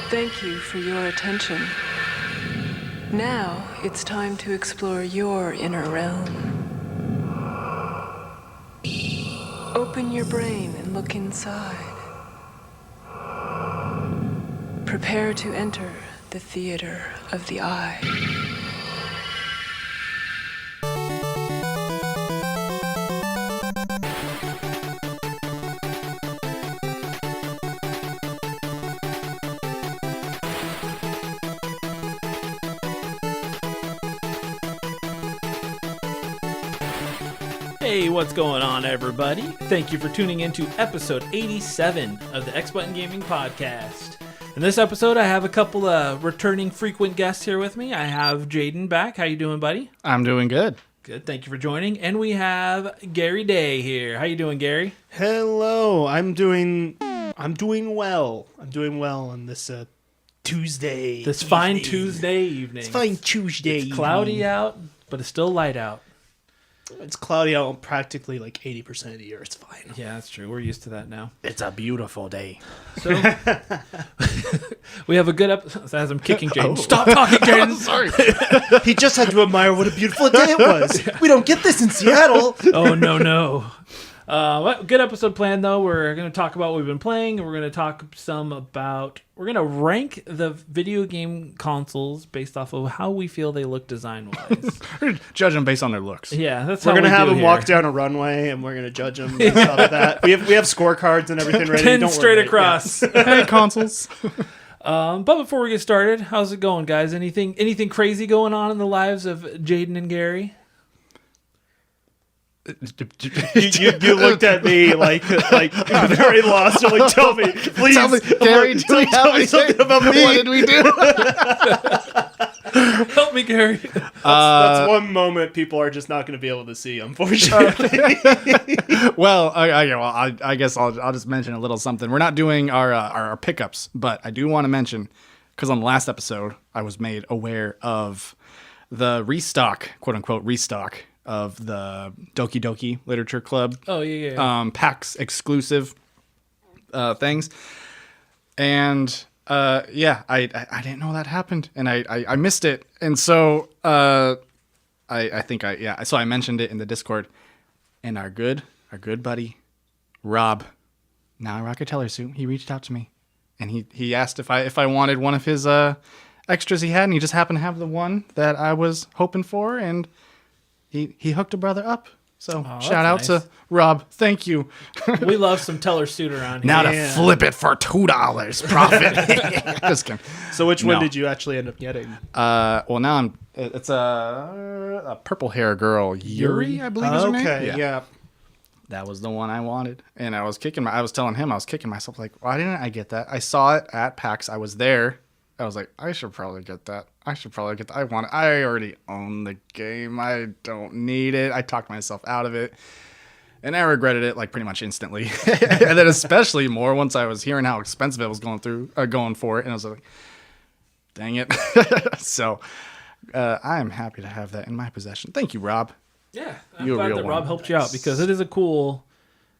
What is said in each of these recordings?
Thank you for your attention. Now it's time to explore your inner realm. Open your brain and look inside. Prepare to enter the theater of the eye. Hey, what's going on, everybody? Thank you for tuning in to episode 87 of the X Button Gaming Podcast. In this episode, I have a couple of returning frequent guests here with me. I have Jaiden back. How you doing, buddy? I'm doing good. Good. Thank you for joining. And we have Gary Day here. How you doing, Gary? Hello. I'm doing well. I'm doing well on this Tuesday. This fine Tuesday evening. It's fine Tuesday. It's cloudy out, but it's still light out. It's cloudy out practically like 80% of the year. It's fine. Yeah, that's true. We're used to that now. It's a beautiful day. So we have a good episode. As I'm kicking Jaiden. Stop talking, Jaiden. Sorry. He just had to admire what a beautiful day it was. We don't get this in Seattle. Oh, no. Good episode planned, though. We're going to talk about what we've been playing. We're going to talk we're going to rank the video game consoles based off of how we feel they look design-wise. Judge them based on their looks. Yeah, that's We're how going to have them them walk down a runway, and we're going to judge them based off of that. We have scorecards and everything ready. 10 Don't straight worry. across. Hey, consoles. But before we get started, how's it going, guys? Anything crazy going on in the lives of Jaiden and Gary? You looked at me like very lost. You're like, tell me, please. Tell me, Gary, do we have me something about me. What did we do? Help me, Gary. That's one moment people are just not going to be able to see, unfortunately. Well, I guess I'll just mention a little something. We're not doing our pickups, but I do want to mention, because on the last episode, I was made aware of the restock, quote unquote restock, of the Doki Doki Literature Club. Oh, yeah. PAX exclusive things. And I didn't know that happened, and I missed it. And so so I mentioned it in the Discord, and our good buddy Rob, now a Rocketeller suit, he reached out to me, and he asked if I wanted one of his extras he had, and he just happened to have the one that I was hoping for, and he hooked a brother up. So shout out to Rob. Thank you. We love some Teller suit around here. Now to flip it for $2 profit. Just kidding. So which one did you actually end up getting? Well, now it's a purple hair girl, Yuri, I believe is her name. Okay, yeah. That was the one I wanted, and I was telling him I was kicking myself like, why didn't I get that? I saw it at PAX. I was there. I was like, I should probably get that. I already own the game. I don't need it. I talked myself out of it, and I regretted it like pretty much instantly. And then especially more once I was hearing how expensive it was going for it, and I was like, dang it. So I am happy to have that in my possession. Thank you, Rob. Yeah, I'm glad that Rob helped you out, because it is a cool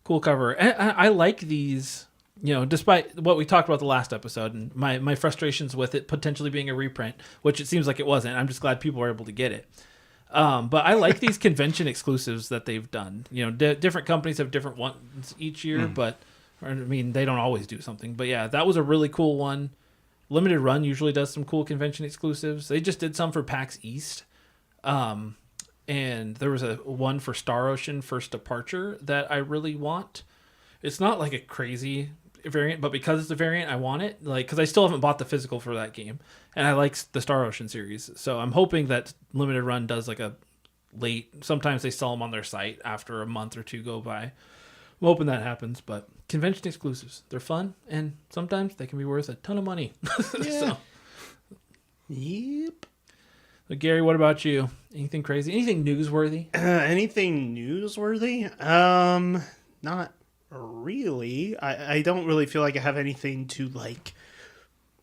cover. And I like these. Despite what we talked about the last episode and my frustrations with it potentially being a reprint, which it seems like it wasn't. I'm just glad people were able to get it. But I like these convention exclusives that they've done. Different companies have different ones each year, they don't always do something. But yeah, that was a really cool one. Limited Run usually does some cool convention exclusives. They just did some for PAX East. And there was a one for Star Ocean First Departure that I really want. It's not like a crazy variant, but because it's a variant, I want it. Because I still haven't bought the physical for that game, and I like the Star Ocean series. So I'm hoping that Limited Run does like a late. Sometimes they sell them on their site after a month or two go by. I'm hoping that happens. But convention exclusives, they're fun, and sometimes they can be worth a ton of money. Yeah. Yep. So Gary, what about you? Anything crazy? Anything newsworthy? Anything newsworthy? Not really. I don't really feel like I have anything to like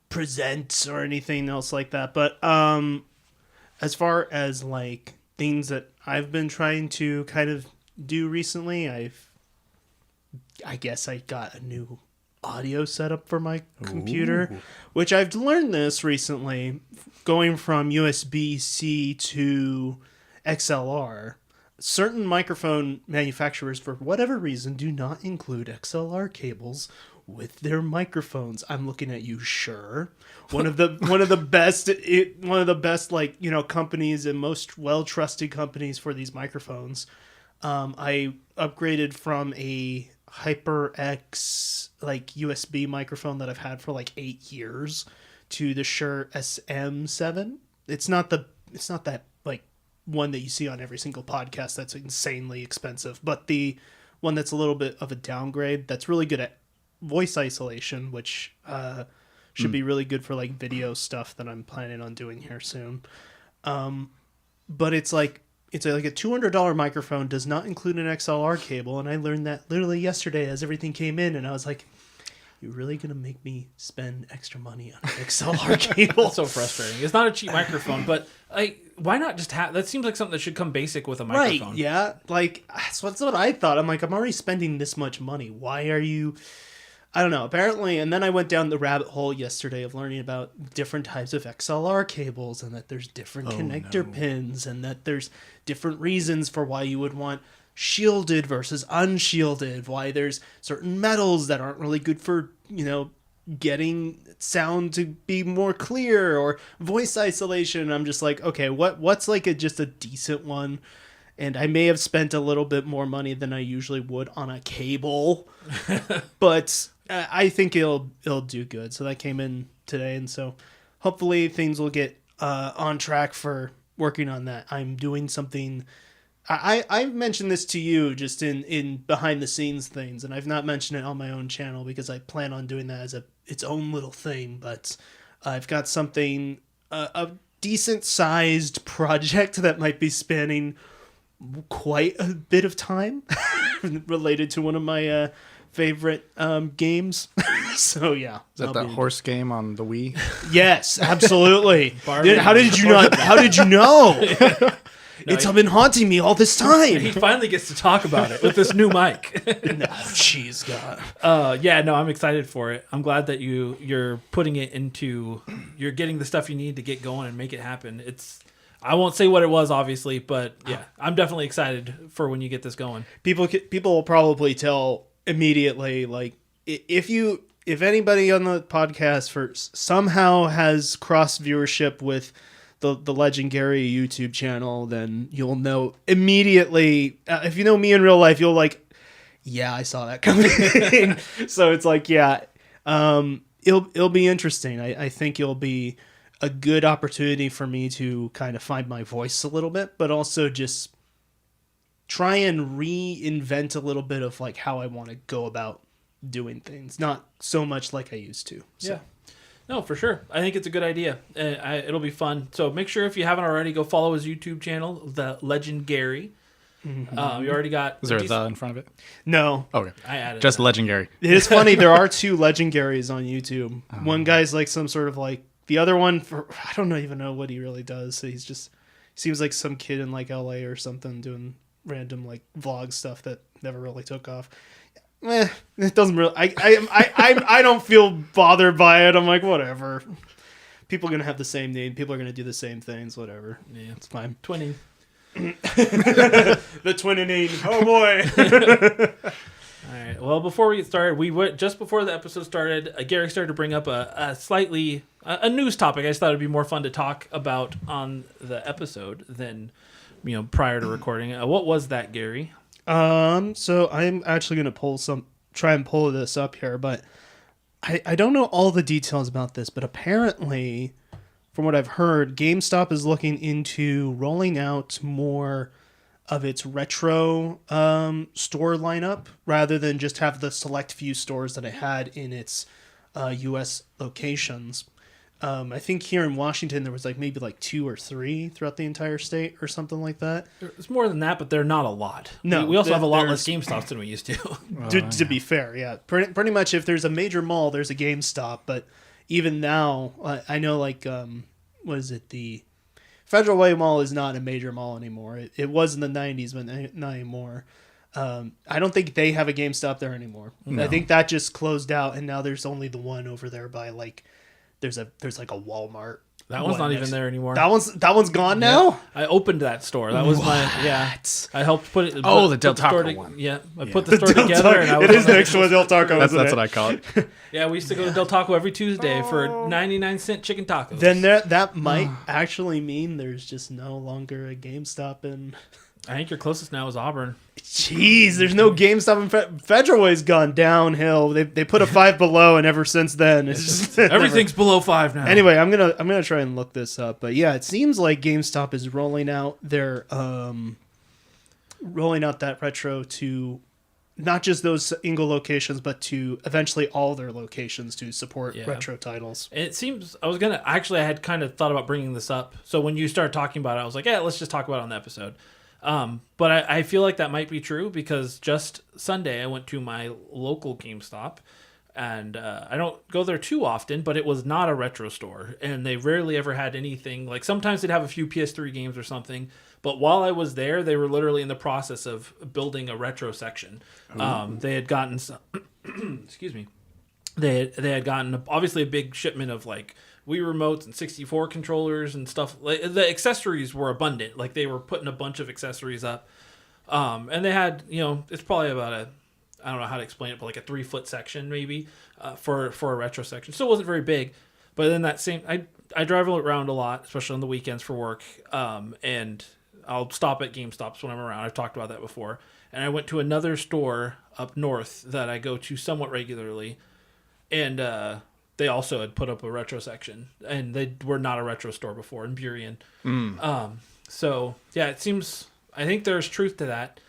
present or anything else like that. But as far as like things that I've been trying to kind of do recently, I guess I got a new audio setup for my computer, which I've learned this recently, going from USB-C to XLR. Certain microphone manufacturers, for whatever reason, do not include XLR cables with their microphones. I'm looking at you, Shure. One of the best like, you know, companies and most well-trusted companies for these microphones. I upgraded from a HyperX like USB microphone that I've had for like 8 years to the Shure SM7. It's not that like one that you see on every single podcast that's insanely expensive, but the one that's a little bit of a downgrade that's really good at voice isolation, which should be really good for like video stuff that I'm planning on doing here soon. But it's like a $200 microphone, does not include an XLR cable, and I learned that literally yesterday as everything came in, and I was like, "You're really gonna make me spend extra money on an XLR cable?" That's so frustrating. It's not a cheap microphone, but why not just have? That seems like something that should come basic with a microphone. Right? Yeah. Like that's what I thought. I'm like, I'm already spending this much money. Why are you? I don't know. Apparently, and then I went down the rabbit hole yesterday of learning about different types of XLR cables, and that there's different connector pins, and that there's different reasons for why you would want shielded versus unshielded, why there's certain metals that aren't really good for, you know, getting sound to be more clear, or voice isolation. And I'm just like, okay, what's like just a decent one? And I may have spent a little bit more money than I usually would on a cable, but I think it'll do good. So that came in today, and so hopefully things will get on track for working on that. I'm doing something. I've mentioned this to you just in behind the scenes things, and I've not mentioned it on my own channel because I plan on doing that as its own little thing. But I've got something, a decent sized project that might be spanning quite a bit of time related to one of my favorite games. So yeah, Is that the horse game on the Wii? Yes, absolutely. How did you not? How did you know? It's been haunting me all this time. He finally gets to talk about it with this new mic. No, jeez, God. Yeah, no, I'm excited for it. I'm glad that you're putting it you're getting the stuff you need to get going and make it happen. I won't say what it was, obviously, but yeah, I'm definitely excited for when you get this going. People will probably tell immediately, like, if anybody on the podcast somehow has cross viewership with the legendary YouTube channel, then you'll know immediately. If you know me in real life, you'll like, yeah, I saw that coming. So it's like, yeah, it'll be interesting. I think it'll be a good opportunity for me to kind of find my voice a little bit, but also just try and reinvent a little bit of like how I want to go about doing things. Not so much like I used to. So. Yeah. No, for sure. I think it's a good idea. It'll be fun. So make sure if you haven't already, go follow his YouTube channel, The Legend Gary. Mm-hmm. You already got... Is there a "the" in front of it? No. Okay. I added just that. Legendary. It is funny. There are two Legendaries on YouTube. One guy's like some sort of like... The other one, I don't even know what he really does. So he seems like some kid in like LA or something doing random like vlog stuff that never really took off. It doesn't really. I don't feel bothered by it. I'm like, whatever. People are gonna have the same name. People are gonna do the same things. Whatever. Yeah, it's fine. Twinning. The twinning. Oh boy. All right. Well, before we get started, just before the episode started, Gary started to bring up a slightly news topic. I just thought it'd be more fun to talk about on the episode than prior to recording. What was that, Gary? So I'm actually going to try and pull this up here, but I don't know all the details about this, but apparently, from what I've heard, GameStop is looking into rolling out more of its retro store lineup rather than just have the select few stores that it had in its U.S. locations. I think here in Washington there was maybe 2 or 3 throughout the entire state or something like that. It's more than that, but they're not a lot. No, we also have a lot less GameStops than we used to. To be fair, yeah. Pretty much if there's a major mall, there's a GameStop. But even now, I know what is it? The Federal Way Mall is not a major mall anymore. It was in the 90s, but not anymore. I don't think they have a GameStop there anymore. No. I think that just closed out, and now there's only the one over there by like there's like a Walmart. That one's not even there anymore. That one's gone now. I opened that store. That was I helped put it. Oh, put the Del store Taco one. Yeah, I put the store together, and I was it is next to a Del Taco. That's what I call it. Yeah, we used to go to Del Taco every Tuesday for 99-cent chicken tacos. Then that might actually mean there's just no longer a GameStop in. I think your closest now is Auburn. Jeez, there's no GameStop in Federal Way's gone downhill. They put a Five Below, and ever since then, it's just Everything's below 5 now. Anyway, I'm gonna try and look this up, but yeah, it seems like GameStop is rolling out their rolling out that retro to not just those single locations, but to eventually all their locations to support retro titles. It seems I had kind of thought about bringing this up. So when you started talking about it, I was like, yeah, let's just talk about it on the episode. But I feel like that might be true because just Sunday I went to my local GameStop, and I don't go there too often, but it was not a retro store, and they rarely ever had anything. Like sometimes they'd have a few PS3 games or something, but while I was there, they were literally in the process of building a retro section. They had gotten some, excuse me, they had gotten obviously a big shipment of like Wii remotes and 64 controllers and stuff. Like, the accessories were abundant. Like they were putting a bunch of accessories up. And they had, it's probably about I don't know how to explain it, but like a 3-foot section maybe for a retro section. Still wasn't very big. But then I drive around a lot, especially on the weekends for work. And I'll stop at GameStops when I'm around. I've talked about that before. And I went to another store up north that I go to somewhat regularly. And they also had put up a retro section, and they were not a retro store before in Burien. So yeah, I think there's truth to that.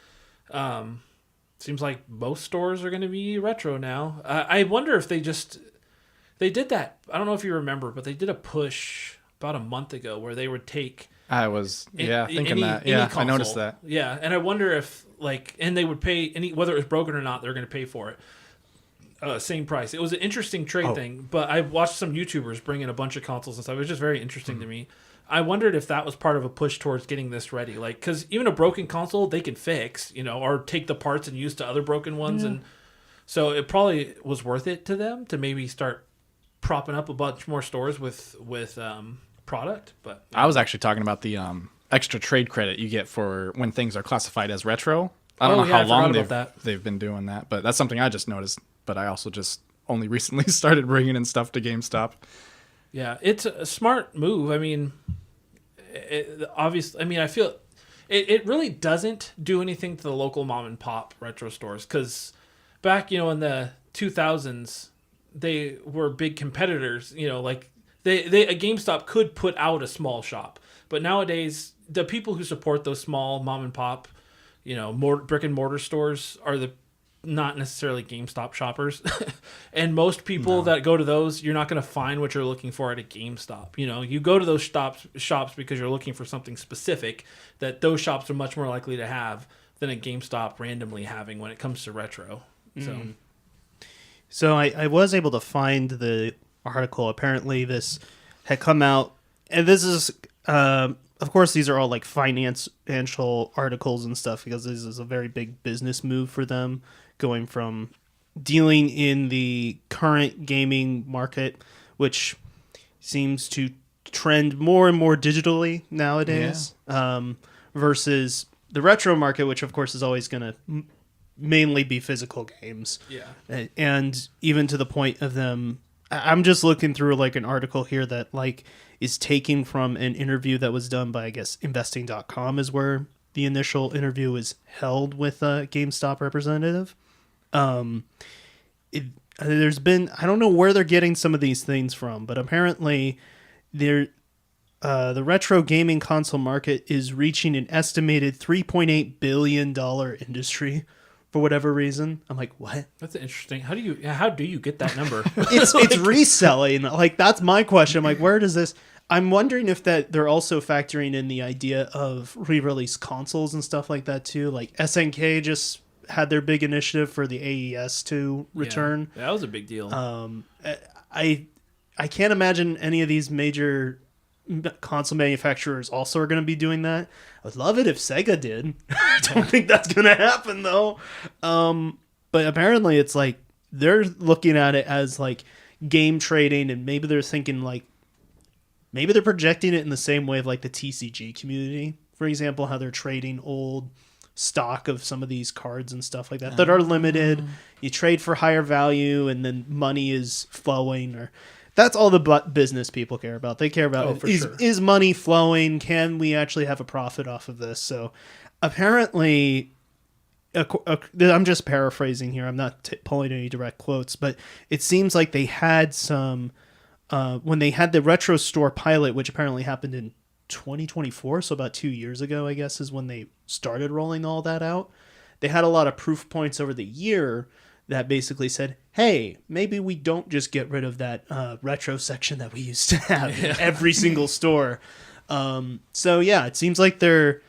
Seems like most stores are going to be retro now. I wonder if they did that. I don't know if you remember, but they did a push about a month ago where they would take. I was thinking that. Any Yeah, console. I noticed that. Yeah, and I wonder if and they would pay whether it was broken or not, they're going to pay for it. Same price. It was an interesting trade thing, but I watched some YouTubers bring in a bunch of consoles and stuff. It was just very interesting to me. I wondered if that was part of a push towards getting this ready. Like, because even a broken console, they can fix, or take the parts and use to other broken ones. And so it probably was worth it to them to maybe start propping up a bunch more stores with product. But I was actually talking about the extra trade credit you get for when things are classified as retro. I don't know how long they've been doing that, but that's something I just noticed. But I also just only recently started bringing in stuff to GameStop. Yeah, it's a smart move. I mean, obviously, I feel it really doesn't do anything to the local mom and pop retro stores because back, in the 2000s, they were big competitors. Like a GameStop could put out a small shop, but nowadays the people who support those small mom and pop, brick and mortar stores are not necessarily GameStop shoppers. And most people that go to those, you're not going to find what you're looking for at a GameStop. You go to those shops because you're looking for something specific that those shops are much more likely to have than a GameStop randomly having when it comes to retro. So I was able to find the article. Apparently this had come out, and this is, of course, these are all like financial articles and stuff because this is a very big business move for them, going from dealing in the current gaming market, which seems to trend more and more digitally nowadays, versus the retro market, which of course is always going to mainly be physical games. Yeah. And even to the point of them, I'm just looking through like an article here that like is taken from an interview that was done by, I guess, investing.com is where the initial interview was held with a GameStop representative. There's been, I don't know where they're getting some of these things from, but apparently the retro gaming console market is reaching an estimated $3.8 billion industry for whatever reason. I'm like, what? That's interesting. How do you get that number? It's reselling. Like, that's my question. I'm like, where does this... I'm wondering if that they're also factoring in the idea of re-release consoles and stuff like that too. Like SNK just had their big initiative for the AES to return. Yeah, that was a big deal. I can't imagine any of these major console manufacturers also are going to be doing that. I would love it if Sega did. I don't think that's going to happen though. But apparently it's like they're looking at it as like game trading, and maybe they're thinking like maybe they're projecting it in the same way of like the TCG community, for example, how they're trading old stock of some of these cards and stuff like that that are limited. You trade for higher value, and then money is flowing. Or that's all the business people care about. They care about is money flowing? Can we actually have a profit off of this? So apparently, I'm just paraphrasing here. I'm not pulling any direct quotes, but it seems like they had some when they had the retro store pilot, which apparently happened in 2024, so about 2 years ago, I guess, is when they started rolling all that out. They had a lot of proof points over the year that basically said, hey, maybe we don't just get rid of that retro section that we used to have in every single store. So yeah, it seems like they're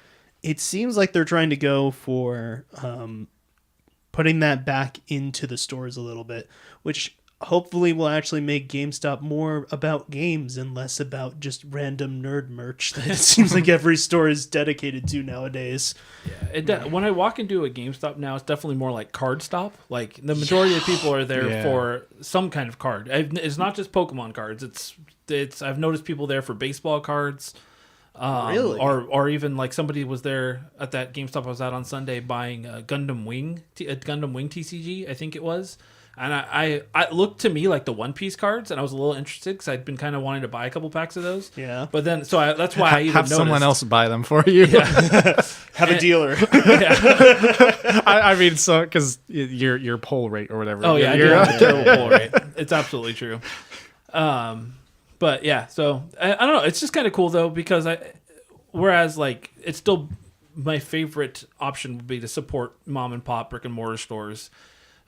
trying to go for putting that back into the stores a little bit, which hopefully will actually make GameStop more about games and less about just random nerd merch that it seems like every store is dedicated to nowadays. Yeah, when I walk into a GameStop now, it's definitely more like Card Stop. Like the majority of people are there for some kind of card. It's not just Pokemon cards. It's I've noticed people there for baseball cards. Really? Or even like somebody was there at that GameStop I was at on Sunday buying a Gundam Wing TCG, I think it was. And I looked to me like the One Piece cards, and I was a little interested because I'd been kind of wanting to buy a couple packs of those. Yeah. But then, that's why I even have noticed. someone else buy them for you. Yeah. Have a dealer. I mean, so because your pull rate or whatever. Oh yeah, you're a terrible pull rate. It's absolutely true. But yeah, so I don't know. It's just kind of cool though because whereas like it's still my favorite option would be to support mom and pop brick and mortar stores.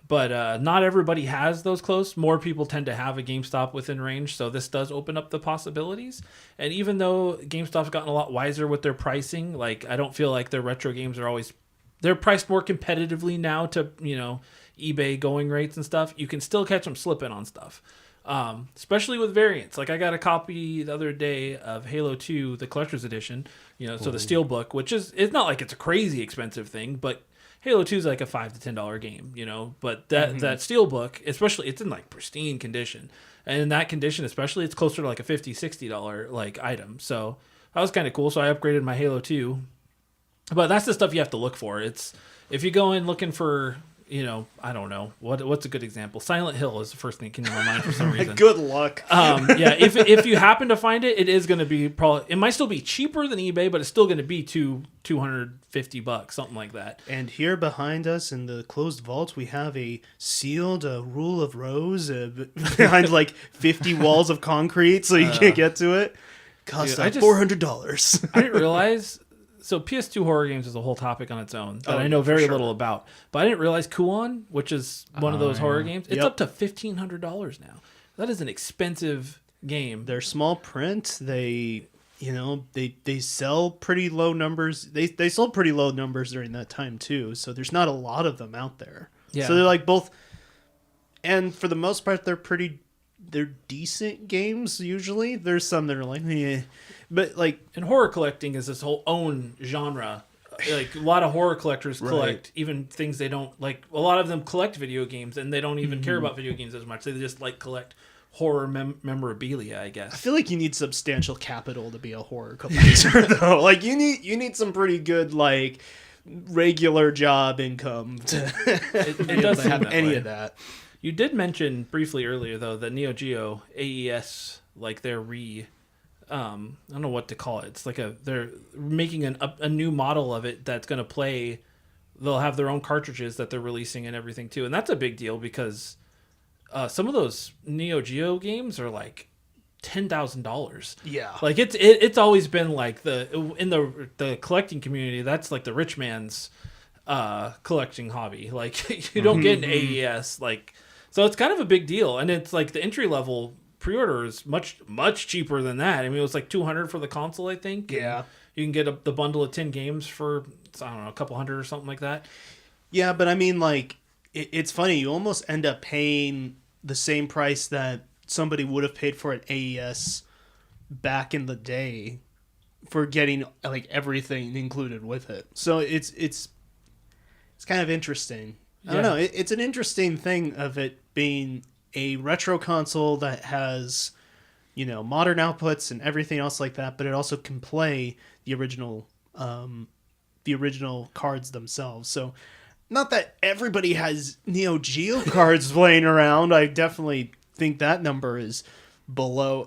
But not everybody has those close. More people tend to have a GameStop within range, so this does open up the possibilities. And even though GameStop's gotten a lot wiser with their pricing, like I don't feel like their retro games are always... They're priced more competitively now to, eBay going rates and stuff. You can still catch them slipping on stuff, especially with variants. Like I got a copy the other day of Halo 2, the Collector's Edition, so the Steelbook, which it's not like it's a crazy expensive thing, but... Halo 2 is like a $5 to $10 game, but that Steelbook, especially, it's in like pristine condition. And in that condition, especially, it's closer to like a $50, $60 like item. So that was kind of cool. So I upgraded my Halo 2. But that's the stuff you have to look for. It's if you go in looking for, I don't know, what's a good example? Silent Hill is the first thing that came to my mind for some reason. Good luck. Yeah, if you happen to find it, it is going to be it might still be cheaper than eBay, but it's still going to be $250, something like that. And here behind us in the closed vault, we have a sealed rule of rose behind like 50 walls of concrete, so you can't get to it. Cost $400. I didn't realize. So PS2 horror games is a whole topic on its own that I know very little about. But I didn't realize Kuon, which is one of those horror games, it's up to $1,500 now. That is an expensive game. They're small print. They sell pretty low numbers. They sold pretty low numbers during that time too. So there's not a lot of them out there. Yeah. So they're like both, and for the most part, they're decent games usually. There's some that are like, but like, and horror collecting is this whole own genre. Like a lot of horror collectors collect even things they don't like. A lot of them collect video games and they don't even care about video games as much. They just like collect horror memorabilia, I guess. I feel like you need substantial capital to be a horror collector though. Like you need some pretty good like regular job income to it doesn't have any of that. You did mention briefly earlier though that Neo Geo AES, like their I don't know what to call it. It's like they're making a new model of it that's going to play. They'll have their own cartridges that they're releasing and everything too, and that's a big deal because some of those Neo Geo games are like $10,000. Yeah, like it's always been like in the collecting community. That's like the rich man's collecting hobby. Like you don't get an AES like, so it's kind of a big deal, and it's like the entry level pre-order is much cheaper than that. I mean, it was like $200 for the console, I think. Yeah, you can get the bundle of 10 games for I don't know, a couple hundred or something like that. Yeah, but I mean, like it's funny. You almost end up paying the same price that somebody would have paid for an AES back in the day for getting like everything included with it. So it's kind of interesting. I don't know. It's an interesting thing of it being a retro console that has, modern outputs and everything else like that, but it also can play the original cards themselves. So not that everybody has Neo Geo cards laying around. I definitely think that number is below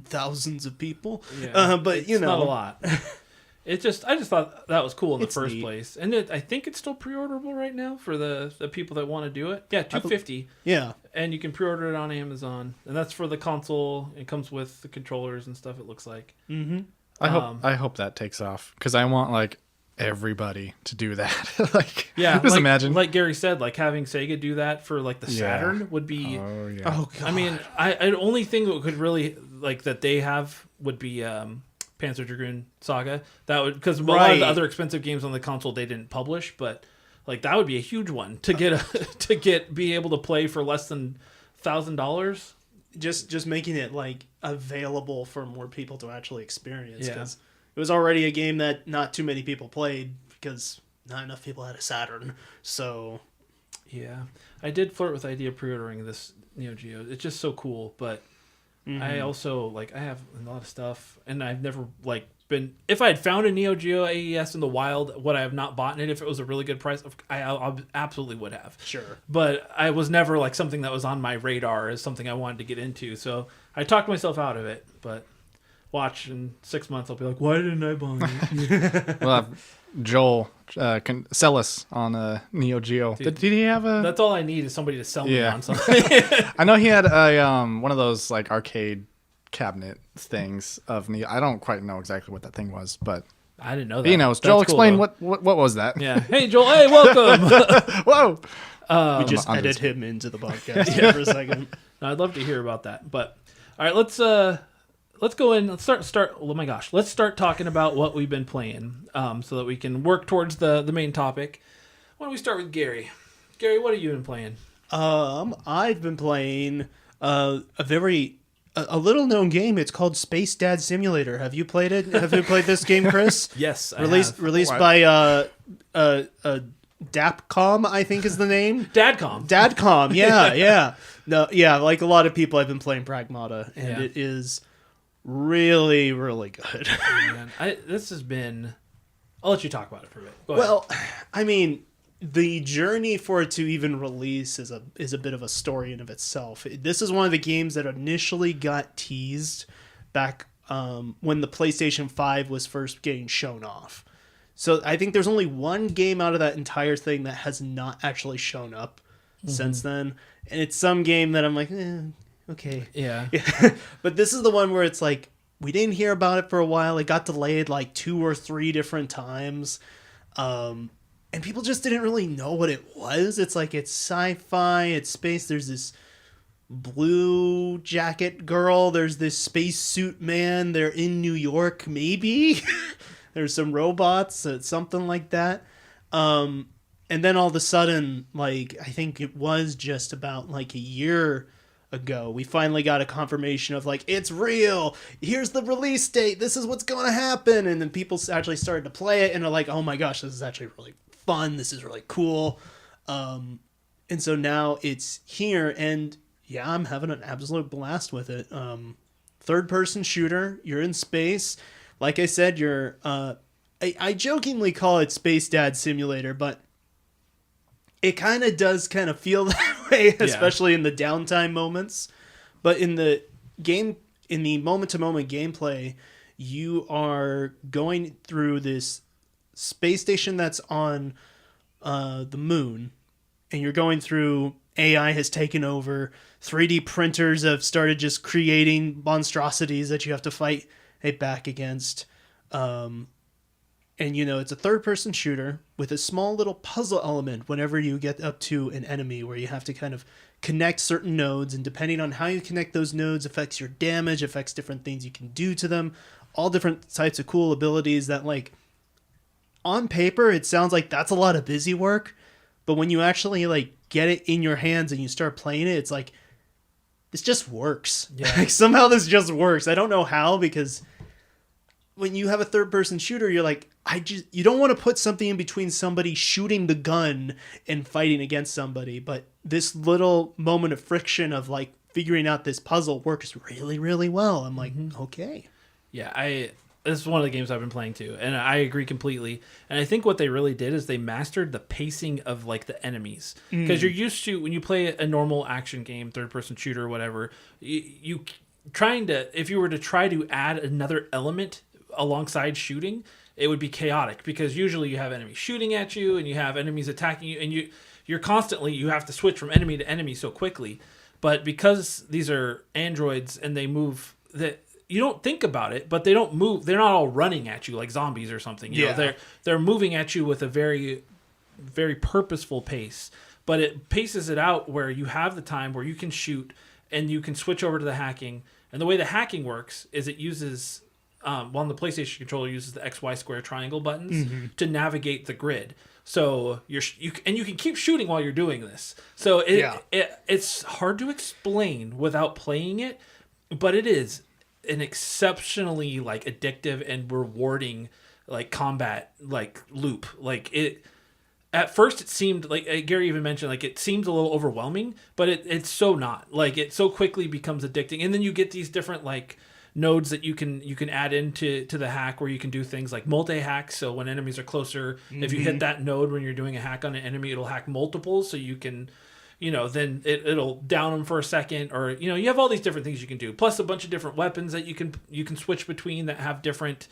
thousands of people. Yeah, but it's not a lot. I just thought that was cool in the first neat. place, and I think it's still pre-orderable right now for the people that want to do it. Yeah, $250. Yeah, and you can pre-order it on Amazon, and that's for the console. It comes with the controllers and stuff. It looks like. Mm-hmm. I hope that takes off because I want like everybody to do that. Like, yeah, just imagine, like Gary said, like having Sega do that for like the Saturn would be. Oh yeah. Oh God. I mean, I only thing that could really like that they have would be Panzer Dragoon Saga. That would because a lot of the other expensive games on the console they didn't publish, but like that would be a huge one to get be able to play for less than $1,000. Just making it like available for more people to actually experience. Because it was already a game that not too many people played because not enough people had a Saturn. So yeah, I did flirt with the idea of pre-ordering this Neo Geo. It's just so cool, but I also like I have a lot of stuff, and I've never like been. If I had found a Neo Geo AES in the wild, would I have not bought it if it was a really good price? I absolutely would have. Sure, but I was never like something that was on my radar as something I wanted to get into. So I talked myself out of it. But watch in 6 months, I'll be like, why didn't I buy it? Well, Joel can sell us on Neo Geo. Did he have a? That's all I need is somebody to sell me on something. I know he had a one of those like arcade cabinet things of Neo. I don't quite know exactly what that thing was, but I didn't know that. he knows. Joel, explain what was that? Yeah. Hey, Joel. Hey, welcome. Whoa. we just edit him into the podcast for a second. I'd love to hear about that. But all right, let's go in. Let's start. Oh my gosh, let's start talking about what we've been playing, so that we can work towards the main topic. Why don't we start with Gary? Gary, what have you been playing? I've been playing a little known game. It's called Space Dad Simulator. Have you played it? Have you played this game, Chris? Yes, I released have. Released by Dapcom, I think is the name. Dadcom. Yeah. No, yeah. Like a lot of people, I've been playing Pragmata, and it is really, really good. Man, this has been. I'll let you talk about it for a bit. Go ahead. Well, I mean, the journey for it to even release is a bit of a story in of itself. This is one of the games that initially got teased back when the PlayStation 5 was first getting shown off. So I think there's only one game out of that entire thing that has not actually shown up since then. And it's some game that I'm like, okay. Yeah. But this is the one where it's like, we didn't hear about it for a while. It got delayed like 2 or 3 different times. And people just didn't really know what it was. It's like, it's sci-fi, it's space. There's this blue jacket girl. There's this spacesuit man. They're in New York, maybe. There's some robots, something like that. And then all of a sudden, like, I think it was just about like a year ago, we finally got a confirmation of like, it's real. Here's the release date. This is what's going to happen. And then people actually started to play it and are like, oh my gosh, this is actually really fun. This is really cool. And so now it's here, and yeah, I'm having an absolute blast with it. Third person shooter. You're in space. Like I said, you're I jokingly call it Space Dad Simulator, but it kind of does kind of feel that way, especially in the downtime moments. But in the game, in the moment-to-moment gameplay, you are going through this space station that's on the moon, and you're going through. AI has taken over. 3D printers have started just creating monstrosities that you have to fight back against. And, you know, it's a third-person shooter with a small little puzzle element whenever you get up to an enemy where you have to kind of connect certain nodes, and depending on how you connect those nodes affects your damage, affects different things you can do to them, all different types of cool abilities that, like, on paper, it sounds like that's a lot of busy work, but when you actually, like, get it in your hands and you start playing it, it's like, this just works. Yeah. Like, somehow this just works. I don't know how, because when you have a third-person shooter, you're like, you don't want to put something in between somebody shooting the gun and fighting against somebody. But this little moment of friction of like figuring out this puzzle works really, really well. I'm like, okay. Yeah, this is one of the games I've been playing too, and I agree completely. And I think what they really did is they mastered the pacing of like the enemies, because you're used to, when you play a normal action game, third-person shooter or whatever, if you were to try to add another element alongside shooting, it would be chaotic, because usually you have enemies shooting at you and you have enemies attacking you, and you have to switch from enemy to enemy so quickly. But because these are androids and they move, that you don't think about it, but they don't move. They're not all running at you like zombies or something. You know, they're moving at you with a very, very purposeful pace. But it paces it out where you have the time where you can shoot and you can switch over to the hacking. And the way the hacking works is it uses, on the PlayStation controller, uses the X, Y, square, triangle buttons to navigate the grid. So you can keep shooting while you're doing this. So it's hard to explain without playing it, but it is an exceptionally like addictive and rewarding like combat like loop. Like it, at first it seemed like Gary even mentioned, like it seems a little overwhelming, but it's so not. Like it so quickly becomes addicting, and then you get these different like nodes that you can add into the hack, where you can do things like multi-hack. So when enemies are closer, if you hit that node when you're doing a hack on an enemy, it'll hack multiples, so you can, then it'll down them for a second, or you have all these different things you can do, plus a bunch of different weapons that you can switch between that have different,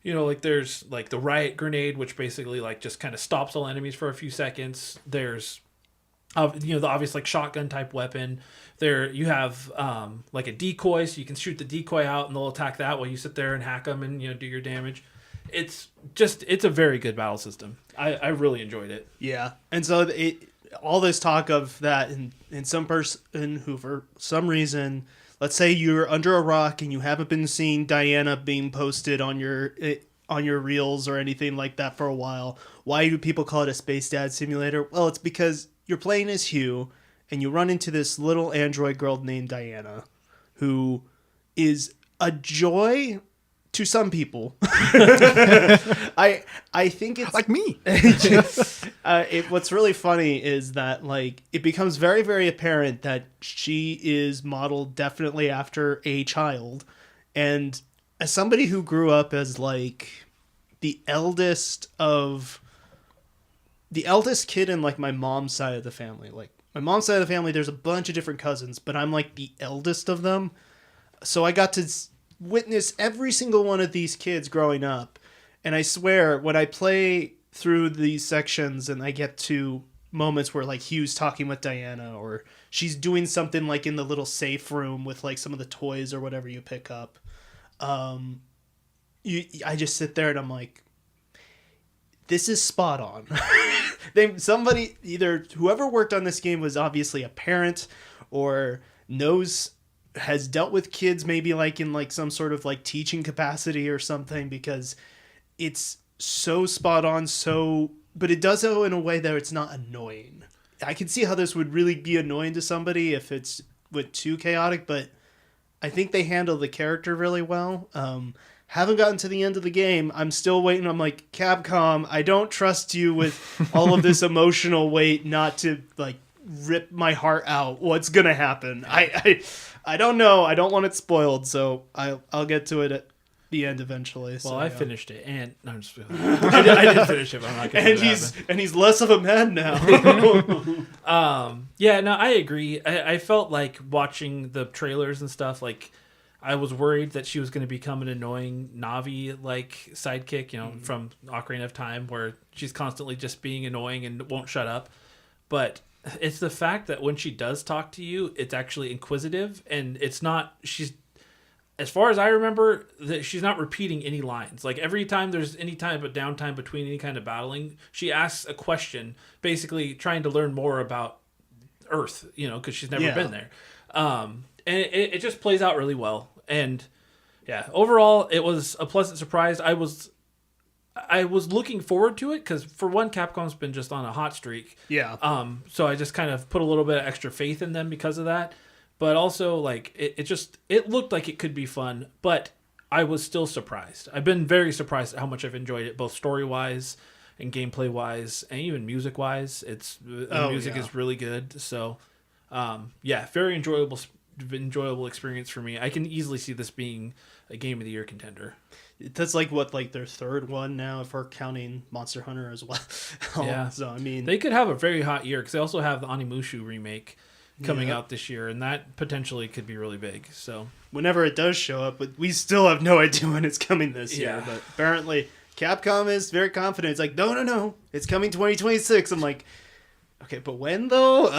like there's like the riot grenade, which basically like just kind of stops all enemies for a few seconds. There's the obvious like shotgun type weapon. There you have like a decoy, so you can shoot the decoy out and they'll attack that while you sit there and hack them and do your damage. It's a very good battle system. I really enjoyed it. Yeah, and so all this talk of that in some person who for some reason, let's say you're under a rock and you haven't been seeing Diana being posted on your reels or anything like that for a while. Why do people call it a Space Dad Simulator? Well, it's because you're playing as Hugh, and you run into this little android girl named Diana, who is a joy to some people. I think it's like me. What's really funny is that like it becomes very, very apparent that she is modeled definitely after a child, and as somebody who grew up as like the eldest kid in like my mom's side of the family, like my mom's side of the family, there's a bunch of different cousins, but I'm like the eldest of them. So I got to witness every single one of these kids growing up. And I swear, when I play through these sections and I get to moments where like Hugh's talking with Diana, or she's doing something like in the little safe room with like some of the toys or whatever you pick up, I just sit there and I'm like, this is spot on. Somebody, either whoever worked on this game was obviously a parent or has dealt with kids maybe like in like some sort of like teaching capacity or something, because it's so spot on. But it does so in a way that it's not annoying. I can see how this would really be annoying to somebody if it's too chaotic, but I think they handle the character really well. Haven't gotten to the end of the game. I'm still waiting. I'm like, Capcom, I don't trust you with all of this emotional weight not to like rip my heart out. What's gonna happen? I don't know. I don't want it spoiled, so I'll get to it at the end eventually. Well, so, I finished it, and no, I'm just I did finish it, but I'm not gonna and he's less of a man now. Yeah, no, I agree. I felt like watching the trailers and stuff, like I was worried that she was going to become an annoying Navi like sidekick, from Ocarina of Time, where she's constantly just being annoying and won't shut up. But it's the fact that when she does talk to you, it's actually inquisitive, and it's not. As far as I remember, that she's not repeating any lines. Like every time there's any type of downtime between any kind of battling, she asks a question, basically trying to learn more about Earth, because she's never been there. And it just plays out really well. And yeah, overall, it was a pleasant surprise. I was looking forward to it because, for one, Capcom's been just on a hot streak. Yeah. So I just kind of put a little bit of extra faith in them because of that. but also like it looked like it could be fun, but I was still surprised. I've been very surprised at how much I've enjoyed it, both story wise and gameplay wise, and even music wise. The music is really good. So, very enjoyable experience for me. I can easily see this being a Game of the Year contender. That's like their third one now, if we're counting Monster Hunter as well. Yeah. So I mean, they could have a very hot year because they also have the Onimusha remake coming out this year, and that potentially could be really big. So whenever it does show up, but we still have no idea when it's coming this year. But apparently, Capcom is very confident. It's like, no, it's coming 2026. I'm like, okay, but when though?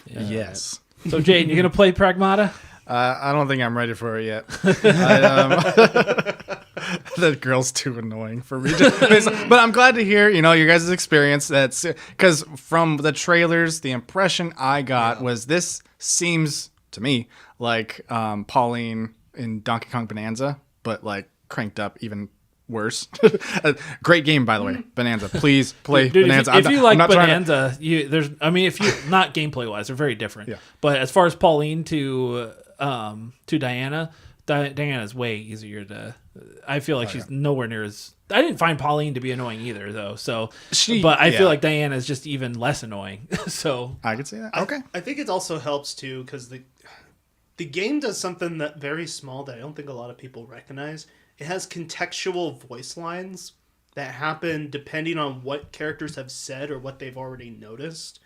Yes. So Jaiden, you gonna play Pragmata? I don't think I'm ready for it yet. That girl's too annoying for me. But I'm glad to hear, your guys' experience. That's because from the trailers, the impression I got was this seems to me like Pauline in Donkey Kong Bonanza, but like cranked up even worse. Great game, by the way, Bonanza. Please play Bonanza. If you like Bonanza, if you not gameplay wise, they're very different. Yeah. But as far as Pauline to Diana, Diana's way easier to. I feel like she's nowhere near as. I didn't find Pauline to be annoying either, though. So, but I feel like Diana is just even less annoying. So I could say that. Okay. I think it also helps too because the game does something that very small that I don't think a lot of people recognize. It has contextual voice lines that happen depending on what characters have said or what they've already noticed.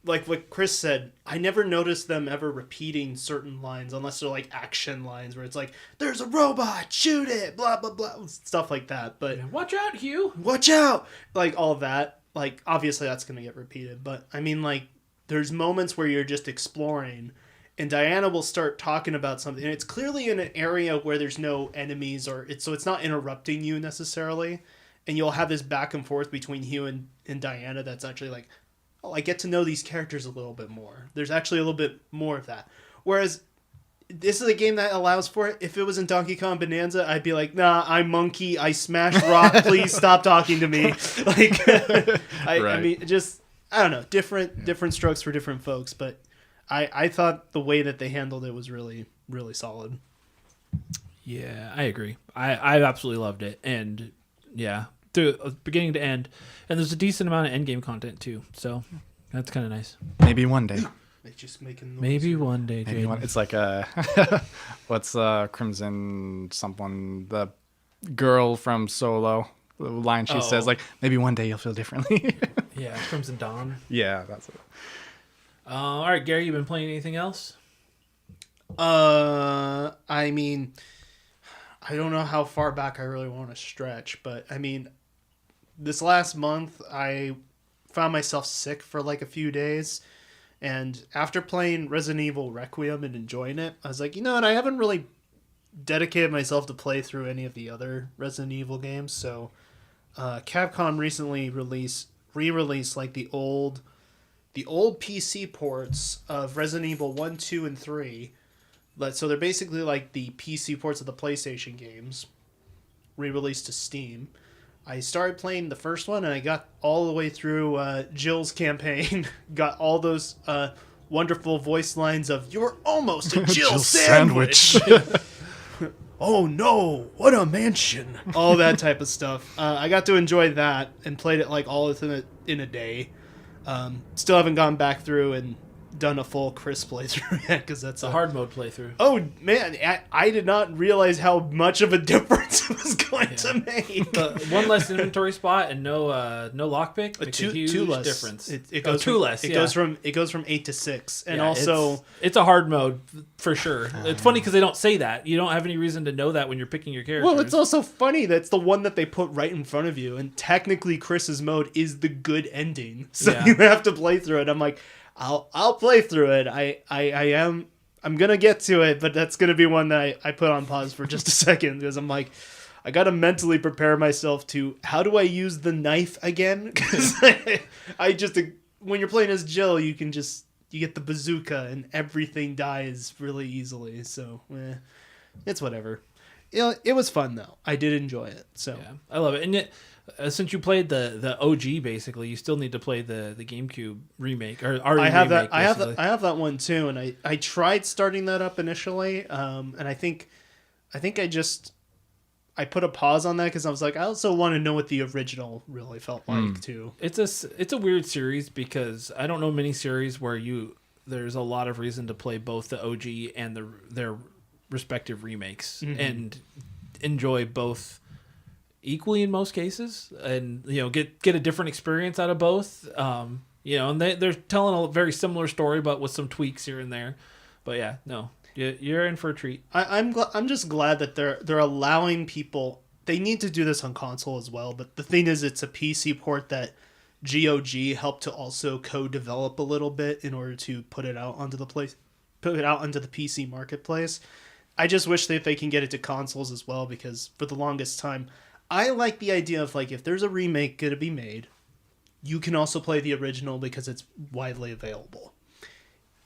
Like what Chris said, I never noticed them ever repeating certain lines unless they're like action lines where it's like, there's a robot, shoot it, blah, blah, blah, stuff like that. But watch out, Hugh. Watch out! Like all of that. Like obviously that's going to get repeated. But I mean like there's moments where you're just exploring and Diana will start talking about something. And it's clearly in an area where there's no enemies so it's not interrupting you necessarily. And you'll have this back and forth between Hugh and Diana that's actually like, oh, I get to know these characters a little bit more. There's actually a little bit more of that. Whereas this is a game that allows for it. If it was in Donkey Kong Bonanza, I'd be like, nah, I'm Monkey. I smashed rock. Please stop talking to me. Like, I mean, just, I don't know, different strokes for different folks. But I thought the way that they handled it was really, really solid. Yeah, I agree. I absolutely loved it. And yeah, through beginning to end. And there's a decent amount of endgame content too. So that's kind of nice. Maybe one day. They're just making noise. Maybe one day, Jaiden. It's like what's Crimson someone, the girl from Solo, the line she says, like, maybe one day you'll feel differently. Yeah, Crimson Dawn. Yeah, that's it. All right, Gary, you been playing anything else? I mean, I don't know how far back I really want to stretch, but I mean, this last month I found myself sick for like a few days, and after playing Resident Evil Requiem and enjoying it, I was like, you know what, I haven't really dedicated myself to play through any of the other Resident Evil games, so Capcom recently re-released like the old PC ports of Resident Evil 1, 2, and 3. So they're basically like the PC ports of the PlayStation games, re-released to Steam. I started playing the first one, and I got all the way through Jill's campaign. Got all those wonderful voice lines of, "You're almost a Jill sandwich." Oh no, what a mansion. All that type of stuff. I got to enjoy that and played it like all in a day. Still haven't gone back through and done a full Chris playthrough yet because that's a hard mode playthrough. Oh man, I did not realize how much of a difference it was going to make. One less inventory spot and no lockpick makes a huge two less difference. It goes two less. It goes from 8 to 6, and also it's a hard mode for sure. It's funny because they don't say that. You don't have any reason to know that when you're picking your characters. Well, it's also funny that's the one that they put right in front of you, and technically Chris's mode is the good ending, so you have to play through it. I'm like, I'll play through it. I'm gonna get to it, but that's gonna be one that I put on pause for just a second because I'm like, I gotta mentally prepare myself to how do I use the knife again? Because I just when you're playing as Jill, you get the bazooka and everything dies really easily. So it's whatever. it was fun though. I did enjoy it. So Yeah, I love it. And yet, since you played the OG, basically, you still need to play the GameCube remake or I have remake, that. I have that one too, and I tried starting that up initially, and I think I put a pause on that because I was like, I also want to know what the original really felt like too. It's a weird series because I don't know many series where there's a lot of reason to play both the OG and their respective remakes and enjoy both equally in most cases, and get a different experience out of both. And they're telling a very similar story, but with some tweaks here and there. But yeah, no, you're in for a treat. I'm just glad that they're allowing people. They need to do this on console as well, but the thing is, it's a PC port that GOG helped to also co-develop a little bit in order to put it out onto the PC marketplace. I just wish that they can get it to consoles as well, because for the longest time, I like the idea of like, if there's a remake going to be made, you can also play the original because it's widely available.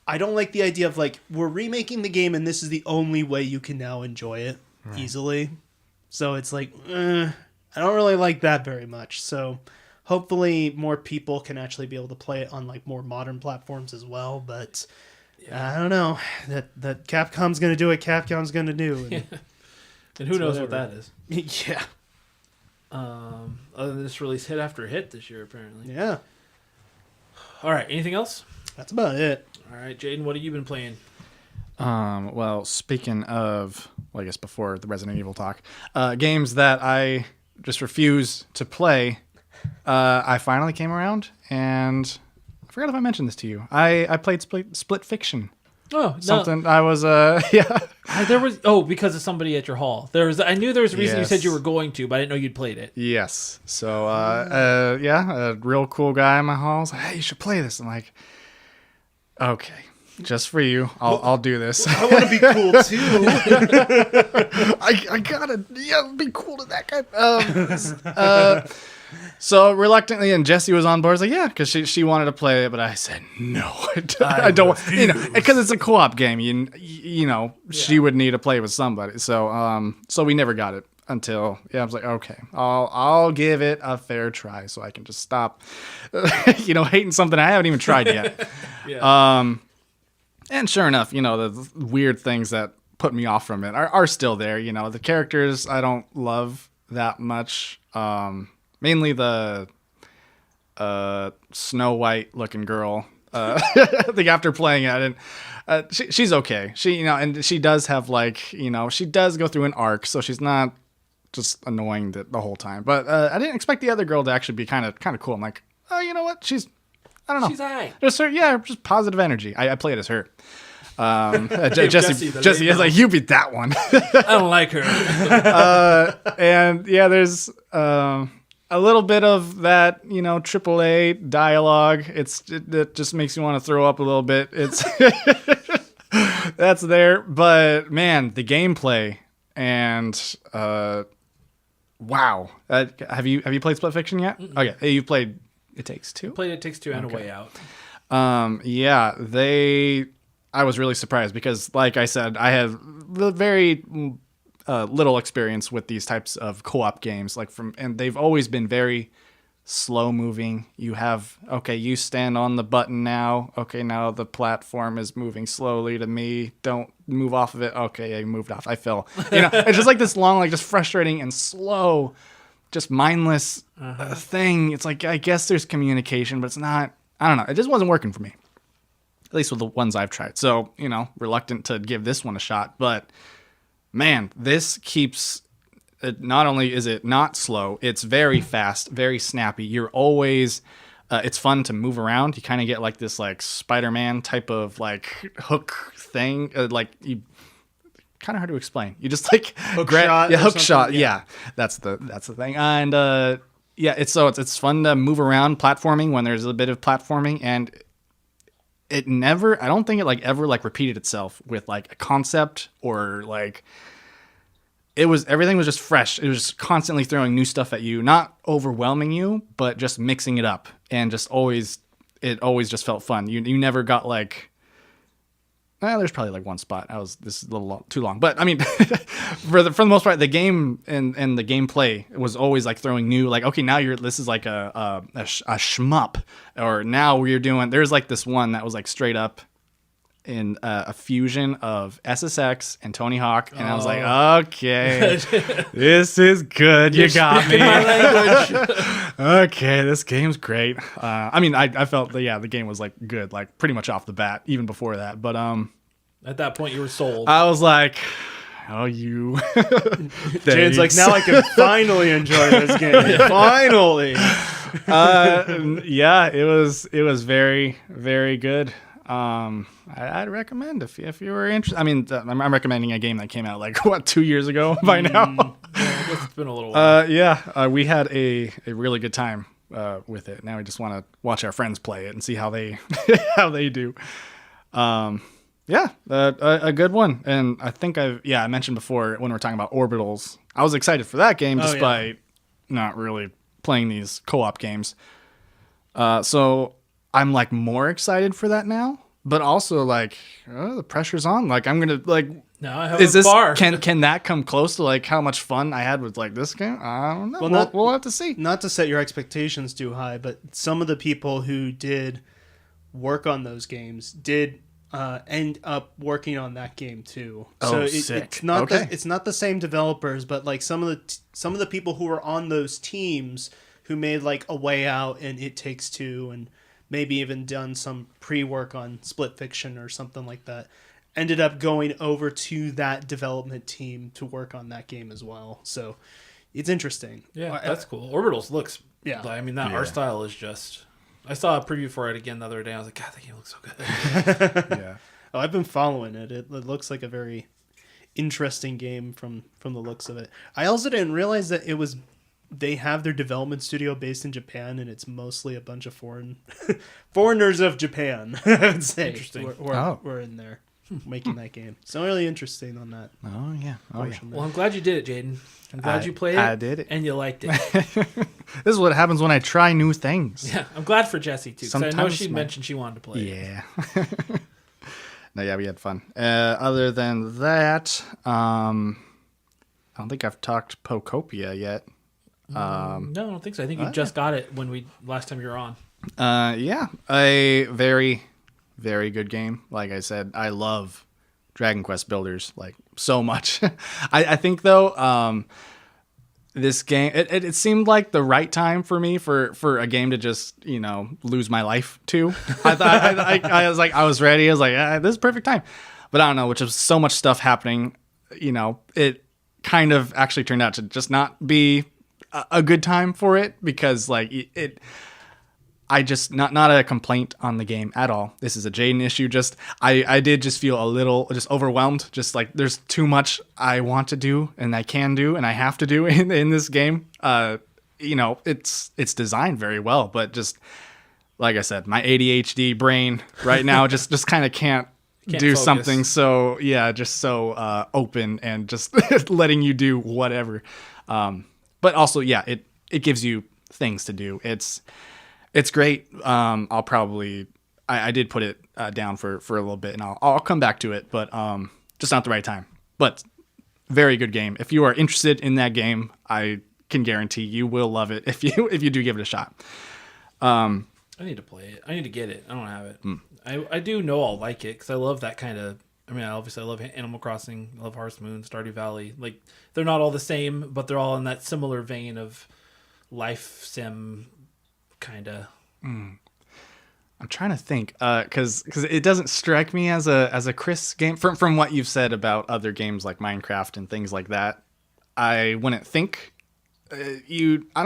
I don't like the idea of like, we're remaking the game and this is the only way you can now enjoy it easily. So it's like, I don't really like that very much. So hopefully more people can actually be able to play it on like more modern platforms as well. But I don't know, that Capcom's going to do what Capcom's going to do. And who knows what that is. Yeah. Other than this release hit after hit this year, apparently. Yeah. All right. Anything else? That's about it. All right, Jaiden, what have you been playing? Well, speaking of, I guess before the Resident Evil talk, games that I just refuse to play, I finally came around, and I forgot if I mentioned this to you. I played Split Fiction. Oh, something I was yeah. There was because of somebody at your hall. I knew there was a reason you said you were going to, but I didn't know you'd played it. Yes. So a real cool guy in my hall was like, "Hey, you should play this." I'm like, "Okay, just for you, I'll do this." I want to be cool too. I gotta be cool to that guy. So reluctantly, and Jessie was on board. I was like, yeah, because she wanted to play it, but I said no, I don't. Because it's a co-op game. She would need to play with somebody. So we never got it until I was like, okay, I'll give it a fair try, so I can just stop, hating something I haven't even tried yet. And sure enough, the weird things that put me off from it are still there. The characters I don't love that much. Mainly the Snow White looking girl. I think after playing it, she's okay. And she does have she does go through an arc, so she's not just annoying the whole time. But I didn't expect the other girl to actually be kind of cool. I'm like, oh, you know what? I don't know. She's alright. Just positive energy. I played as her. Jessie is like, you beat that one. I don't like her. And there's a little bit of that, AAA dialogue. It just makes you want to throw up a little bit. It's that's there, but man, the gameplay and wow. Have you played Split Fiction yet? Mm-mm. Okay, you've played It Takes Two. Played It Takes Two and A Way Out. I was really surprised because, like I said, I have very little experience with these types of co-op games. And they've always been very slow moving. You have, you stand on the button now. Okay, now the platform is moving slowly to me. Don't move off of it. Okay, I moved off. I fell. It's just like this long, just frustrating and slow, just mindless thing. It's like, I guess there's communication, but it's not. I don't know. It just wasn't working for me. At least with the ones I've tried. So, reluctant to give this one a shot. But, man, this keeps... not only is it not slow, it's very fast, very snappy. You're always... it's fun to move around. You kind of get this Spider-Man type of hook thing. You... kind of hard to explain. You just hook shot. Yeah, hook shot. Yeah, that's the thing. And it's fun to move around platforming when there's a bit of platforming, and it never, I don't think it ever repeated itself with a concept or everything was just fresh. It was just constantly throwing new stuff at you, not overwhelming you, but just mixing it up, and it always just felt fun. You never got There's probably like one spot. This is a little too long, but I mean, for the most part, the game and the gameplay was always like throwing new, like, okay, now this is like a shmup, or now we're doing. There's like this one that was like straight up in a fusion of SSX and Tony Hawk, and I was like, okay, this is good. You got me. My language. Okay, this game's great. I mean, I felt the game was like good, like pretty much off the bat, even before that. But At that point, you were sold. I was like, oh, you. Jaden's like, now I can finally enjoy this game. Finally. Yeah, it was very, very good. I'd recommend if you were interested. I mean, I'm recommending a game that came out like 2 years ago by now. I guess it's been a little while. We had a really good time with it. Now we just want to watch our friends play it and see how they do. A good one. And I think I mentioned before when we were talking about Orbitals, I was excited for that game despite not really playing these co-op games. So I'm like more excited for that now, but also like the pressure's on. Like I'm gonna like. No, I have a bar. Can that come close to like how much fun I had with like this game? I don't know. Well, we'll have to see. Not to set your expectations too high, but some of the people who did work on those games did end up working on that game too. Oh, so sick. It's not Okay. it's not the same developers, but like some of the people who were on those teams who made like A Way Out and It Takes Two and maybe even done some pre-work on Split Fiction or something like that, ended up going over to that development team to work on that game as well. So it's interesting. Yeah, that's cool. Orbitals looks. Yeah. I mean, that art style is just. I saw a preview for it again the other day. I was like, God, that game looks so good. Yeah. Oh, I've been following it. It looks like a very interesting game from the looks of it. I also didn't realize that they have their development studio based in Japan, and it's mostly a bunch of foreigners of Japan. I would say. Interesting. We're in there making that game. So really interesting on that. Oh yeah. Well, I'm glad you did it, Jaden. I'm glad you played it. I did it. And you liked it. This is what happens when I try new things. Yeah, I'm glad for Jessie, too. Because I know Sometimes she mentioned she wanted to play it. Yeah. No, yeah, we had fun. Other than that, I don't think I've talked Pocopia yet. No, I don't think so. I think you just got it when last time you were on. Yeah, a very, very good game. Like I said, I love Dragon Quest Builders like so much. I think though, this game it seemed like the right time for me for a game to just lose my life to. I was ready. I was like, this is perfect time. But I don't know, which is so much stuff happening. It kind of actually turned out to just not be a good time for it because like I just not a complaint on the game at all. This is a Jaiden issue. Just I did just feel a little just overwhelmed. Just like there's too much I want to do and I can do and I have to do in this game. It's designed very well, but just like I said, my ADHD brain right now just kind of can't do focus. something so just so open and just letting you do whatever. But also it gives you things to do. It's great. I'll probably I did put it down for a little bit, and I'll come back to it, but just not the right time. But very good game. If you are interested in that game, I can guarantee you will love it if you do give it a shot. I need to play it. I need to get it. I don't have it. I do know I'll like it because I love that kind of. I mean, obviously I love Animal Crossing. I love Harvest Moon, Stardew Valley. Like they're not all the same, but they're all in that similar vein of life sim kind of. I'm trying to think because it doesn't strike me as a Chris game from what you've said about other games like Minecraft and things like that. I wouldn't think I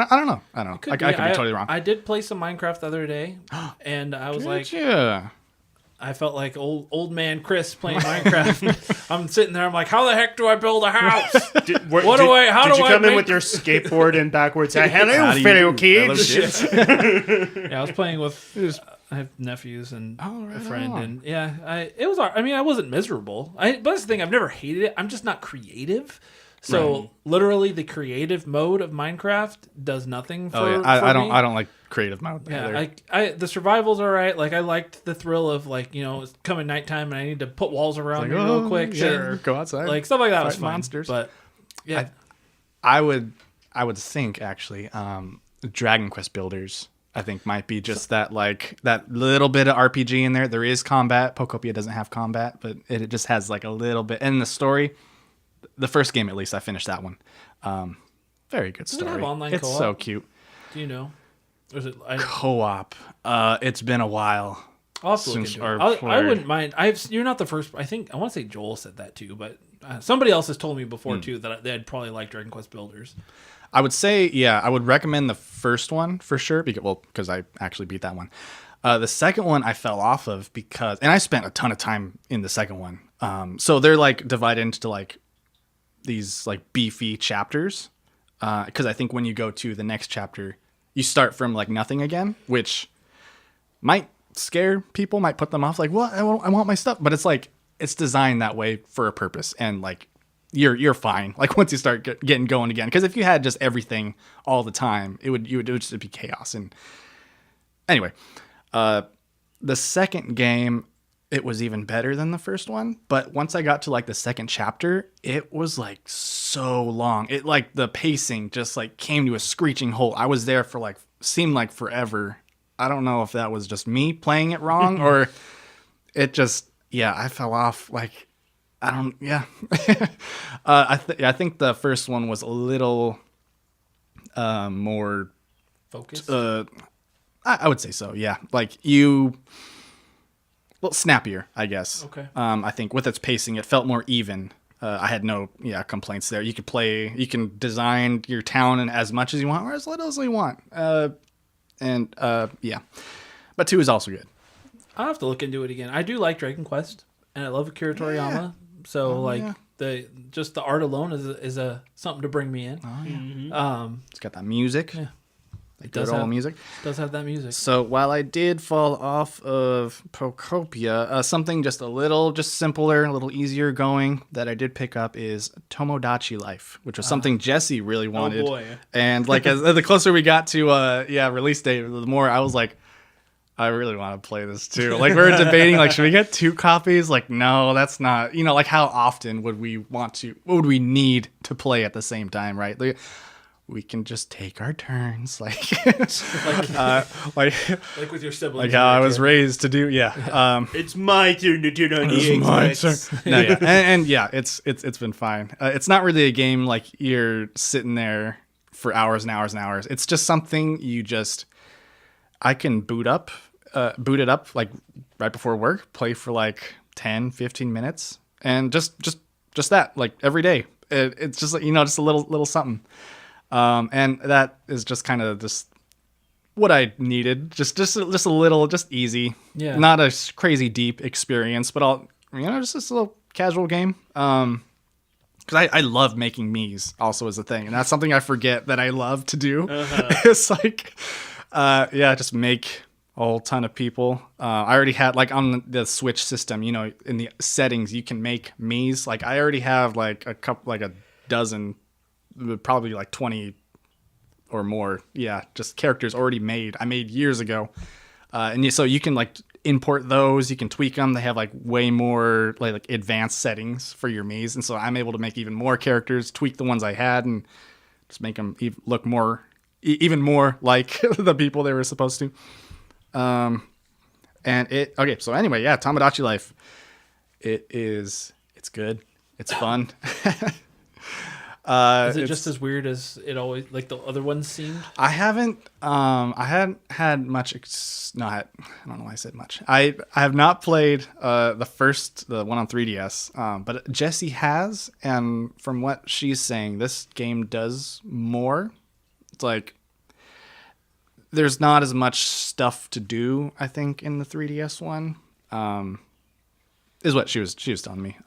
don't know. I could be totally wrong. I did play some Minecraft the other day, and I was like, yeah. I felt like old man Chris playing Minecraft. I'm sitting there. I'm like, how the heck do I build a house? How did do you come in with your skateboard and backwards? Hello, fellow kids. Yeah, I was playing with. I have nephews and a friend, and it was. I mean, I wasn't miserable. But that's the thing. I've never hated it. I'm just not creative. So literally, the creative mode of Minecraft does nothing for. Oh yeah, I don't like creative mode. Yeah, the survival's all right. Like I liked the thrill of like it's coming nighttime and I need to put walls around me real quick. Sure, go outside. Like stuff like that was Fight fun. monsters. But yeah, I would think actually, Dragon Quest builders I think might be just that little bit of RPG in there. There is combat. Pokopia doesn't have combat, but it just has like a little bit. And the story, the first game at least, I finished that one. Very good story. Does it have online it's co-op? so cute. Do you know? Or is it Co-op? It's been a while. I'll have to look since into our it. I wouldn't mind. You're not the first. I want to say Joel said that too, but somebody else has told me before too that they'd probably like Dragon Quest Builders. I would say, yeah, I would recommend the first one for sure because I actually beat that one. The second one I fell off of and I spent a ton of time in the second one. So they're like divided into like these like beefy chapters. Because I think when you go to the next chapter, you start from like nothing again, which might scare people, might put them off. Like, what? I want my stuff, but it's like it's designed that way for a purpose, and like you're fine. Like once you start getting going again, because if you had just everything all the time, it would just be chaos. And anyway, the second game, it was even better than the first one. But once I got to like the second chapter, it was like so long. It like the pacing just like came to a screeching halt. I was there for like seemed like forever. I don't know if that was just me playing it wrong or it just I fell off. Like I think the first one was a little more Focus. I would say so. Yeah, like snappier, I guess. Okay. I think with its pacing, it felt more even. I had no complaints there. You can design your town in as much as you want or as little as you want. But 2 is also good. I'll have to look into it again. I do like Dragon Quest, and I love Akira Toriyama. Yeah. So the art alone is something to bring me in. Oh, yeah. Mm-hmm. It's got that music. Yeah. It does have music. Does have that music. So while I did fall off of Pokopia, something just a little just simpler, a little easier going that I did pick up is Tomodachi Life, which was something Jesse really wanted. Oh boy. And like as the closer we got to release date, the more I was like, I really want to play this too. Like we were debating, like, should we get 2 copies? Like, no, that's not, like how often would we what would we need to play at the same time, right? Like, we can just take our turns, like with your siblings. Like how I was raised to do. Yeah. It's my turn to turn on the Xbox. No, yeah. And it's been fine. It's not really a game like you're sitting there for hours and hours and hours. It's just something I can boot it up like right before work, play for like 10, 15 minutes and just that like every day. It's just like, just a little something. And that is just kind of just what I needed. Just a little, just easy. Yeah. Not a crazy deep experience, but just a little casual game. Because I love making Miis also is a thing. And that's something I forget that I love to do. It's like, just make a whole ton of people. I already had like on the Switch system, in the settings, you can make Miis. Like I already have like a dozen, probably like 20 or more. Yeah. Just characters already made. I made years ago. So you can like import those, you can tweak them. They have like way more like advanced settings for your Miis. And so I'm able to make even more characters, tweak the ones I had and just make them look even more like the people they were supposed to. So anyway, Tomodachi Life. It's good. It's fun. Is it just as weird as it always like the other ones seemed? I hadn't had much. I don't know why I said much. I have not played the one on 3DS, but Jessie has, and from what she's saying, this game does more. It's like there's not as much stuff to do, I think, in the 3DS one. Is what she was telling me.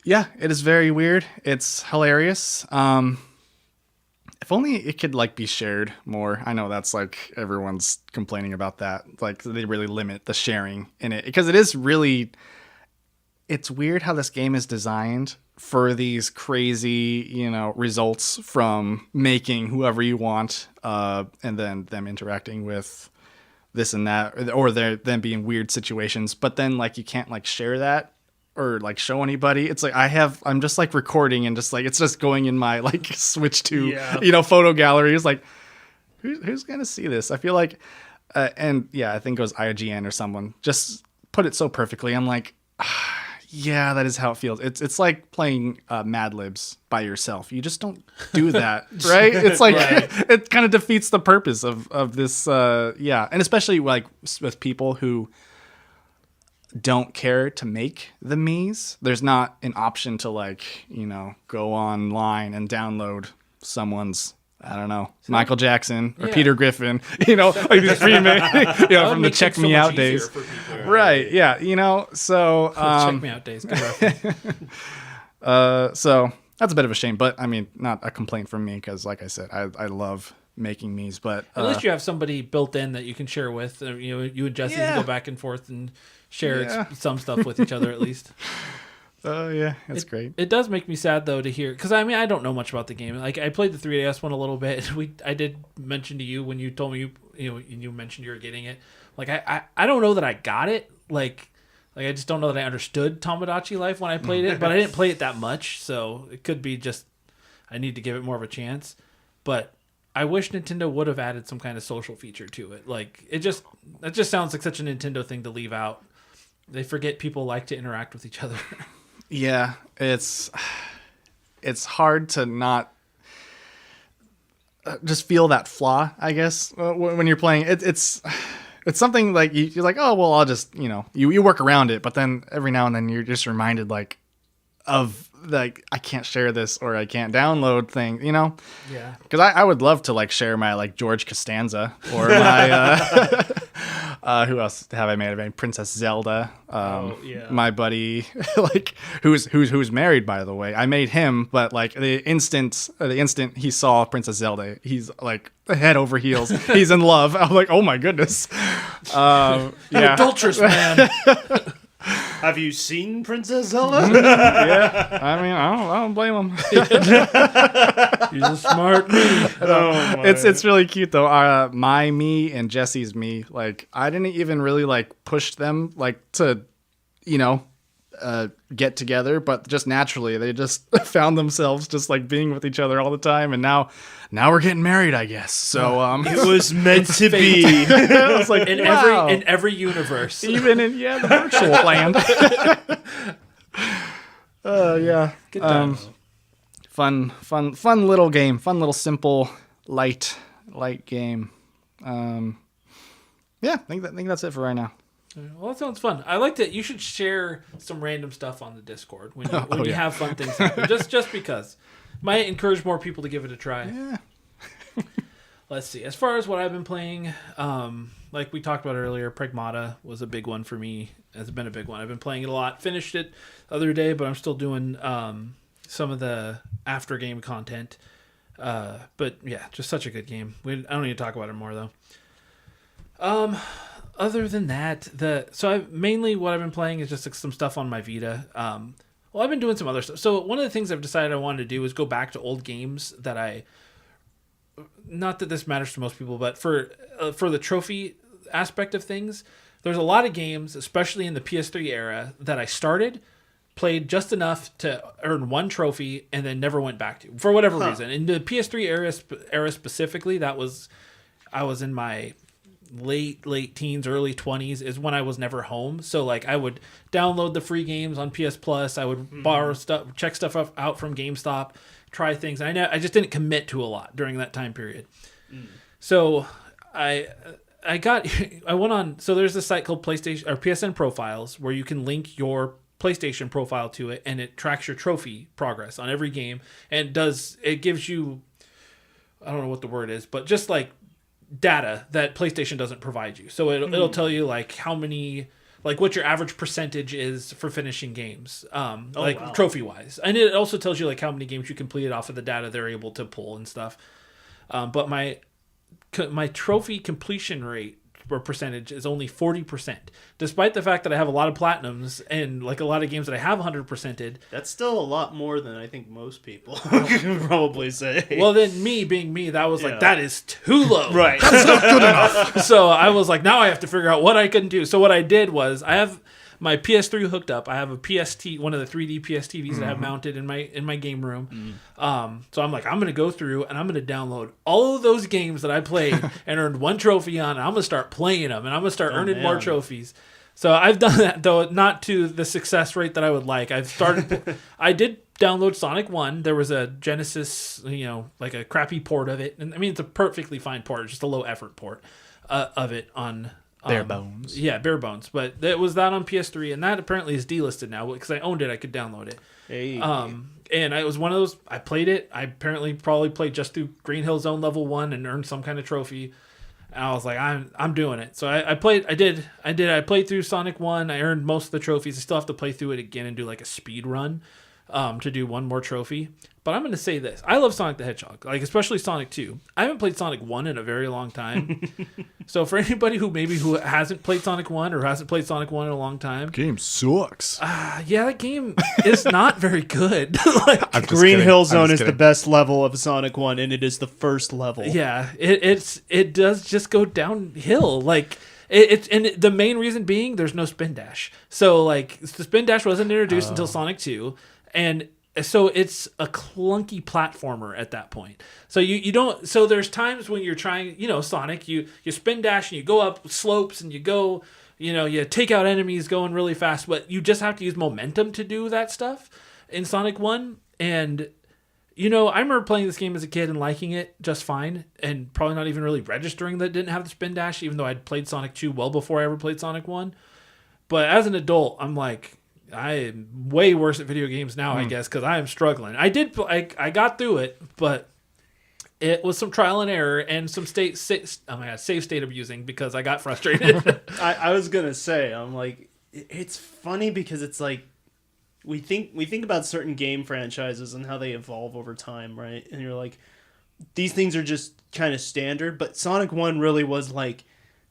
Yeah, it is very weird. It's hilarious. If only it could like be shared more. I know that's like everyone's complaining about that. Like they really limit the sharing in it because it is really it's weird how this game is designed for these crazy, results from making whoever you want, and then them interacting with this and that, or them being weird situations. But then like you can't like share that or like show anybody. It's like I'm just like recording and just like it's just going in my like Switch 2 photo gallery. It's like who's gonna see this? I feel like and yeah, I think it was IGN or someone just put it so perfectly. I'm like, yeah, that is how it feels. It's like playing Mad Libs by yourself. You just don't do that, right? It's like it kind of defeats the purpose of this. And especially like with people who don't care to make the Miis. There's not an option to like go online and download someone's. I don't know, Michael Jackson or Peter Griffin, like these remake, from the Check Me Out days. Right. Yeah. So, Check Me Out days. Good reference. So that's a bit of a shame, but I mean, not a complaint from me because like I said, I love making Miis, but at least you have somebody built in that you can share with, you and Jesse can go back and forth and share some stuff with each other at least. Yeah, that's great. It does make me sad though to hear, because I mean I don't know much about the game. Like I played the 3DS one a little bit. I did mention to you when you told me you mentioned you were getting it. Like I don't know that I got it. Like I just don't know that I understood Tomodachi Life when I played it. But I didn't play it that much, so it could be just I need to give it more of a chance. But I wish Nintendo would have added some kind of social feature to it. Like that just sounds like such a Nintendo thing to leave out. They forget people like to interact with each other. Yeah, it's hard to not just feel that flaw, I guess, when you're playing. It's something like you're like, oh, well, I'll just, you work around it. But then every now and then you're just reminded like of like, I can't share this or I can't download thing, Yeah. Because I would love to like share my like George Costanza or my, who else have I made? I mean, Princess Zelda, my buddy, like who's married, by the way. I made him, but like the instant he saw Princess Zelda, he's like head over heels. He's in love. I'm like, oh my goodness. Adulterous man. Have you seen Princess Zelda? Yeah, I mean, I don't blame him. He's a smart me. It's really cute though. My me and Jesse's me, like I didn't even really like push them like to, get together, but just naturally they just found themselves just like being with each other all the time, and now we're getting married, I guess. So it was meant to be. I was like, in every universe, even in the virtual land. Yeah. Good times. Fun little game. Fun little simple light game. Yeah, I think that's it for right now. Well, that sounds fun. I like that. You should share some random stuff on the Discord when you have fun things happen. just because. Might encourage more people to give it a try. Yeah. Let's see. As far as what I've been playing, like we talked about earlier, Pragmata was a big one for me. It's been a big one. I've been playing it a lot. Finished it the other day, but I'm still doing some of the after game content. But yeah, just such a good game. I don't need to talk about it more though. Other than that, mainly what I've been playing is just like some stuff on my Vita. Well, I've been doing some other stuff. So one of the things I've decided I wanted to do is go back to old games that not that this matters to most people, but for the trophy aspect of things, there's a lot of games, especially in the PS3 era, that I started, played just enough to earn one trophy, and then never went back to for whatever reason. In the PS3 era specifically, I was in my late teens, early 20s is when I was never home. So like I would download the free games on PS Plus. I would borrow stuff, check stuff out from GameStop, try things. And I just didn't commit to a lot during that time period. So I went on. So there's this site called PlayStation or PSN Profiles where you can link your PlayStation profile to it, and it tracks your trophy progress on every game, and it gives you, I don't know what the word is, but just like data that PlayStation doesn't provide you. So it'll tell you like how many, like what your average percentage is for finishing games, trophy wise. And it also tells you like how many games you completed off of the data they're able to pull and stuff. But my trophy completion rate percentage is only 40%, despite the fact that I have a lot of platinums and like a lot of games that I have 100%ed. That's still a lot more than I think most people can probably say. Well, then me being me, that was like, that is too low. Right. That's not good enough. So I was like, now I have to figure out what I can do. So what I did was I have my PS3 hooked up. I have a PST, one of the 3D PSTVs that I have mounted in my game room. So I'm like, I'm gonna go through and I'm gonna download all of those games that I played and earned one trophy on, and I'm gonna start playing them, and I'm gonna start earning more trophies. So I've done that, though not to the success rate that I would like. I did download Sonic 1. There was a Genesis, like a crappy port of it, and I mean it's a perfectly fine port, just a low effort port of it on. Bare bones. Yeah, bare bones. But it was that on PS3, and that apparently is delisted now because I owned it. I could download it. Hey. And it was one of those. I played it. I apparently probably played just through Green Hill Zone level 1 and earned some kind of trophy. And I was like, I'm doing it. So I played. I did. I played through Sonic 1. I earned most of the trophies. I still have to play through it again and do like a speed run to do one more trophy. But I'm going to say this. I love Sonic the Hedgehog, like especially Sonic 2. I haven't played Sonic 1 in a very long time. So for anybody who hasn't played Sonic 1 or hasn't played Sonic 1 in a long time. Game sucks. Yeah, that game is not very good. Like, Green Hill Zone is the best level of Sonic 1, and it is the first level. Yeah, it does just go downhill. Like and the main reason being there's no spin dash. So like the spin dash wasn't introduced until Sonic 2, and so it's a clunky platformer at that point. So you don't. So there's times when you're trying, Sonic, you spin dash and you go up slopes and you go, you take out enemies going really fast, but you just have to use momentum to do that stuff in Sonic 1. And I remember playing this game as a kid and liking it just fine, and probably not even really registering that it didn't have the spin dash, even though I'd played Sonic 2 well before I ever played Sonic 1. But as an adult, I'm like, I am way worse at video games now, I guess, because I am struggling. I got through it, but it was some trial and error and some save state abusing because I got frustrated. I was gonna say, I'm like, it's funny because it's like we think about certain game franchises and how they evolve over time, right? And you're like, these things are just kind of standard, but Sonic 1 really was like,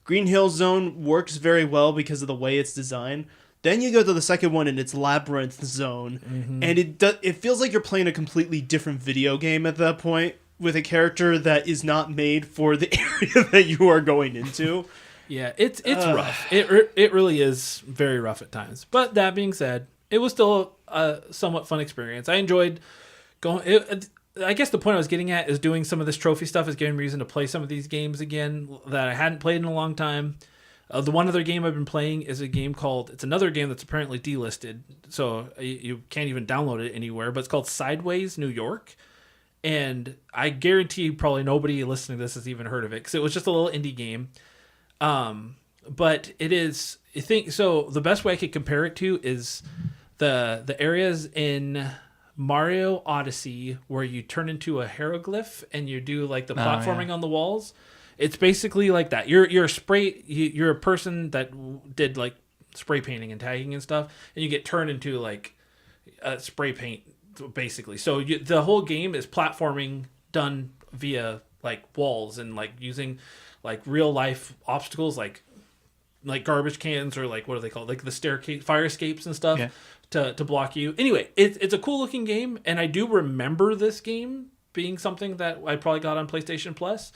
Green Hill Zone works very well because of the way it's designed. Then you go to the second one and it's Labyrinth Zone, and it feels like you're playing a completely different video game at that point with a character that is not made for the area that you are going into. Yeah, it's rough. It really is very rough at times. But that being said, it was still a somewhat fun experience. I enjoyed going. I guess the point I was getting at is doing some of this trophy stuff is giving me reason to play some of these games again that I hadn't played in a long time. The one other game I've been playing is a game it's another game that's apparently delisted, so you can't even download it anywhere, but it's called Sideways New York, and I guarantee probably nobody listening to this has even heard of it, because it was just a little indie game, but it is, so the best way I could compare it to is the areas in Mario Odyssey where you turn into a hieroglyph and you do like the platforming on the walls. It's basically like that. You're a person that did like spray painting and tagging and stuff, and you get turned into like spray paint basically. So the whole game is platforming done via like walls and like using like real life obstacles like garbage cans or like what are they called, like the staircase fire escapes and stuff to block you. Anyway, it's a cool looking game, and I do remember this game being something that I probably got on PlayStation Plus.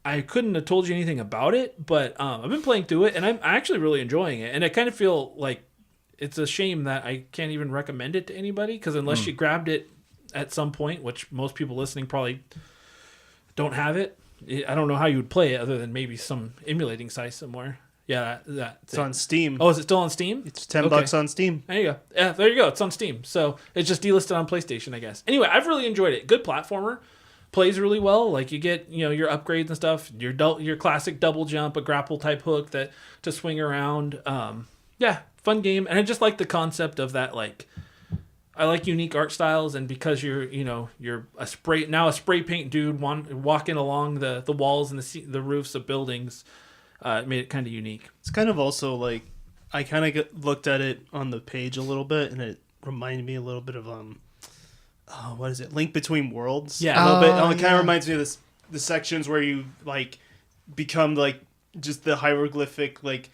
I couldn't have told you anything about it, but I've been playing through it, and I'm actually really enjoying it. And I kind of feel like it's a shame that I can't even recommend it to anybody, because unless you grabbed it at some point, which most people listening probably don't have it, I don't know how you would play it other than maybe some emulating site somewhere. Yeah, it's on Steam. Oh, is it still on Steam? It's $10 on Steam. There you go. Yeah, there you go. It's on Steam. So it's just delisted on PlayStation, I guess. Anyway, I've really enjoyed it. Good platformer. Plays really well. Like you get, your upgrades and stuff. Your classic double jump, a grapple type hook to swing around. Yeah, fun game. And I just like the concept of that. Like, I like unique art styles, and because you're a spray paint dude walking along the walls and the roofs of buildings, it made it kind of unique. It's kind of also like I kind of looked at it on the page a little bit, and it reminded me a little bit of what is it? Link Between Worlds. Yeah, a little bit. It kind of reminds me of the sections where you like become like just the hieroglyphic like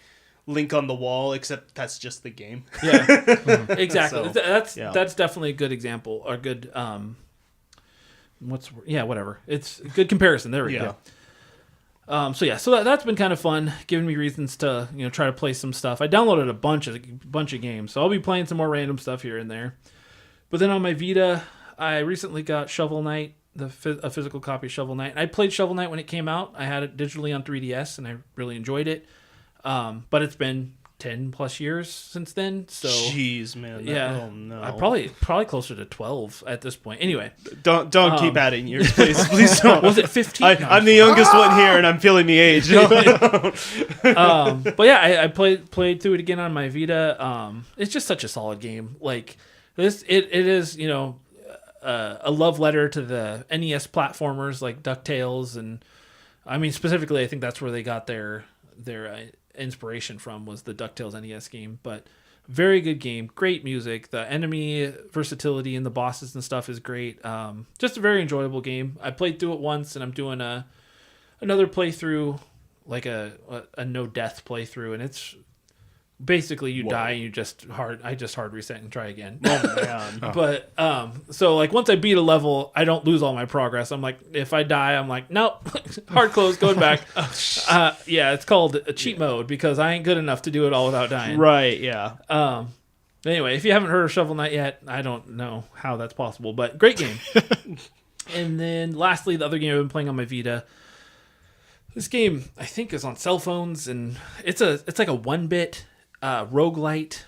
link on the wall, except that's just the game. Yeah, exactly. So, that's definitely a good example or good whatever. It's a good comparison. There we go. So that's been kind of fun, giving me reasons to try to play some stuff. I downloaded a bunch of games, so I'll be playing some more random stuff here and there. But then on my Vita, I recently got Shovel Knight, a physical copy of Shovel Knight. I played Shovel Knight when it came out. I had it digitally on 3DS, and I really enjoyed it. But it's been 10 plus years since then. So jeez, man. Oh no. I probably closer to 12 at this point. Anyway, don't keep adding years, please don't. Was it 15? I'm the youngest one here, and I'm feeling the age. But yeah, I played through it again on my Vita. It's just such a solid game. Like this, it is a love letter to the NES platformers like DuckTales, and I mean specifically, I think that's where they got their inspiration from, was the DuckTales NES game. But very good game, great music, the enemy versatility and the bosses and stuff is great. Just a very enjoyable game. I played through it once, and I'm doing another playthrough, like a no death playthrough, and it's basically you die and I just hard reset and try again. Oh man. But so like once I beat a level, I don't lose all my progress. I'm like, if I die, I'm like, nope, hard close, going back. It's called a cheat mode because I ain't good enough to do it all without dying. Right, yeah. Anyway, if you haven't heard of Shovel Knight yet, I don't know how that's possible, but great game. And then lastly, the other game I've been playing on my Vita. This game I think is on cell phones, and it's like a 1-bit roguelite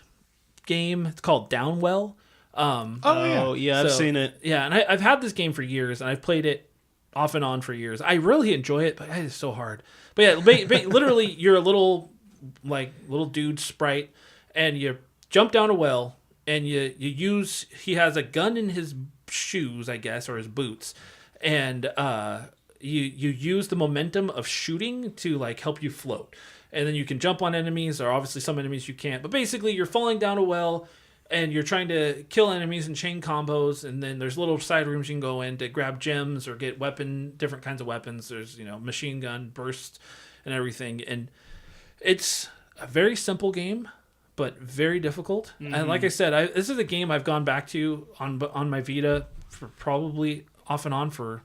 game. It's called Downwell. I've seen it. Yeah, and I've had this game for years, and I've played it off and on for years. I really enjoy it, but it is so hard. But yeah, literally, you're a little dude sprite, and you jump down a well, and he has a gun in his shoes, I guess, or his boots, and you use the momentum of shooting to like help you float. And then you can jump on enemies, or obviously some enemies you can't. But basically, you're falling down a well, and you're trying to kill enemies in chain combos. And then there's little side rooms you can go in to grab gems or get different kinds of weapons. There's machine gun, burst, and everything. And it's a very simple game, but very difficult. Mm-hmm. And like I said, this is a game I've gone back to on my Vita for probably off and on for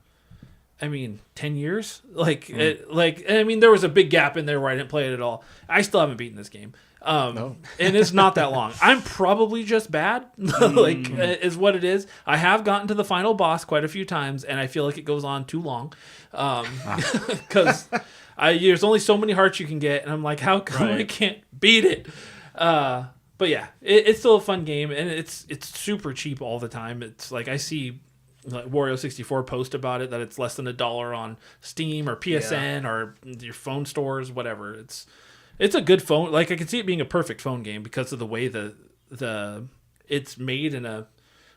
10 years. There was a big gap in there where I didn't play it at all. I still haven't beaten this game. No. And it's not that long. I'm probably just bad, is what it is. I have gotten to the final boss quite a few times, and I feel like it goes on too long. Because there's only so many hearts you can get, and I'm like, how come I can't beat it? But yeah, it's still a fun game, and it's super cheap all the time. It's like I see like Wario64 post about it that it's less than $1 on Steam or PSN or your phone stores, whatever. It's a good phone. Like I can see it being a perfect phone game because of the way it's made in a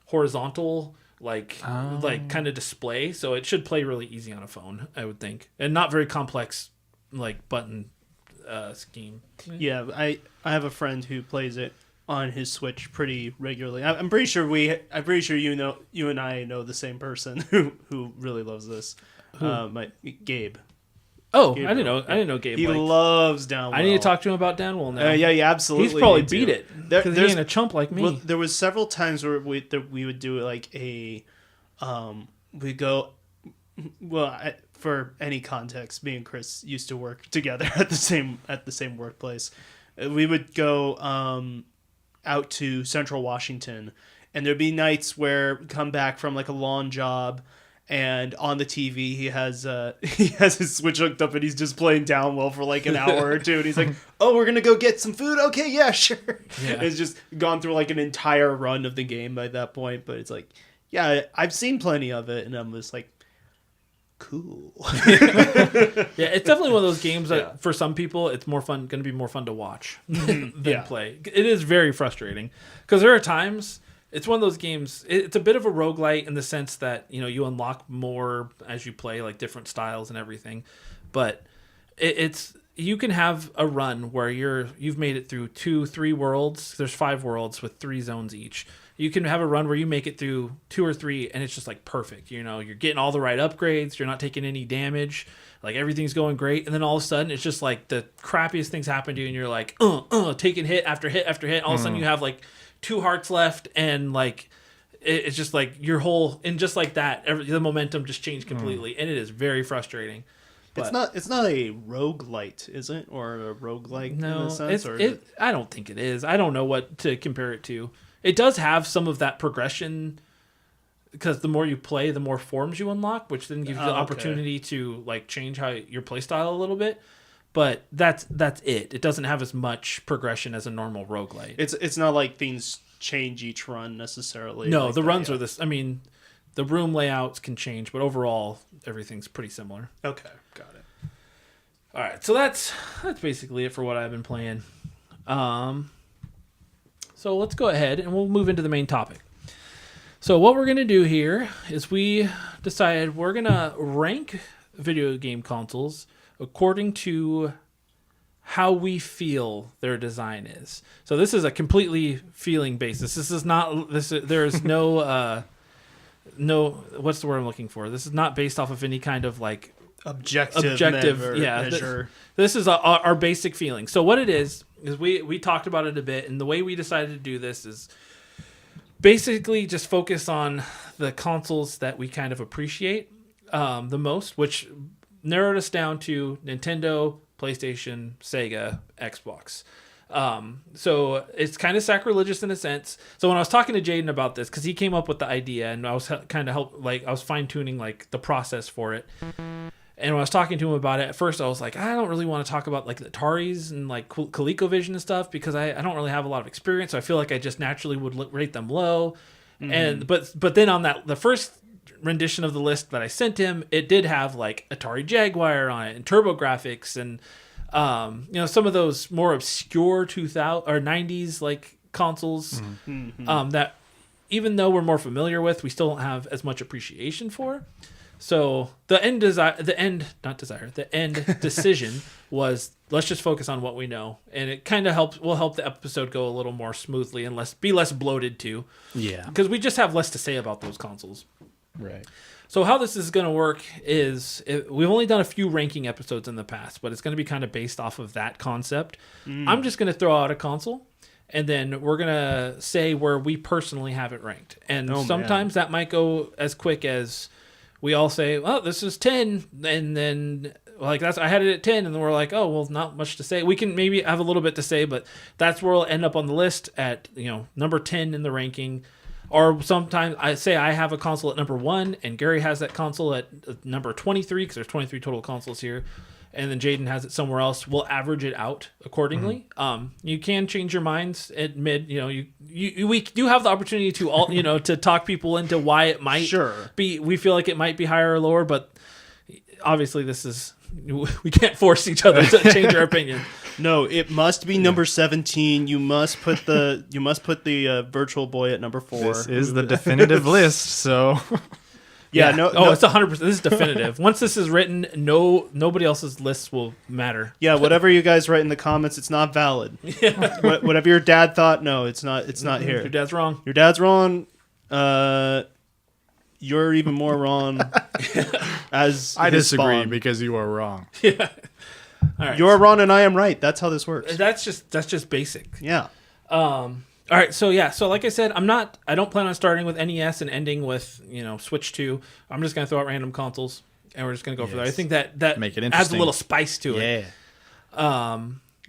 horizontal kind of display, so it should play really easy on a phone, I would think, and not very complex like button scheme. Yeah, I have a friend who plays it on his Switch pretty regularly. I'm pretty sure you and I know the same person who really loves this. Gabe. Oh, Gabriel. I didn't know Gabe. He loves Downwell. I need to talk to him about Downwell now. Yeah, absolutely. He's probably beat it because he ain't a chump like me. Well, there was several times where we would do like we go. Well, for any context, me and Chris used to work together at the same workplace. We would go out to Central Washington, and there'd be nights where we come back from like a long job, and on the TV he has his Switch hooked up, and he's just playing Downwell for like an hour or two, and he's like, "Oh, we're gonna go get some food? Okay, yeah, sure." Yeah. It's just gone through like an entire run of the game by that point, but it's like, yeah, I've seen plenty of it, and I'm just like, cool. Yeah, it's definitely one of those games that for some people it's going to be more fun to watch than play. It is very frustrating because there are times it's one of those games. It's a bit of a roguelite in the sense that you unlock more as you play, like different styles and everything. But you can have a run where you've made it through 2-3 worlds. There's 5 worlds with 3 zones each, You can have a run where you make it through 2 or 3 and it's just like perfect. You know, you're getting all the right upgrades. You're not taking any damage. Like everything's going great. And then all of a sudden it's just like the crappiest things happen to you. And you're like, taking hit after hit after hit. All of a sudden you have like 2 hearts left. And like, it's just like your whole, and just like that, the momentum just changed completely. And it is very frustrating. But It's not a roguelite, is it? Or a roguelike no, in a sense? I don't think it is. I don't know what to compare it to. It does have some of that progression because the more you play, the more forms you unlock, which then gives you the opportunity to like change how your play style a little bit. But that's it. It doesn't have as much progression as a normal roguelite. It's not like things change each run necessarily. No, like the that, runs are this. I mean, the room layouts can change, but overall everything's pretty similar. Okay, got it. All right, so that's basically it for what I've been playing. So let's go ahead and we'll move into the main topic. So what we're going to do here is we decided we're going to rank video game consoles according to how we feel their design is. So this is a completely feeling basis. This is not there is no what's the word I'm looking for? This is not based off of any kind of like objective measure. This is our basic feeling. So what it is we talked about it a bit, and the way we decided to do this is basically just focus on the consoles that we kind of appreciate the most, which narrowed us down to Nintendo, PlayStation, Sega, Xbox. So it's kind of sacrilegious in a sense. So when I was talking to Jaiden about this, because he came up with the idea, and I was kind of I was fine tuning like the process for it. And when I was talking to him about it, at first I was like, I don't really want to talk about like the Ataris and like ColecoVision and stuff because I don't really have a lot of experience. So I feel like I just naturally would rate them low. Mm-hmm. And but then on the first rendition of the list that I sent him, it did have like Atari Jaguar on it and TurboGrafx and some of those more obscure 2000 or 90s like consoles that even though we're more familiar with, we still don't have as much appreciation for. So the end decision was let's just focus on what we know, and it kind of will help the episode go a little more smoothly and be less bloated too. Yeah, because we just have less to say about those consoles. Right. So how this is going to work is we've only done a few ranking episodes in the past, but it's going to be kind of based off of that concept. I'm just going to throw out a console, and then we're going to say where we personally have it ranked. And sometimes that might go as quick as we all say, well, this is 10, and then like I had it at 10, and then we're like, oh, well, not much to say. We can maybe have a little bit to say, but that's where we'll end up on the list at number 10 in the ranking. Or sometimes I say I have a console at number 1, and Gary has that console at number 23 because there's 23 total consoles here, and then Jaiden has it somewhere else. We'll average it out accordingly. Mm-hmm. You can change your minds at mid. We do have the opportunity to to talk people into why it might be. We feel like it might be higher or lower, but obviously we can't force each other to change our opinion. No, it must be number 17. You must put the Virtual Boy at number 4. This is the definitive list, so yeah. No, it's 100%. This is definitive. Once this is written, nobody else's lists will matter. Yeah, whatever you guys write in the comments, it's not valid. Yeah. Whatever your dad thought, no, it's not. It's not here. Your dad's wrong. Your dad's wrong. You're even more wrong. As I disagree spawn. Because you are wrong. Yeah. All right. You're wrong and I am right. That's how this works. That's just basic. Yeah. All right. So yeah. So like I said, I don't plan on starting with NES and ending with Switch 2. I'm just gonna throw out random consoles and we're just gonna go for that. I think that make it adds a little spice to it. Yeah.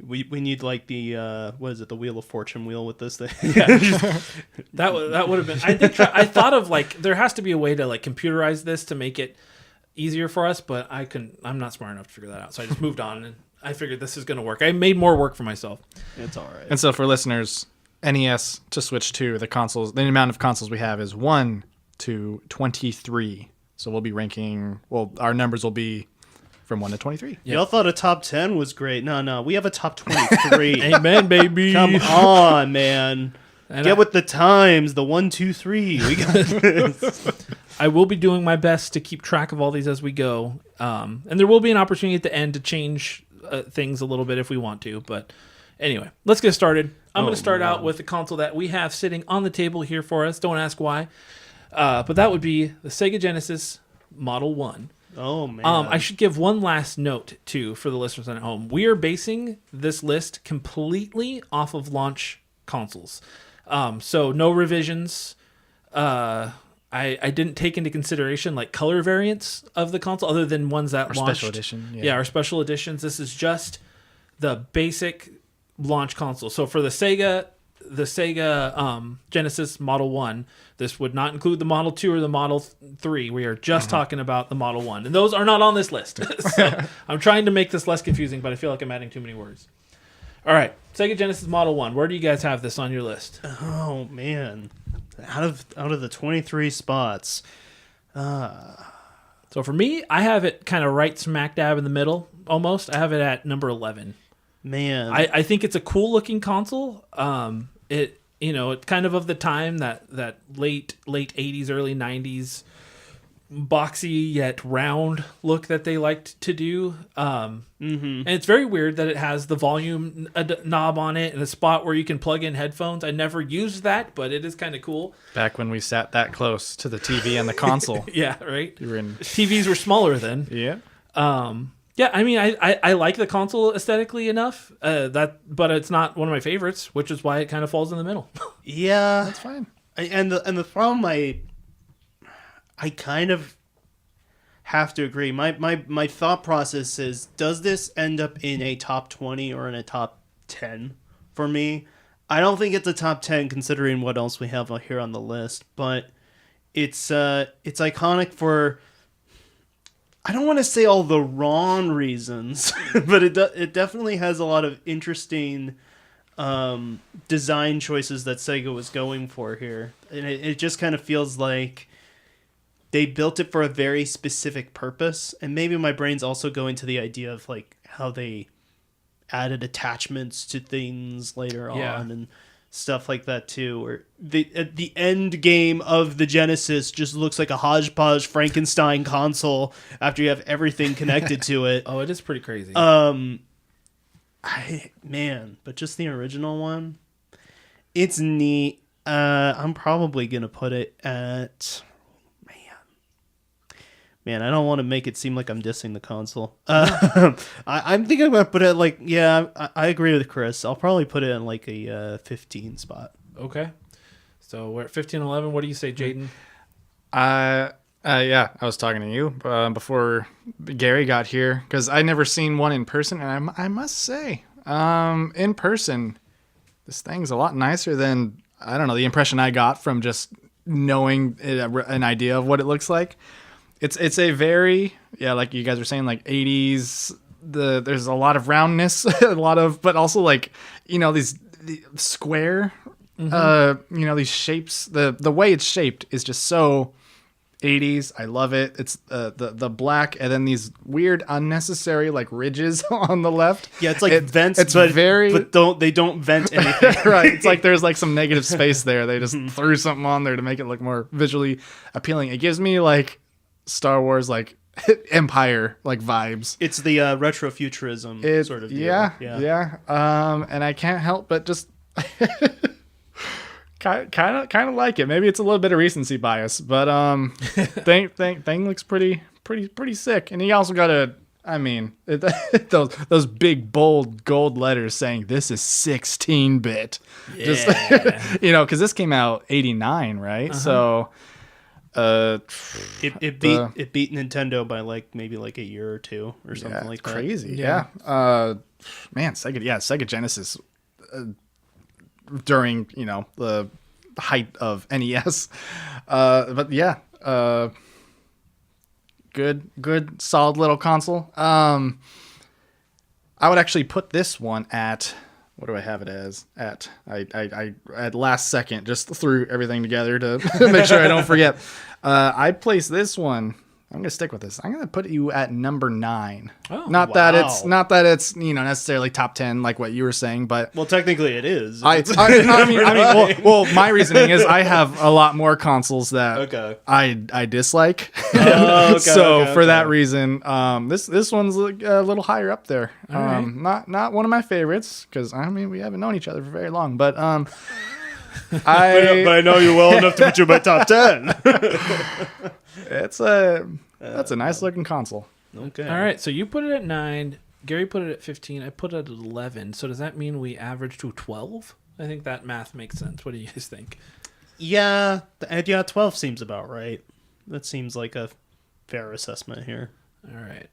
We need like the what is it, the Wheel of Fortune wheel with this thing. Yeah. that would have been. I thought of like there has to be a way to like computerize this to make it easier for us, but I'm not smart enough to figure that out. So I just moved on and I figured this is going to work. I made more work for myself. It's all right. And so for listeners, NES to Switch 2, the amount of consoles we have is 1 to 23. So we'll be ranking, our numbers will be from 1 to 23. Y'all thought a top 10 was great. No, we have a top 23. Amen, baby. Come on, man. Get with the times, the 1, 2, 3. We got this. I will be doing my best to keep track of all these as we go. And there will be an opportunity at the end to change things a little bit if we want to. But Anyway, let's get started. I'm going to start out with the console that we have sitting on the table here for us. Don't ask why. But that would be the Sega Genesis Model 1. Oh, man. I should give one last note, too, for the listeners at home. We are basing this list completely off of launch consoles. So no revisions. I didn't take into consideration like color variants of the console other than ones that launched. Special edition. Yeah, our special editions. This is just the basic launch console. So for the Sega Genesis Model 1, this would not include the Model 2 or the Model 3. We are just talking about the Model 1. And those are not on this list. So I'm trying to make this less confusing, but I feel like I'm adding too many words. All right, Sega Genesis Model 1. Where do you guys have this on your list? Oh, man. Out of the 23 spots. So for me, I have it kind of right smack dab in the middle, almost. I have it at number 11. Man. I think it's a cool looking console. It's kind of the time that late 80s, early 90s boxy yet round look that they liked to do. And it's very weird that it has the volume knob on it and a spot where you can plug in headphones. I never used that, but it is kind of cool. Back when we sat that close to the TV and the console. Yeah, right. You were in... TVs were smaller then. Yeah. Yeah, I mean, I like the console aesthetically enough, but it's not one of my favorites, which is why it kind of falls in the middle. Yeah. That's fine. And the problem I kind of have to agree. My thought process is, does this end up in a top 20 or in a top 10 for me? I don't think it's a top 10 considering what else we have here on the list, but it's iconic for, I don't want to say all the wrong reasons, but it definitely has a lot of interesting design choices that Sega was going for here. And it just kind of feels like they built it for a very specific purpose. And maybe my brain's also going to the idea of like how they added attachments to things later on and stuff like that too. Or the end game of the Genesis just looks like a hodgepodge Frankenstein console after you have everything connected to it. Oh, it is pretty crazy. But just the original one, it's neat. I'm probably gonna put it at. Man, I don't want to make it seem like I'm dissing the console. I'm thinking about put it like, I agree with Chris. I'll probably put it in like a 15 spot. Okay. So we're at 15 and 11. What do you say, Jaiden? I was talking to you before Gary got here because I never seen one in person, and I must say, in person, this thing's a lot nicer than, I don't know, the impression I got from just knowing an idea of what it looks like. It's a very, like you guys were saying, like 80s. There's a lot of roundness, but also like, these square, these shapes. The way it's shaped is just so 80s. I love it. It's the black and then these weird unnecessary like ridges on the left. Yeah, it's like vents, but they don't vent anything. Right. It's like there's like some negative space there. They just threw something on there to make it look more visually appealing. It gives me like Star Wars like Empire like vibes. It's the retrofuturism sort of deal. Yeah. And I can't help but just kind of like it. Maybe it's a little bit of recency bias, but thing looks pretty sick. And he also got those big bold gold letters saying this is 16-bit. Yeah. Just because this came out 89, right? So. It beat Nintendo by maybe a year or two or something like that. Crazy, yeah. Sega Genesis during the height of NES, but good solid little console. I would actually put this one at. What do I have it as? At at last second just threw everything together to make sure I don't forget. I place this one I'm gonna stick with this. I'm gonna put you at number 9. Oh, not that it's necessarily top 10 like what you were saying, but well, technically it is. I mean, well, my reasoning is I have a lot more consoles that I dislike. For that reason, this one's a little higher up there. Not one of my favorites because I mean we haven't known each other for very long, but but I know you well enough to put you in my top 10. that's a nice looking console. Okay. All right, so you put it at 9. Gary put it at 15. I put it at 11. So does that mean we average to 12? I think that math makes sense. What do you guys think? Yeah, 12 seems about right. That seems like a fair assessment here. All right.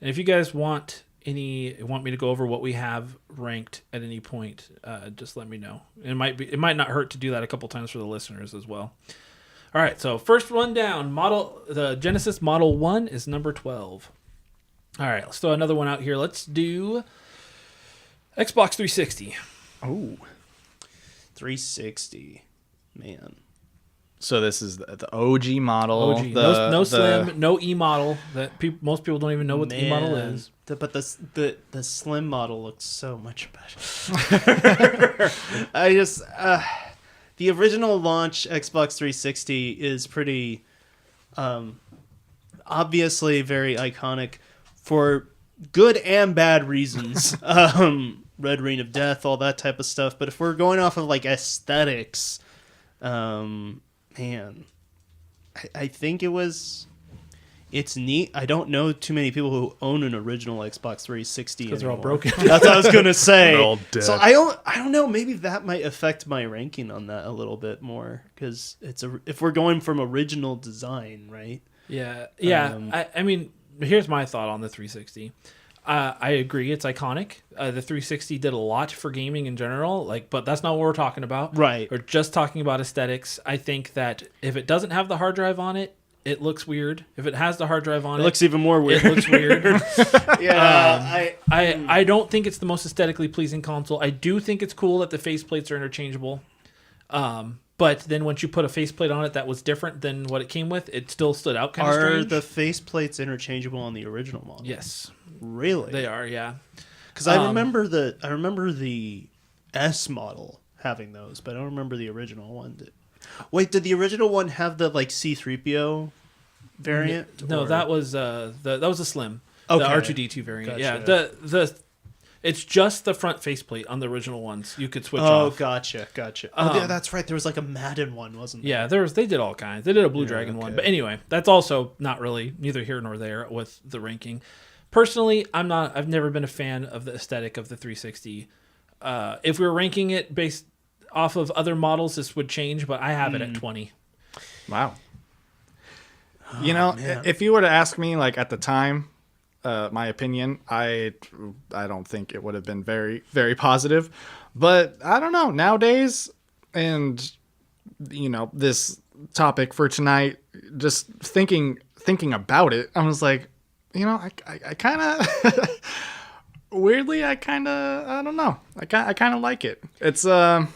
And if you guys want me to go over what we have ranked at any point, just let me know. It might not hurt to do that a couple times for the listeners as well. All right, so first one down, the Genesis Model 1 is number 12. All right, let's throw another one out here. Let's do Xbox 360. Oh, 360. Man. So this is the OG model. OG. No Slim, no E model. Most people don't even know what the E model is. But the Slim model looks so much better. I just... the original launch Xbox 360 is pretty... obviously very iconic for good and bad reasons. Red Ring of Death, all that type of stuff. But if we're going off of like aesthetics, man, I think it's neat. I don't know too many people who own an original Xbox 360 because they're all anymore. broken. That's what I was gonna say. They're all dead. So I don't know. Maybe that might affect my ranking on that a little bit more because if we're going from original design, right? Yeah. I mean, here's my thought on the 360. I agree, it's iconic. The 360 did a lot for gaming in general, but that's not what we're talking about. Right. We're just talking about aesthetics. I think that if it doesn't have the hard drive on it, it looks weird. If it has the hard drive on it, it looks even more weird. It looks weird. Yeah. I don't think it's the most aesthetically pleasing console. I do think it's cool that the faceplates are interchangeable. But then once you put a faceplate on it that was different than what it came with, it still stood out kind of strange. Are the faceplates interchangeable on the original model? Yes. Really? They are, yeah. Because I remember the S model having those, but I don't remember the original one. Wait, did the original one have the C-3PO variant? No, or? that was a Slim. Okay. The R2D2 variant. Gotcha. Yeah. It's just the front faceplate on the original ones. You could switch off. Oh, gotcha. Oh, yeah, that's right. There was a Madden one, wasn't there? Yeah, they did all kinds. They did a Blue Dragon one. But anyway, that's also not really neither here nor there with the ranking. Personally, I've never been a fan of the aesthetic of the 360. If we were ranking it based off of other models, this would change, but I have it at 20. Wow. If you were to ask me at the time, my opinion, I don't think it would have been very, very positive. But I don't know. Nowadays, and this topic for tonight, just thinking about it, I was like, I kind of weirdly, I don't know. I kind of like it. It's it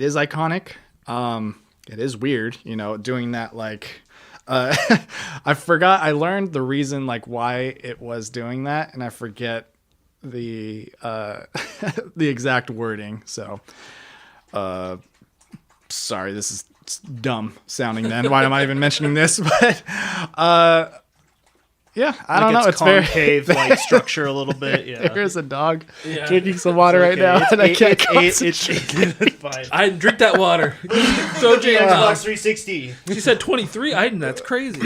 is iconic. It is weird, doing that I forgot. I learned the reason why it was doing that, and I forget the the exact wording. So, sorry, this is dumb sounding. Then why am I even mentioning this? But yeah, I don't know. It's concave structure a little bit. Yeah, there's a dog drinking some water right now, and I can't concentrate. It's fine. I didn't drink that water. So Xbox 360. She said 23. That's crazy.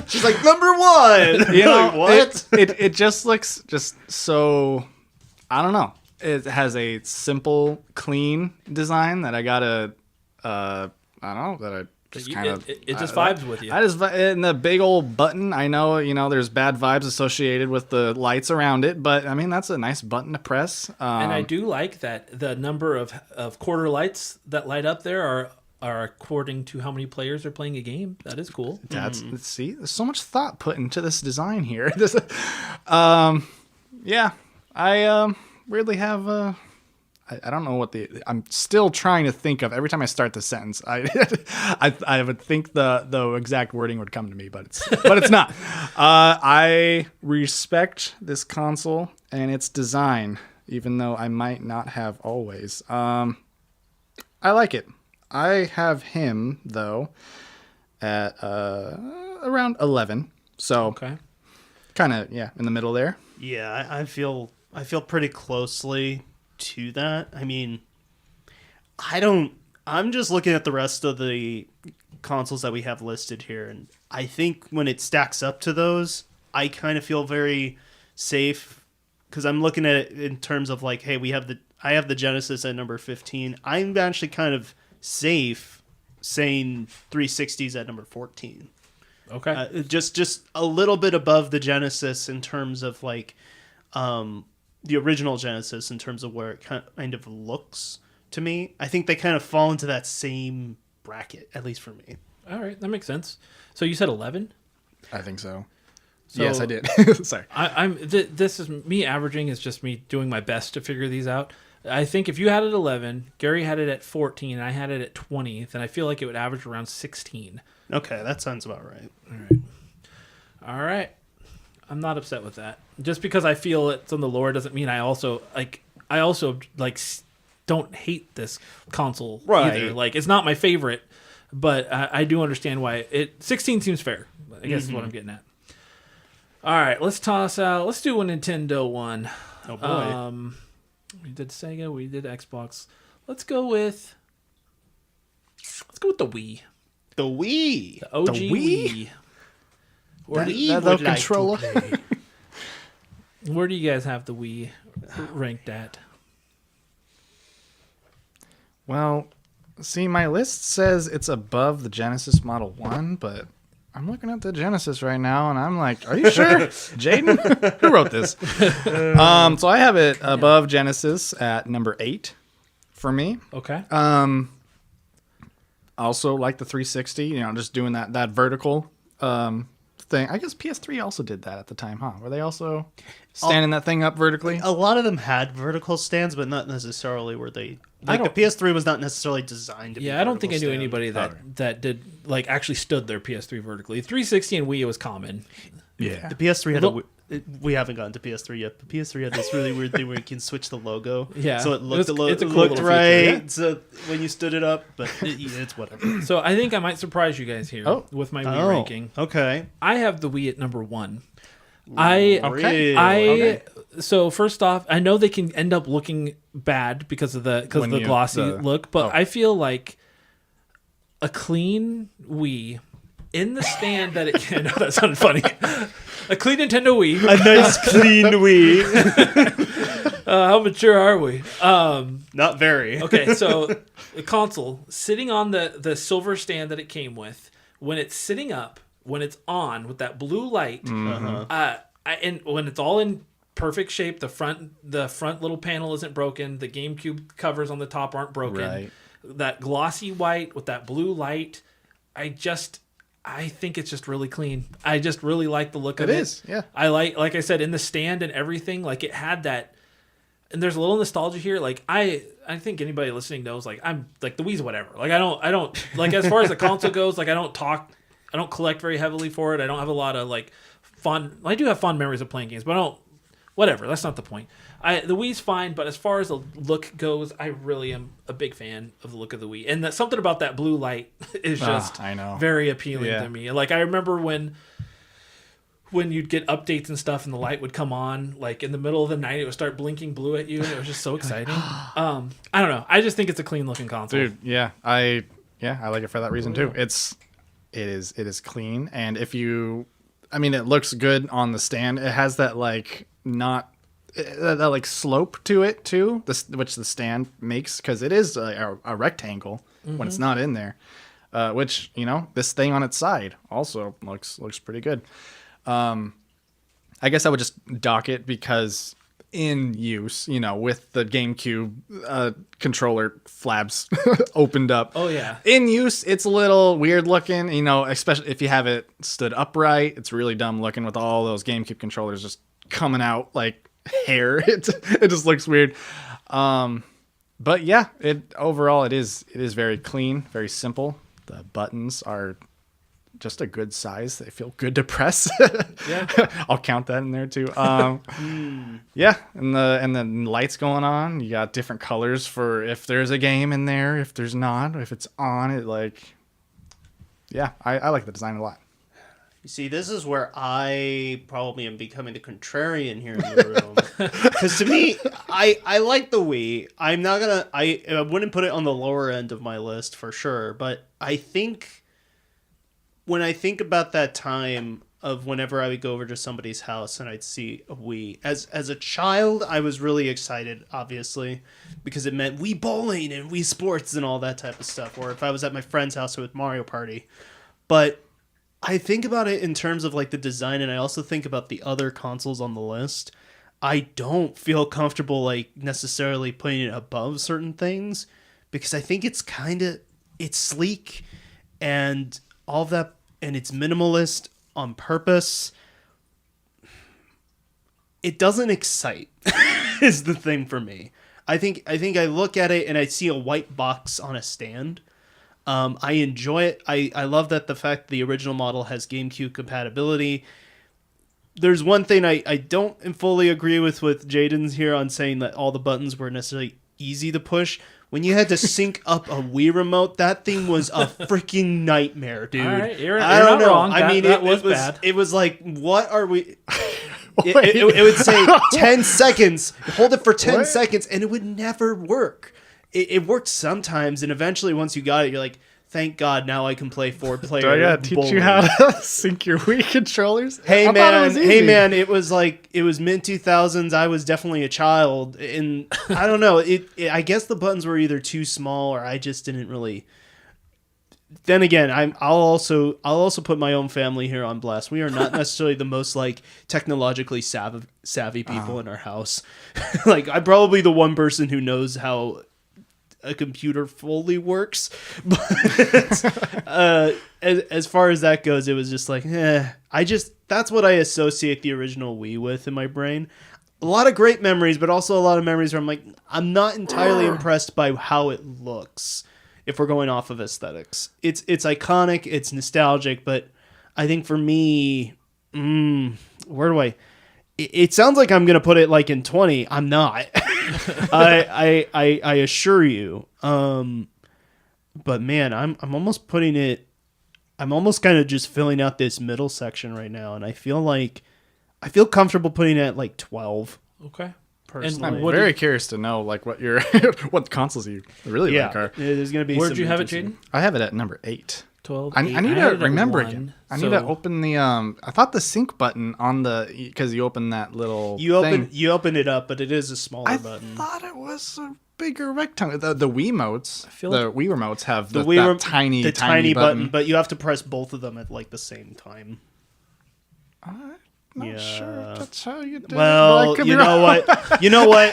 She's like number 1. What? It just looks just so. I don't know. It has a simple, clean design that I gotta. I don't know that I. It just vibes with you. And the big old button, I know, there's bad vibes associated with the lights around it, but I mean, that's a nice button to press. And I do like that the number of quarter lights that light up there are according to how many players are playing a game. That is cool. See, there's so much thought put into this design here. Yeah, I weirdly have I don't know what I'm still trying to think of every time I start the sentence. I would think the exact wording would come to me, but it's not. I respect this console and its design, even though I might not have always. I like it. I have him though at around 11. So Okay. kind of in the middle there. Yeah, I feel pretty closely to that. I mean, I'm just looking at the rest of the consoles that we have listed here, and I think when it stacks up to those, I kind of feel very safe because I'm looking at it in terms of like, hey, I have the Genesis at number 15. I'm actually kind of safe saying 360s at number 14. Okay. Just a little bit above the Genesis in terms of like the original Genesis in terms of where it kind of looks to me. I think they kind of fall into that same bracket, at least for me. All right, that makes sense. So you said 11? I think so. So Yes, I did. Sorry. This is me averaging. Is just me doing my best to figure these out. I think if you had it at 11, Gary had it at 14, and I had it at 20, then I feel like it would average around 16. Okay, that sounds about right. All right. I'm not upset with that. Just because I feel it's on the lower doesn't mean I also don't hate this console either. Like, it's not my favorite, but I do understand why 16 seems fair. I guess is what I'm getting at. All right, let's do a Nintendo one. Oh boy. We did Sega, we did Xbox. Let's go with the Wii. The Wii. The OG The Wii. That little controller. Where do you guys have the Wii ranked at? Well, see, my list says it's above the Genesis Model 1, but I'm looking at the Genesis right now, and I'm like, are you sure? Jaiden? Who wrote this? So I have it above Genesis at number 8 for me. Okay. Also like the 360, just doing that vertical thing. I guess PS3 also did that at the time, huh? Were they also standing that thing up vertically? A lot of them had vertical stands, but not necessarily were they. Like the PS3 was not necessarily designed to be. Yeah, I don't think I knew stand. anybody that did like actually stood their PS3 vertically. 360 and Wii was common. Yeah. The PS3 had we haven't gotten to PS3 yet, but PS3 had this really weird thing where you can switch the logo. Yeah. So it looked it's a cool looked little right. feature. So when you stood it up, but it's whatever. So I think I might surprise you guys here with my Wii ranking. Okay. I have the Wii at number 1. Okay. So first off, I know they can end up looking bad because of the glossy look, but I feel like a clean Wii in the stand that it can. That sounded funny. A clean Nintendo Wii. A nice clean Wii. How mature are we? Not very. Okay, so the console sitting on the silver stand that it came with, when it's sitting up, when it's on with that blue light, and when it's all in perfect shape, the front little panel isn't broken, the GameCube covers on the top aren't broken. Right. That glossy white with that blue light, I think it's just really clean. I just really like the look of it. It is, yeah. I like I said, in the stand and everything, like it had that. And there's a little nostalgia here. Like I think anybody listening knows, like I'm like the Wii's whatever. Like I don't like as far as the console goes, like I don't collect very heavily for it. I don't have a lot of like fun. I do have fond memories of playing games, but I don't. Whatever. That's not the point. The Wii's fine, but as far as the look goes, I really am a big fan of the look of the Wii. And something about that blue light is just very appealing to me. Like I remember when you'd get updates and stuff and the light would come on, like in the middle of the night, it would start blinking blue at you, and it was just so exciting. I don't know. I just think it's a clean looking console. Dude, yeah. I like it for that reason too. It is clean, and it looks good on the stand. It has that like that like slope to it too, which the stand makes, because it is a rectangle when it's not in there. Which this thing on its side also looks pretty good. I guess I would just dock it because in use, with the GameCube controller flaps opened up. Oh yeah. In use, it's a little weird looking, especially if you have it stood upright. It's really dumb looking with all those GameCube controllers just coming out like hair. It just looks weird. But yeah, overall it is very clean, very simple. The buttons are just a good size. They feel good to press. Yeah. I'll count that in there too. Yeah, and the lights going on. You got different colors for if there's a game in there, if there's not, if it's on. It yeah, I like the design a lot. You see, this is where I probably am becoming the contrarian here in the room. Because to me, I like the Wii. I'm not gonna. I wouldn't put it on the lower end of my list for sure. But I think when I think about that time of whenever I would go over to somebody's house and I'd see a Wii, as a child, I was really excited, obviously, because it meant Wii bowling and Wii sports and all that type of stuff. Or if I was at my friend's house with Mario Party, but I think about it in terms of like the design, and I also think about the other consoles on the list. I don't feel comfortable like necessarily putting it above certain things because I think it's sleek and all of that, and it's minimalist on purpose. It doesn't excite is the thing for me. I think I look at it and I see a white box on a stand. I enjoy it. I love that the fact the original model has GameCube compatibility. There's one thing I don't fully agree with Jaiden's here on saying that all the buttons were necessarily easy to push. When you had to sync up a Wii remote, that thing was a freaking nightmare, dude. All right, you're I don't not know. wrong. I mean, that it was was bad. It was like, what are we... It would say 10 seconds. Hold it for 10 seconds, and it would never work. It worked sometimes, and eventually, once you got it, you're like, "Thank God, now I can play 4-player." Do I gotta teach you how to sync your Wii controllers? Hey man, it was mid 2000s. I was definitely a child, and I don't know. I guess the buttons were either too small, or I just didn't really. Then again, I'll also put my own family here on blast. We are not necessarily the most like technologically savvy people in our house. Like I'm probably the one person who knows how a computer fully works, but as far as that goes, it was just like that's what I associate the original Wii with in my brain. A lot of great memories, but also a lot of memories where I'm like, I'm not entirely impressed by how it looks. If we're going off of aesthetics, it's iconic, it's nostalgic, but I think for me, where do I? It sounds like I'm gonna put it like in 20. I'm not. I assure you. But man, I'm almost putting it. I'm almost kind of just filling out this middle section right now, and I feel comfortable putting it at like 12. Okay. I'm very curious to know like what your what consoles you really like are. There's gonna be. Where'd you have it, Jaiden? I have it at number 8. 12. I need to remember again. I need to open the. I thought the sync button on the because you open that little. You open it up, but it is a smaller button. I thought it was a bigger rectangle. The Wiimotes, like Wii remotes have the tiny tiny button, but you have to press both of them at like the same time. Not sure if that's how you do it. Well, you know what? You know what?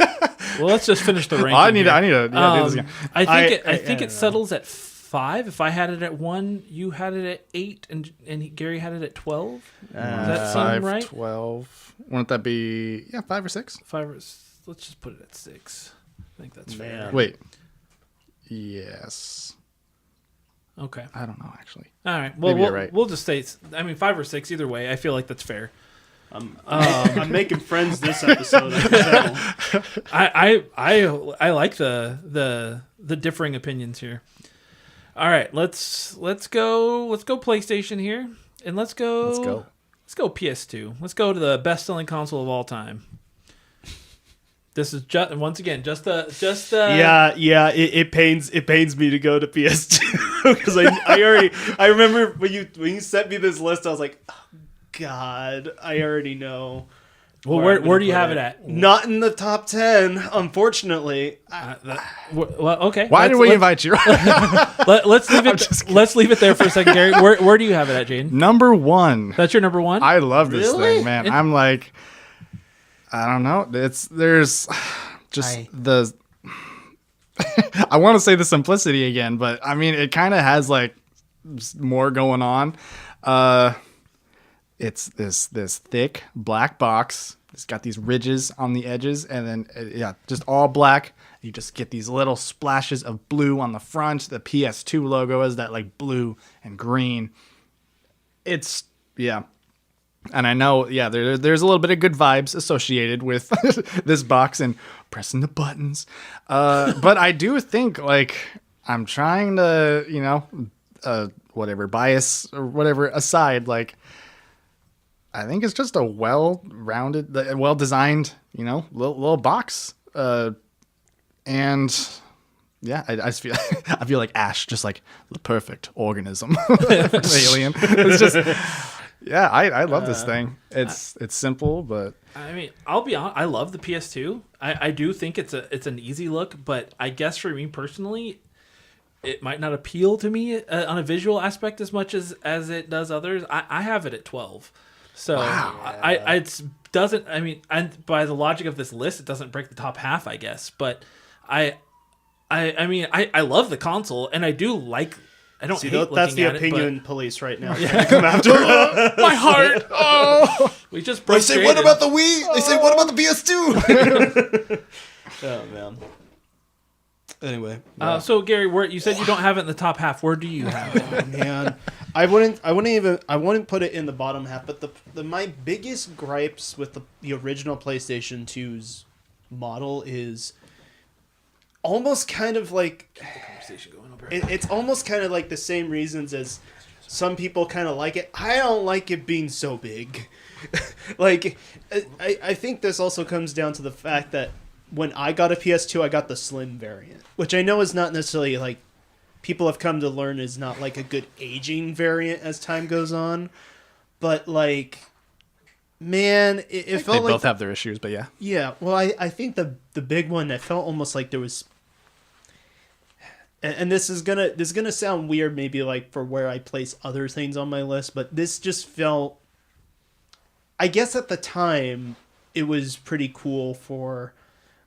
Well, let's just finish the ranking. I need to do this again. I think it settles at 5. If I had it at 1, you had it at 8, and Gary had it at 12. Does that seem right? 12. Wouldn't that be 5 or 6? 5 or let's just put it at 6. I think that's fair. Wait. Yes. Okay. I don't know actually. All right. Well, Maybe you're right. We'll just say 5 or 6 either way. I feel like that's fair. I'm making friends this episode. I like the differing opinions here. All right, let's go PlayStation here, and let's go PS2. Let's go to the best-selling console of all time. This is just It pains me to go to PS2 because I remember when you sent me this list, I was like, oh, God, I already know. Well, where do you have it at? Not in the top 10, unfortunately. Well, okay. Why did we invite you? Let's leave it. Let's leave it there for a second, Gary. Where do you have it at, Jaiden? Number 1. That's your number 1. I love this Really? thing, man. I'm like, I don't know. There's just the. I want to say the simplicity again, but I mean, it kind of has like more going on. it's this thick black box. It's got these ridges on the edges, and then just all black. You just get these little splashes of blue on the front. The PS2 logo is that like blue and green. It's and I know there's a little bit of good vibes associated with this box and pressing the buttons. But I do think like I'm trying to whatever bias or whatever aside, like I think it's just a well-rounded, well-designed, little box. And yeah, I just feel I feel like Ash, just like the perfect organism, alien. It's just I love this thing. It's simple, but I mean, I'll be honest. I love the PS2. I do think it's an easy look, but I guess for me personally, it might not appeal to me on a visual aspect as much as it does others. I have it at 12. So wow. It doesn't. I mean, and by the logic of this list, it doesn't break the top half, I guess. But I mean, I love the console, and I do like. I don't hate looking that's the at opinion it, police right now. Yeah. Come after my heart. Oh, we just. They say, "What about the Wii?" They say, "What about the PS2?" Oh man. Anyway, so Gary, you said you don't have it in the top half. Where do you have it? Oh, man, I wouldn't put it in the bottom half. But my biggest gripes with the original PlayStation 2's model is almost kind of like it's almost kind of like the same reasons as some people kind of like it. I don't like it being so big. Like I think this also comes down to the fact that when I got a PS2, I got the slim variant, which I know is not necessarily like people have come to learn is not like a good aging variant as time goes on. But like, man, it felt like they both have their issues, but yeah. Yeah, well, I think the big one, I felt almost like there was, and this is gonna sound weird maybe like for where I place other things on my list, but this just felt, I guess at the time it was pretty cool for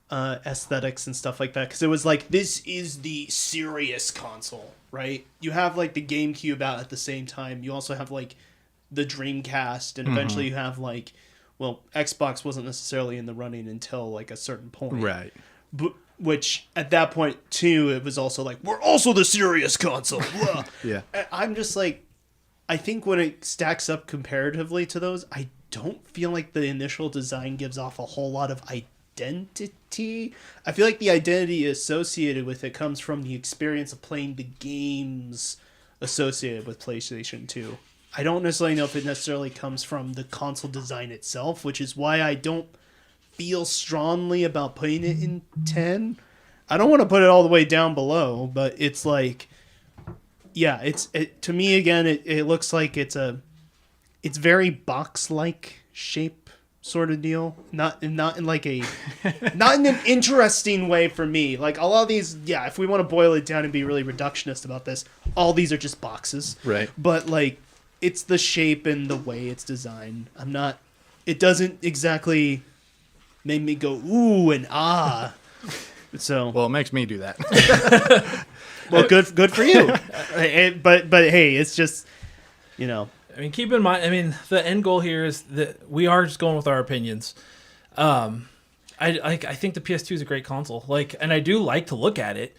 aesthetics and stuff like that, because it was like, this is the serious console, right? You have like the GameCube out at the same time. You also have like the Dreamcast, and eventually you have like, well, Xbox wasn't necessarily in the running until like a certain point, right? But which at that point too, it was also like, we're also the serious console. Yeah, I'm just like, I think when it stacks up comparatively to those, I don't feel like the initial design gives off a whole lot of identity. I feel like the identity associated with it comes from the experience of playing the games associated with PlayStation 2. I don't necessarily know if it necessarily comes from the console design itself, which is why I don't feel strongly about putting it in 10. I don't want to put it all the way down below, but it's like, yeah, to me again, it looks like it's very box-like shape sort of deal, not in like a not in an interesting way for me. Like a lot of these, yeah, if we want to boil it down and be really reductionist about this, all these are just boxes, right? But like, it's the shape and the way it's designed. It doesn't exactly make me go ooh and ah. So well, it makes me do that. Well, good for you. But hey, it's just, I mean, keep in mind, the end goal here is that we are just going with our opinions. I think the PS2 is a great console. And I do like to look at it.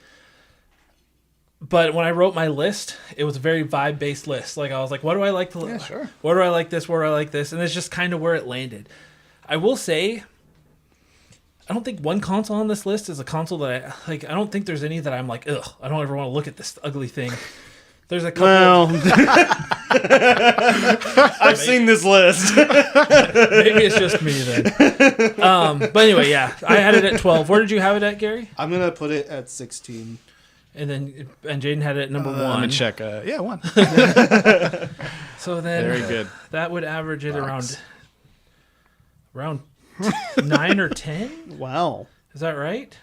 But when I wrote my list, it was a very vibe-based list. Like, I was like, what do I like to look at? Yeah, sure. What do I like this? What do I like this? And it's just kind of where it landed. I will say, I don't think one console on this list is a console that I don't think there's any that I'm like, ugh, I don't ever want to look at this ugly thing. There's a couple. Well, I've seen this list. Maybe it's just me then. But anyway, yeah, I had it at 12. Where did you have it at, Gary? I'm gonna put it at 16. And Jaiden had it at number 1. Let me check. 1. So then, very good. That would average it around 9 or 10. Wow, is that right?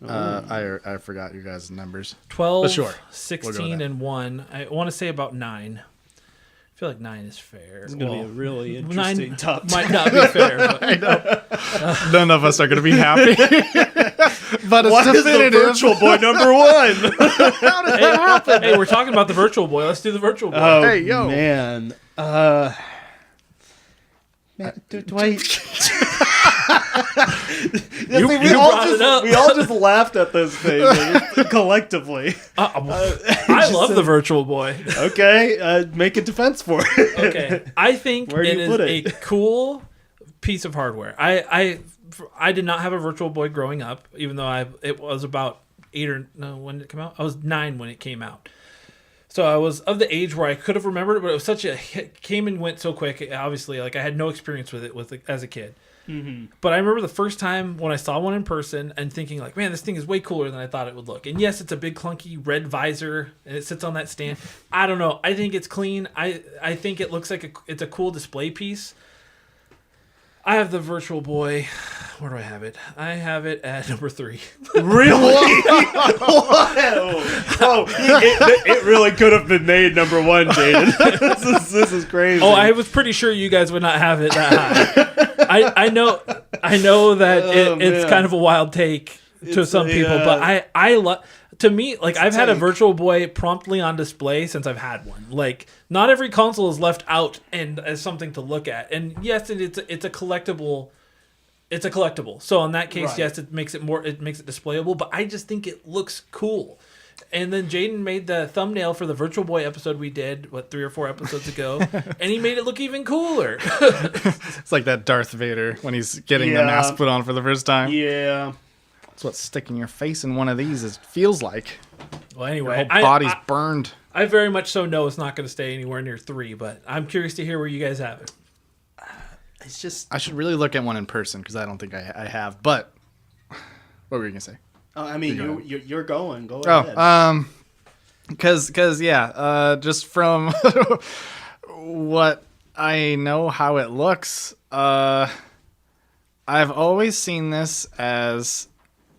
I forgot you guys' numbers. 12, sure. 16, and 1. I want to say about 9. I feel like 9 is fair. It's going to be a really interesting top 10. Might not be fair, but I know. None of us are going to be happy. but it's Why is the definitive. Virtual Boy number one? How did that happen? Hey, we're talking about the Virtual Boy. Let's do the Virtual Boy. Oh, Hey, yo. man. Do I... You brought it up. We all just laughed at this thing collectively. I love the Virtual Boy. Okay, make a defense for it. Okay, I think Where do it you is put a it? cool piece of hardware. I did not have a Virtual Boy growing up, even though it was about 8 or no, when did it come out? I was 9 when it came out. So I was of the age where I could have remembered it, but it was such a hit, came and went so quick. Obviously, like I had no experience with it as a kid. Mm-hmm. But I remember the first time when I saw one in person and thinking like, man, this thing is way cooler than I thought it would look. And yes, it's a big clunky red visor and it sits on that stand. I don't know. I think it's clean. I think it looks like it's a cool display piece. I have the Virtual Boy. Where do I have it? I have it at number 3. Really? Oh, it really could have been made number 1, Jaiden. This is crazy. Oh, I was pretty sure you guys would not have it that high. I know that it's man. kind of a wild take to some people, but I love. To me, like I've had a Virtual Boy promptly on display since I've had one. Like not every console is left out and as something to look at. And yes, it's a collectible. It's a collectible. So in that case, Right. yes, it makes it displayable. But I just think it looks cool. And then Jaiden made the thumbnail for the Virtual Boy episode we did, 3 or 4 episodes ago, and he made it look even cooler. It's like that Darth Vader when he's getting the mask put on for the first time. Yeah. That's what sticking your face in one of these feels like. Well, Your anyway, whole body's burned. I very much so know it's not going to stay anywhere near 3, but I'm curious to hear where you guys have it. It's just... I should really look at one in person because I don't think I have. But what were you gonna say? I mean, you're going. Go Oh, ahead. because just from what I know how it looks, I've always seen this as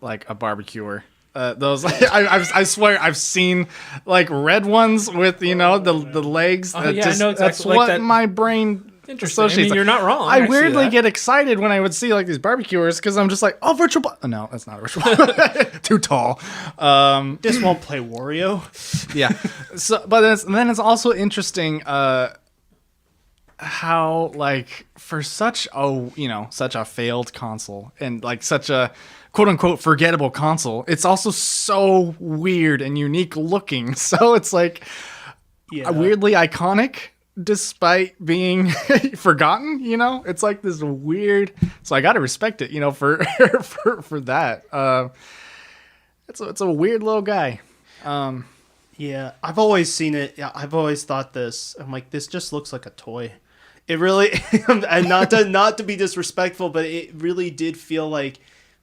like a barbecuer. Those I swear I've seen like red ones with the legs. Oh, yeah, I know exactly. That's Like what that. my brain Interesting. I associates. mean, you're not wrong. I see weirdly that. get excited when I would see like these barbecuers because I'm just like, oh, virtual. Oh, no, that's not a virtual. Too tall. This won't play Wario. Yeah. So, but then it's also interesting how like for such a failed console and like such a quote unquote forgettable console, it's also so weird and unique looking. So it's like weirdly iconic despite being forgotten. It's like this weird. So I got to respect it. For that. It's a weird little guy. Yeah, I've always seen it. Yeah, I've always thought this. I'm like, this just looks like a toy. It really, and not to be disrespectful, but it really did feel like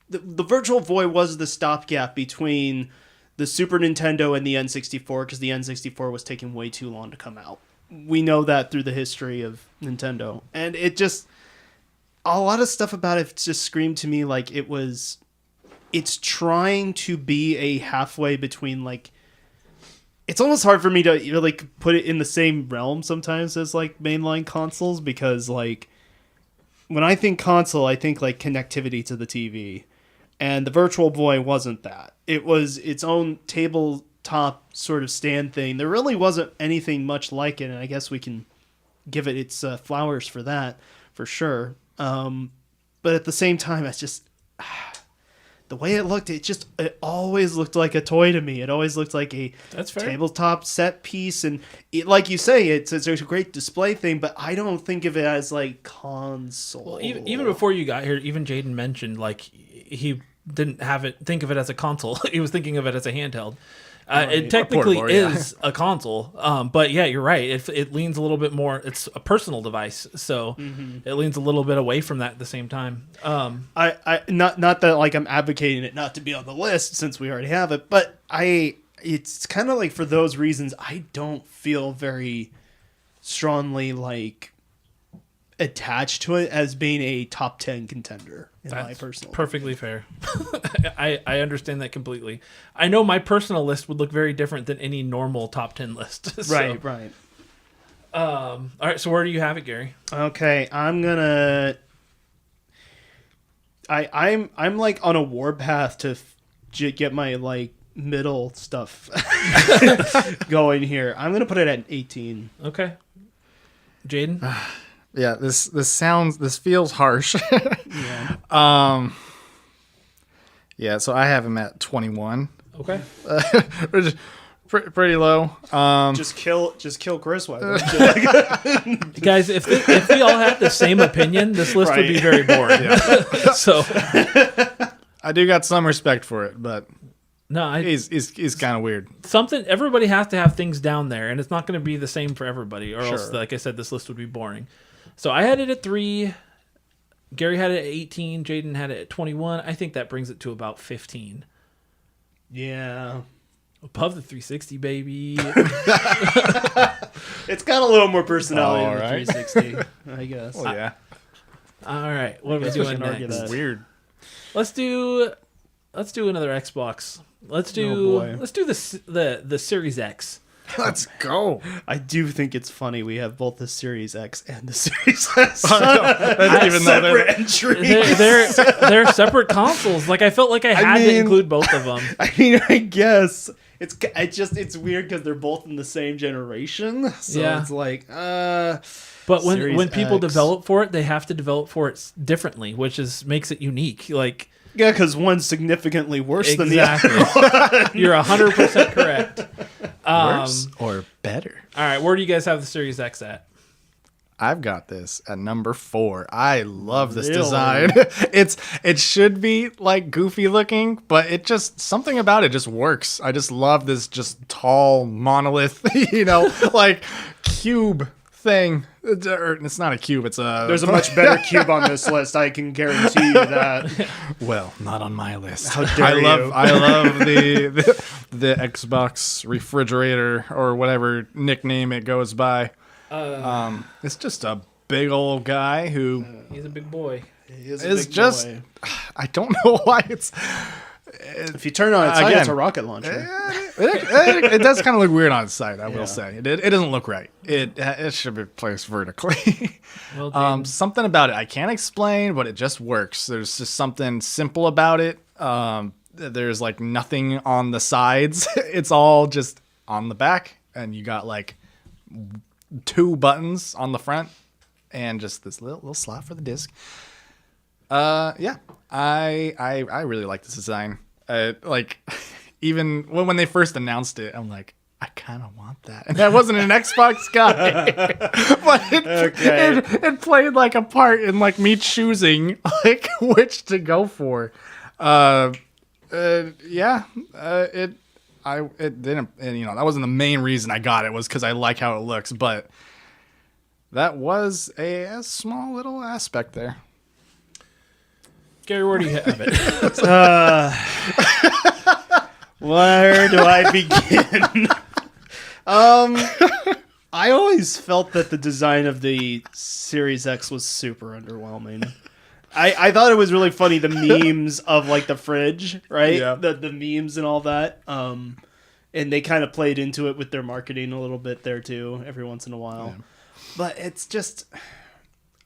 the Virtual Boy was the stopgap between the Super Nintendo and the N64 because the N64 was taking way too long to come out. We know that through the history of Nintendo, and it just a lot of stuff about it just screamed to me like it's trying to be a halfway between like. It's almost hard for me to really put it in the same realm sometimes as like mainline consoles because like when I think console, I think like connectivity to the TV, and the Virtual Boy wasn't that. It was its own tabletop sort of stand thing. There really wasn't anything much like it, and I guess we can give it its flowers for that for sure. But at the same time, it's just. The way it looked, it always looked like a toy to me. It always looked like a tabletop set piece, and like you say, it's a great display thing. But I don't think of it as like console. Well, even before you got here, even Jaiden mentioned like he didn't think of it as a console. He was thinking of it as a handheld. It technically is a console, but yeah, you're right. It leans a little bit more. It's a personal device, so it leans a little bit away from that at the same time. I not that like I'm advocating it not to be on the list since we already have it, but it's kind of like for those reasons I don't feel very strongly like attached to it as being a top 10 contender in my personal perfectly fair. I understand that completely. I know my personal list would look very different than any normal top 10 list. So, right. All right, so where do you have it, Gary? Okay, I'm like on a warpath get my like middle stuff going here. I'm gonna put it at 18. Okay. Jaiden? Yeah, this feels harsh. Yeah. Yeah, so I have him at 21. Okay. Which is pretty low. Just kill Chris. Why don't you? Guys, if we all had the same opinion, this list would be very boring. So I do got some respect for it, but no, he's kind of weird. everybody has to have things down there, and it's not going to be the same for everybody, or else, like I said, this list would be boring. So I had it at 3. Gary had it at 18. Jaiden had it at 21. I think that brings it to about 15. Yeah. Above the 360, baby. It's got a little more personality than All right. the 360, I guess. Well, yeah. All right, what are we guess we doing can argue next? that. Weird. Let's do another Xbox. Let's do the Series X. Let's go. I do think it's funny we have both the Series X and the Series S. Even though Separate entries. They're separate consoles. Like I felt like I had to include both of them. I mean, I guess it's weird because they're both in the same generation. So Yeah. it's like, But when Series people X. develop for it, they have to develop for it differently, which makes it unique. Like yeah, because one's significantly worse than the other. exactly. You're 100% correct. Worse or better? All right, where do you guys have the Series X at? I've got this at number 4. I love this Really? design. It should be like goofy looking, but it just something about it just works. I just love this just tall monolith, like cube thing. It's not a cube. It's a. There's a much better cube on this list. I can guarantee you that. Well, not on my list. How dare you. I love the Xbox refrigerator or whatever nickname it goes by. It's just a big old guy who He's a big boy. He is a is big just. boy. I don't know why it's. If you turn on its side, again, it's a rocket launcher. It does kind of look weird on its side. I Yeah. will say it doesn't look right. It should be placed vertically. Well, Jaiden, Something about it I can't explain, but it just works. There's just something simple about it. There's like nothing on the sides. It's all just on the back, and you got like 2 buttons on the front, and just this little slot for the disc. Yeah, I really like this design. Like, even when they first announced it, I'm like, I kind of want that. And I wasn't an Xbox guy, but it played like a part in like me choosing like which to go for. It didn't, and that wasn't the main reason I got it, was because I like how it looks, but that was a small little aspect there. Gary, where do you have it? Where do I begin? I always felt that the design of the Series X was super underwhelming. I thought it was really funny, the memes of like the fridge, right? Yeah. The memes and all that. And they kind of played into it with their marketing a little bit there too, every once in a while. Yeah. But it's just,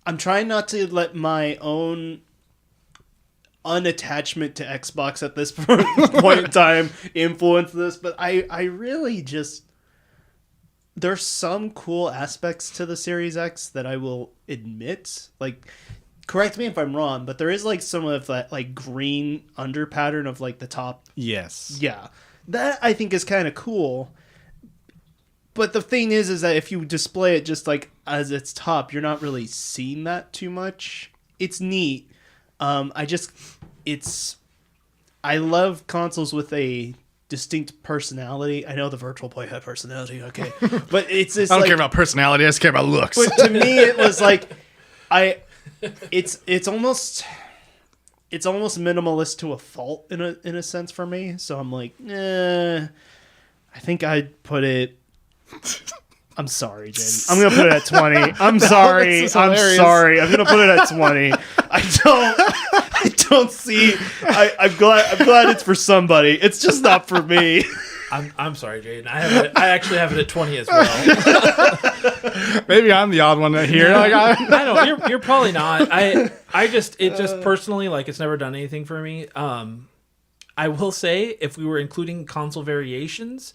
I'm trying not to let my own unattachment to Xbox at this point in time influence this, but I really just, there's some cool aspects to the Series X that I will admit. Like, correct me if I'm wrong, but there is like some of that like green under pattern of like the top. Yes. Yeah. That I think is kind of cool. But the thing is that if you display it just like as its top, you're not really seeing that too much. It's neat. I love consoles with a distinct personality. I know the Virtual Boy had personality, okay, but it's just I don't care about personality. I just care about looks. But to me, it was like, it's almost minimalist to a fault in a sense for me. So I'm like, I think I'd put it. I'm sorry, Jaiden. I'm gonna put it at 20. I'm sorry. I'm sorry. I'm gonna put it at 20. I don't see. I'm glad it's for somebody. It's just not for me. I'm sorry, Jaiden. I actually have it at 20 as well. Maybe I'm the odd one here. Like, I know you're probably not. It just personally, like, it's never done anything for me. I will say, if we were including console variations,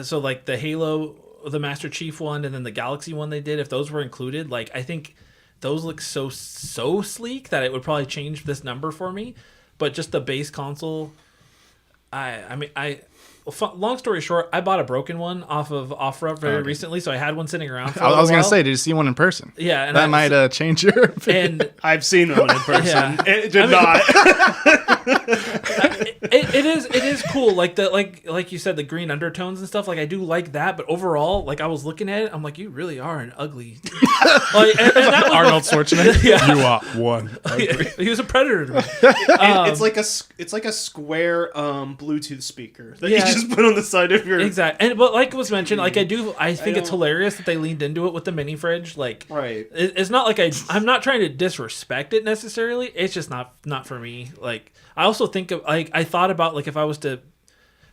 so like the Halo, the Master Chief one, and then the Galaxy one they did, if those were included, like I think those look so sleek that it would probably change this number for me. But just the base console, long story short, I bought a broken one off of OfferUp very recently, so I had one sitting around for a I was while. going to say, did you see one in person? Yeah. And that might change your opinion. And I've seen one in person. Yeah. It did not. It is cool, like you said, the green undertones and stuff. Like I do like that, but overall, like I was looking at it, I'm like, you really are an ugly. Like, and that was Arnold Schwarzenegger. Yeah. You are one. He was a predator to me. It's like a square Bluetooth speaker that Yeah. you just put on the side of your. Exactly, and but like was mentioned, like I think it's hilarious that they leaned into it with the mini fridge. Like, Right. it's not like I'm not trying to disrespect it necessarily. It's just not for me. Like, I also think of like I thought about like if I was to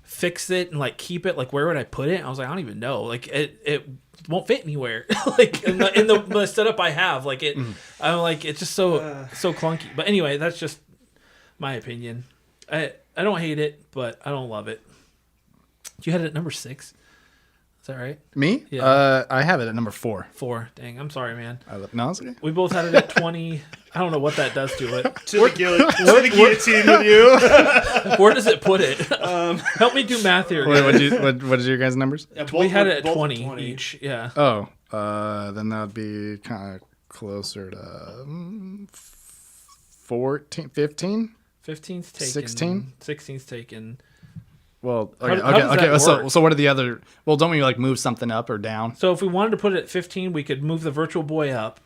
fix it and like keep it, like where would I put it? I was like, I don't even know. Like it won't fit anywhere. Like in the setup I have, like it. I'm like it's just so clunky. But anyway, that's just my opinion. I don't hate it, but I don't love it. You had it at number 6. Is that right? Me? Yeah. I have it at number 4. 4. Dang, I'm sorry, man. No, it's okay. We both had it at 20. I don't know what that does to it. To the guillotine with you. Where does it put it? Help me do math here. Wait, what is your guys' numbers? We had it at 20 each. Yeah. Oh, then that would be kind of closer to 14, 15? 15's taken. 16? 16's taken. Well, How okay, does that work? So what are the other? Well, don't we like move something up or down? So if we wanted to put it at 15, we could move the Virtual Boy up.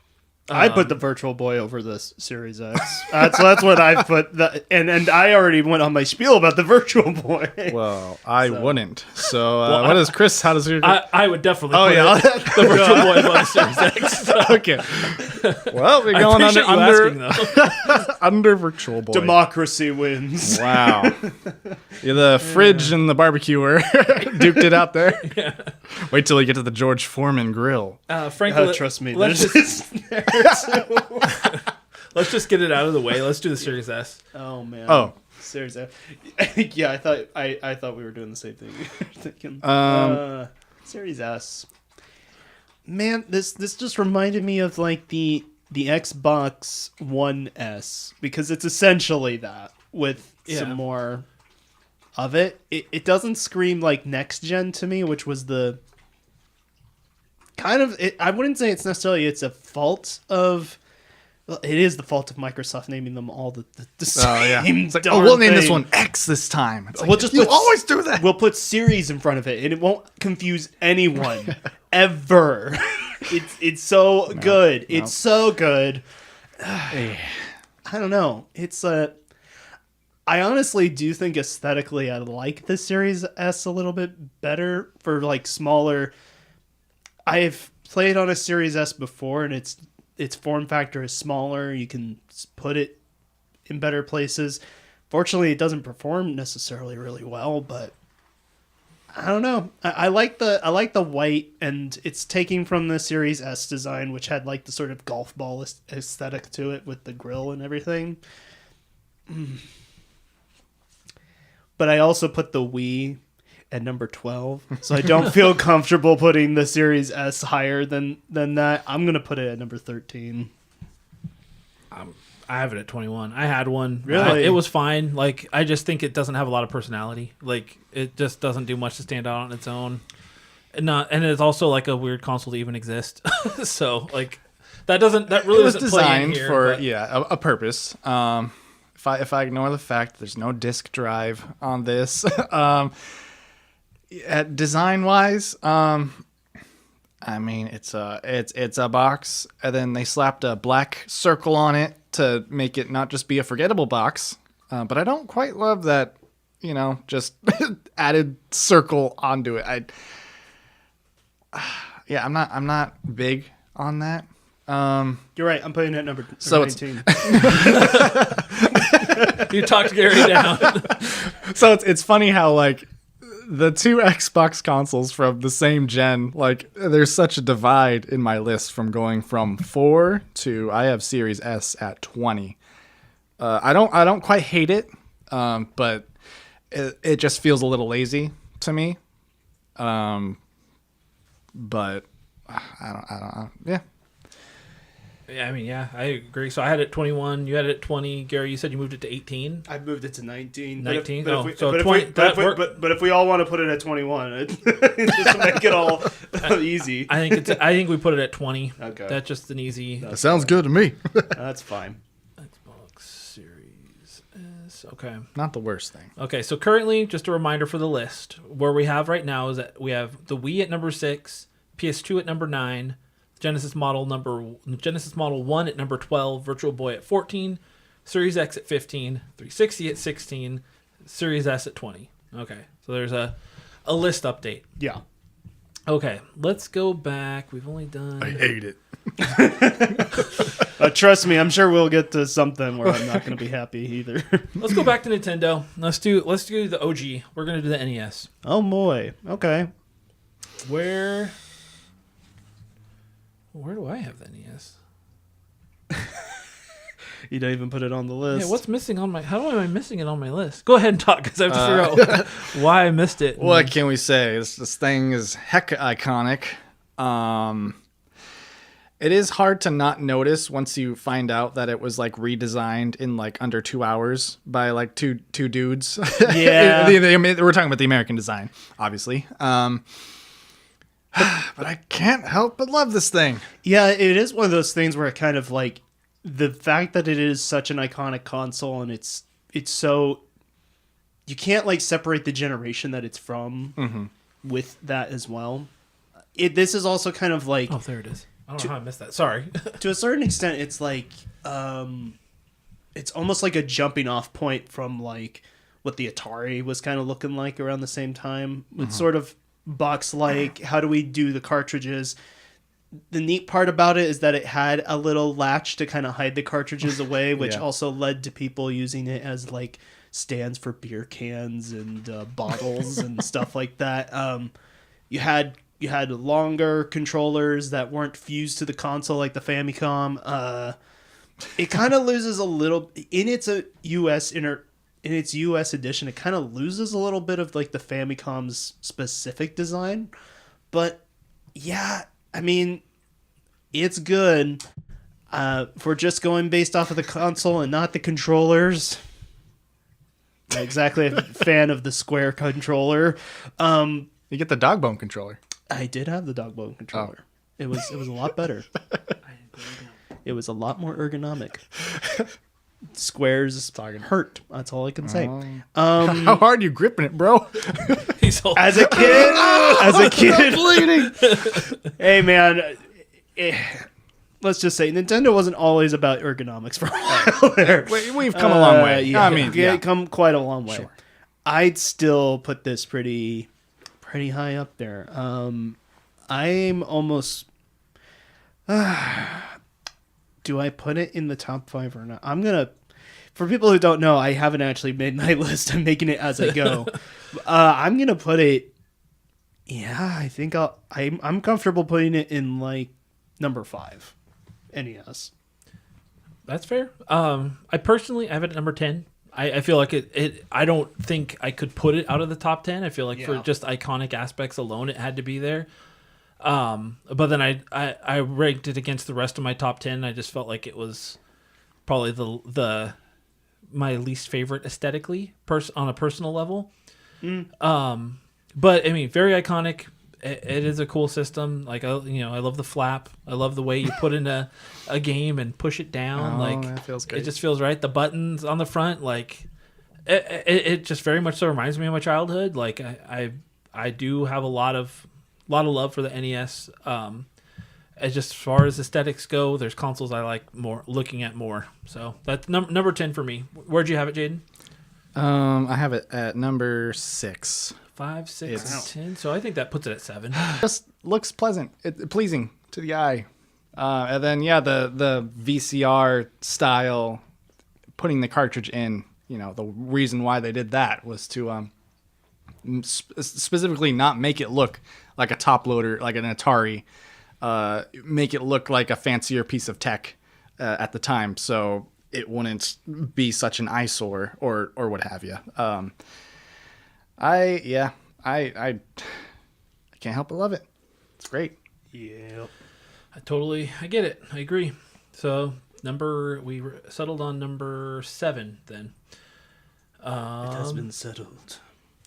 I put the Virtual Boy over this Series X. That's what I put. And I already went on my spiel about the Virtual Boy. Well, I wouldn't. So what is Chris? How does your? I would definitely Oh, put the Virtual Boy above the Series X. So. Okay. Well, we're I going appreciate you asking, though. under Virtual Boy. Democracy wins. Wow. Yeah, the fridge and the barbecuer duked it out there. Yeah. Wait till we get to the George Foreman grill. Frankly, Trust me. let's Let's just get it out of the way. Let's do the Series S. Oh man. Oh. Series X. Yeah, I thought we were doing the same thing. Thinking. Series S. Man, this just reminded me of like the Xbox One S, because it's essentially that with some more of it. It doesn't scream like next gen to me, which was the kind of I wouldn't say it's necessarily it's a fault of. Well, it is the fault of Microsoft naming them all the same. Oh yeah. It's like, darn we'll name this thing. one X this time. It's like, We'll just you put- always do that. We'll put series in front of it, and it won't confuse anyone ever. It's so good. It's so good. I don't know. It's I honestly do think aesthetically I like the Series S a little bit better for like smaller. I've played on a Series S before, and its form factor is smaller. You can put it in better places. Fortunately, it doesn't perform necessarily really well, but I don't know. I like the white, and it's taking from the Series S design, which had like the sort of golf ball aesthetic to it with the grill and everything. But I also put the Wii at number 12, so I don't feel comfortable putting the Series S higher than that. I'm gonna put it at number 13. I have it at 21. I had one. Really? It was fine. Like, I just think it doesn't have a lot of personality. Like, it just doesn't do much to stand out on its own. And it's also like a weird console to even exist. So like that really it was doesn't play in designed here, for but- a purpose. If I ignore the fact there's no disk drive on this, design wise, I mean it's a box, and then they slapped a black circle on it to make it not just be a forgettable box. But I don't quite love that, just added circle onto it. I'm not big on that. You're right. I'm putting it at number So 19. You talked Gary down. So it's funny how like the two Xbox consoles from the same gen, like there's such a divide in my list from going from 4 to I have Series S at 20. I don't quite hate it, but it just feels a little lazy to me. But I don't. Yeah. Yeah, I mean, yeah, I agree. So I had it at 21. You had it at 20. Gary, you said you moved it to 18. I moved it to 19. 19. But if we all want to put it at 21, just to make it all easy. I think we put it at 20. Okay, that's just an easy. That sounds good to me. That's fine. Xbox Series S. Okay. Not the worst thing. Okay, so currently, just a reminder for the list, where we have right now is that we have the Wii at number 6, PS2 at number 9, Genesis Model 1 at number 12, Virtual Boy at 14, Series X at 15, 360 at 16, Series S at 20. Okay, so there's a list update. Yeah. Okay, let's go back. We've only done... I hate it. Trust me, I'm sure we'll get to something where I'm not going to be happy either. Let's go back to Nintendo. Let's do the OG. We're going to do the NES. Oh, boy. Okay. Where do I have the NES? You don't even put it on the list. Yeah, what's missing on my... How am I missing it on my list? Go ahead and talk, because I have to figure out why I missed it. What can we say? This thing is heck iconic. It is hard to not notice once you find out that it was like redesigned in like under 2 hours by like two dudes. Yeah. We're talking about the American design, obviously. But I can't help but love this thing. Yeah, it is one of those things where it kind of like the fact that it is such an iconic console and it's so you can't like separate the generation that it's from with that as well. This is also kind of like there it is. I don't know how I missed that. Sorry. To a certain extent, it's like it's almost like a jumping off point from like what the Atari was kind of looking like around the same time. It's sort of box-like. How do we do the cartridges? The neat part about it is that it had a little latch to kind of hide the cartridges away, which also led to people using it as like stands for beer cans and bottles and stuff like that. You had longer controllers that weren't fused to the console like the Famicom. It kind of loses a little in its US edition. It kind of loses a little bit of like the Famicom's specific design, but yeah, I mean, it's good. For just going based off of the console and not the controllers. Not exactly a fan of the square controller. You get the dog bone controller. I did have the dog bone controller. It was a lot better. It was a lot more ergonomic. Squares hurt. That's all I can say. How hard are you gripping it, bro? As a kid, bleeding. Hey man, let's just say Nintendo wasn't always about ergonomics for a while there. We've come a long way. Yeah, I mean, come quite a long way. Sure. I'd still put this pretty high up there. I'm almost. Do I put it in the top 5 or not? I'm gonna. For people who don't know, I haven't actually made my list. I'm making it as I go. I'm gonna put it. Yeah, I think I'm comfortable putting it in like number 5. NES. That's fair. I have it at number 10. I feel like it. I don't think I could put it out of the top 10. I feel like for just iconic aspects alone, it had to be there. But then I ranked it against the rest of my top 10. I just felt like it was probably my least favorite aesthetically, on a personal level. But I mean, very iconic. It is a cool system. Like I love the flap. I love the way you put in a game and push it down. That feels good. It just feels right. The buttons on the front, like it just very much so reminds me of my childhood. Like I do have a lot of love for the NES. As just as far as aesthetics go, there's consoles I like looking at more. So that's number 10 for me. Where'd you have it, Jaiden? I have it at number 6. 5, 6, 10. So I think that puts it at 7. Just looks pleasant, pleasing to the eye. And then the VCR style, putting the cartridge in. The reason why they did that was to specifically not make it look like a top loader, like an Atari. Make it look like a fancier piece of tech at the time, so it wouldn't be such an eyesore or what have you. I can't help but love it. It's great. Yep. I get it. I agree. So we settled on number 7 then. It has been settled.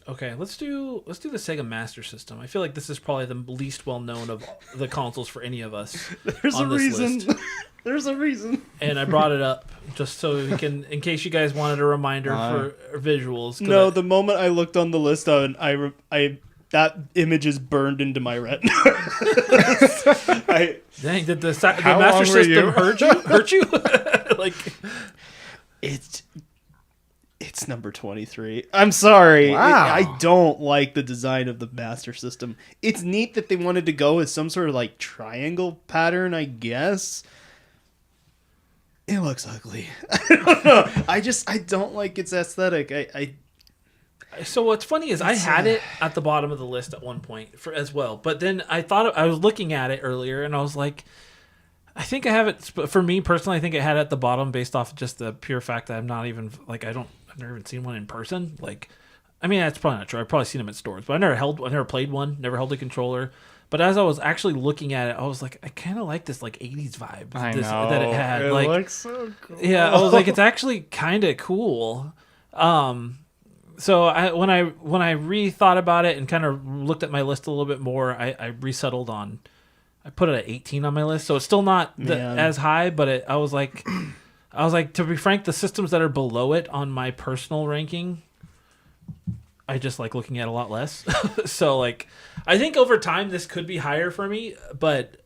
Okay, let's do the Sega Master System. I feel like this is probably the least well known of the consoles for any of us. There's on a this reason. list. There's a reason. And I brought it up just so we can, in case you guys wanted a reminder for visuals. No, the moment I looked on the list, that image is burned into my retina. Dang, did the Master System hurt you? Like, it's number 23. I'm sorry. Wow. I don't like the design of the Master System. It's neat that they wanted to go with some sort of like triangle pattern, I guess. It looks ugly. I don't know. I don't like its aesthetic. So what's funny is I had it at the bottom of the list at one point as well, but then I was looking at it earlier and I was like, I think I have it. For me personally, I think I had it at the bottom based off just the pure fact that I'm not even like I've never even seen one in person. Like, I mean that's probably not true. I've probably seen them at stores, but I never played one, never held a controller. But as I was actually looking at it, I was like, I kind of like this like 80s vibe that it had. It like, looks so cool. Yeah, I was like, it's actually kind of cool. So when I rethought about it and kind of looked at my list a little bit more, I resettled on. I put it at 18 on my list, so it's still not as high. But I was like, to be frank, the systems that are below it on my personal ranking, I just like looking at a lot less. So like, I think over time this could be higher for me, but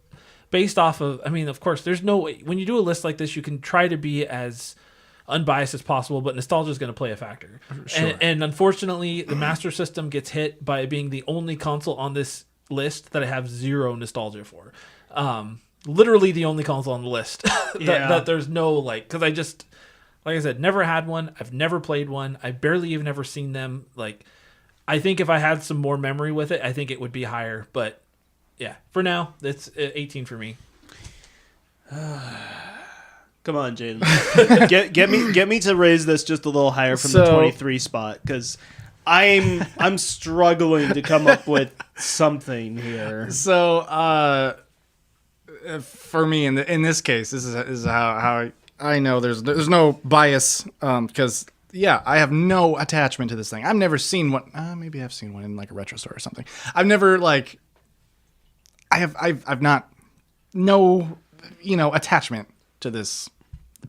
based off of, I mean, of course, there's no way when you do a list like this, you can try to be as unbiased as possible, but nostalgia is going to play a factor. Sure. And unfortunately, the Master System gets hit by being the only console on this list that I have zero nostalgia for. Literally the only console on the list that there's no like, because I just, like I said, never had one. I've never played one. I barely even ever seen them. Like, I think if I had some more memory with it, I think it would be higher. But yeah, for now, it's 18 for me. Come on, Jaiden. get me to raise this just a little higher from the 23 spot, because I'm struggling to come up with something here. So for me in this case, this is how I know there's no bias, because I have no attachment to this thing. I've never seen one. Maybe I've seen one in like a retro store or something. I've never like. I've not no attachment to this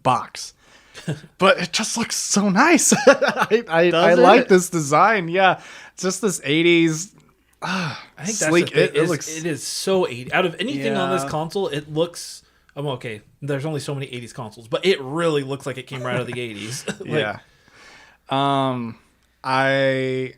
box, but it just looks so nice. I like this design. Yeah, it's just this 80s. I think sleek. It is so 80. Out of anything on this console, it looks. Okay, there's only so many 80s consoles, but it really looks like it came right out of the 80s. Yeah. I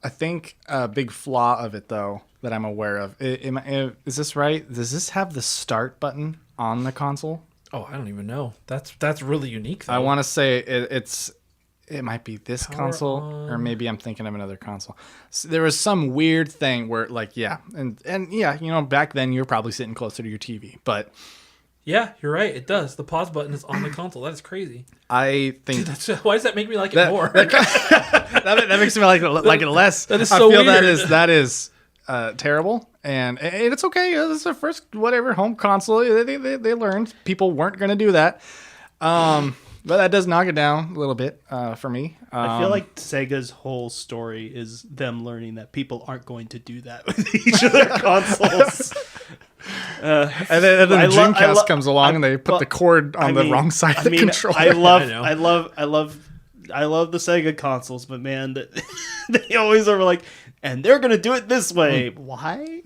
think a big flaw of it, though, that I'm aware of. Is this right? Does this have the start button on the console? Oh, I don't even know. That's really unique, though. I want to say it might be this console, or maybe I'm thinking of another console. So there was some weird thing where, like, back then you're probably sitting closer to your TV, but. Yeah, you're right. It does. The pause button is on the console. That is crazy. I think. Dude, why does that make me like it more? That makes me like it less. That is so weird. That is terrible, and it's okay. This is their first home console. They learned people weren't going to do that. But that does knock it down a little bit for me. I feel like Sega's whole story is them learning that people aren't going to do that with each of their consoles. And then the Dreamcast comes along and they put the cord on the wrong side of the controller. I love the Sega consoles, but man, they always are like, and they're gonna do it this way. Why?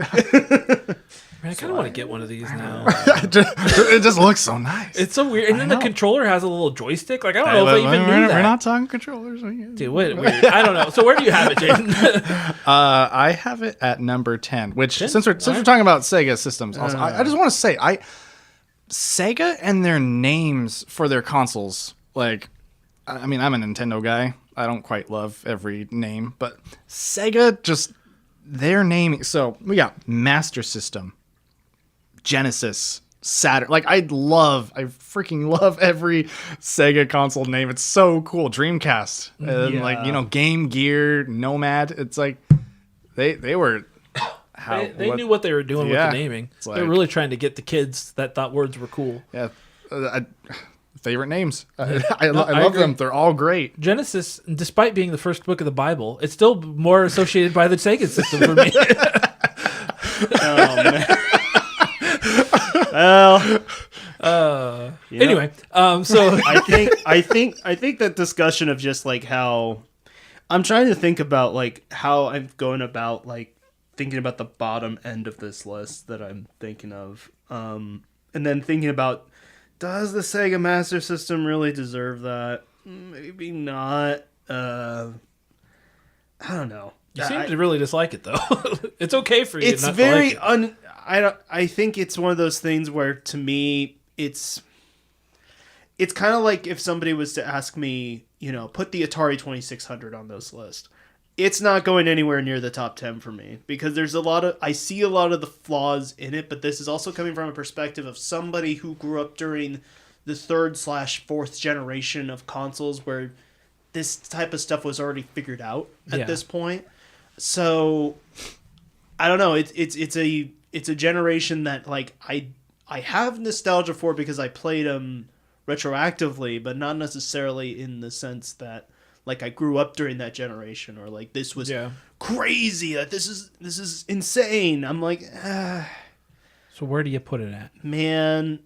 Man, I kind of want to get one of these now. It just looks so nice. It's so weird. And then the controller has a little joystick. Like, I don't know if I even knew that. We're not talking controllers. Dude, weird. I don't know. So where do you have it, Jaiden? I have it at number 10, which since we're talking about Sega systems, also, I just want to say, Sega and their names for their consoles, like, I mean, I'm a Nintendo guy. I don't quite love every name, but Sega, just their naming. So we got Master System, Genesis, Saturn. Like I freaking love every Sega console name. It's so cool. Dreamcast, and like, you know, Game Gear, Nomad. It's like they were. They knew what they were doing with the naming. They were really trying to get the kids that thought words were cool. Yeah. Favorite names. I love them. They're all great. Genesis, despite being the first book of the Bible, it's still more associated by the Sega system for me. Oh, man. Well, anyway, so I think that discussion of just like how I'm trying to think about like how I'm going about like thinking about the bottom end of this list that I'm thinking of, and then thinking about, does the Sega Master System really deserve that? Maybe not. I don't know. You seem to really dislike it, though. It's okay for you. It's not very to like it. I think it's one of those things where, to me, it's kind of like if somebody was to ask me, you know, put the Atari 2600 on this list. It's not going anywhere near the top 10 for me because I see a lot of the flaws in it, but this is also coming from a perspective of somebody who grew up during the 3rd/4th generation of consoles where this type of stuff was already figured out at this point. So I don't know. It's a generation that like I have nostalgia for because I played them retroactively, but not necessarily in the sense that like I grew up during that generation or like this was crazy. That this is insane. I'm like, So where do you put it at? Man,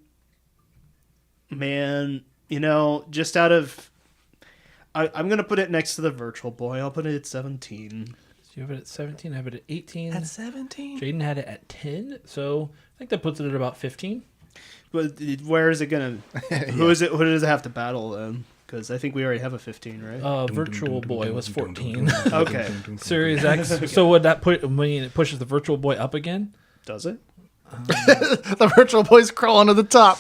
you know, just out of I'm gonna put it next to the Virtual Boy. I'll put it at 17. So you have it at 17. I have it at 18. At 17? Jaiden had it at 10. So I think that puts it at about 15. But where is it gonna? Who is it? Who does it have to battle then? Because I think we already have a 15, right? Virtual Boy was 14. Okay. Series X. So would that put when it pushes the Virtual Boy up again? Does it? The Virtual Boy's crawling to the top.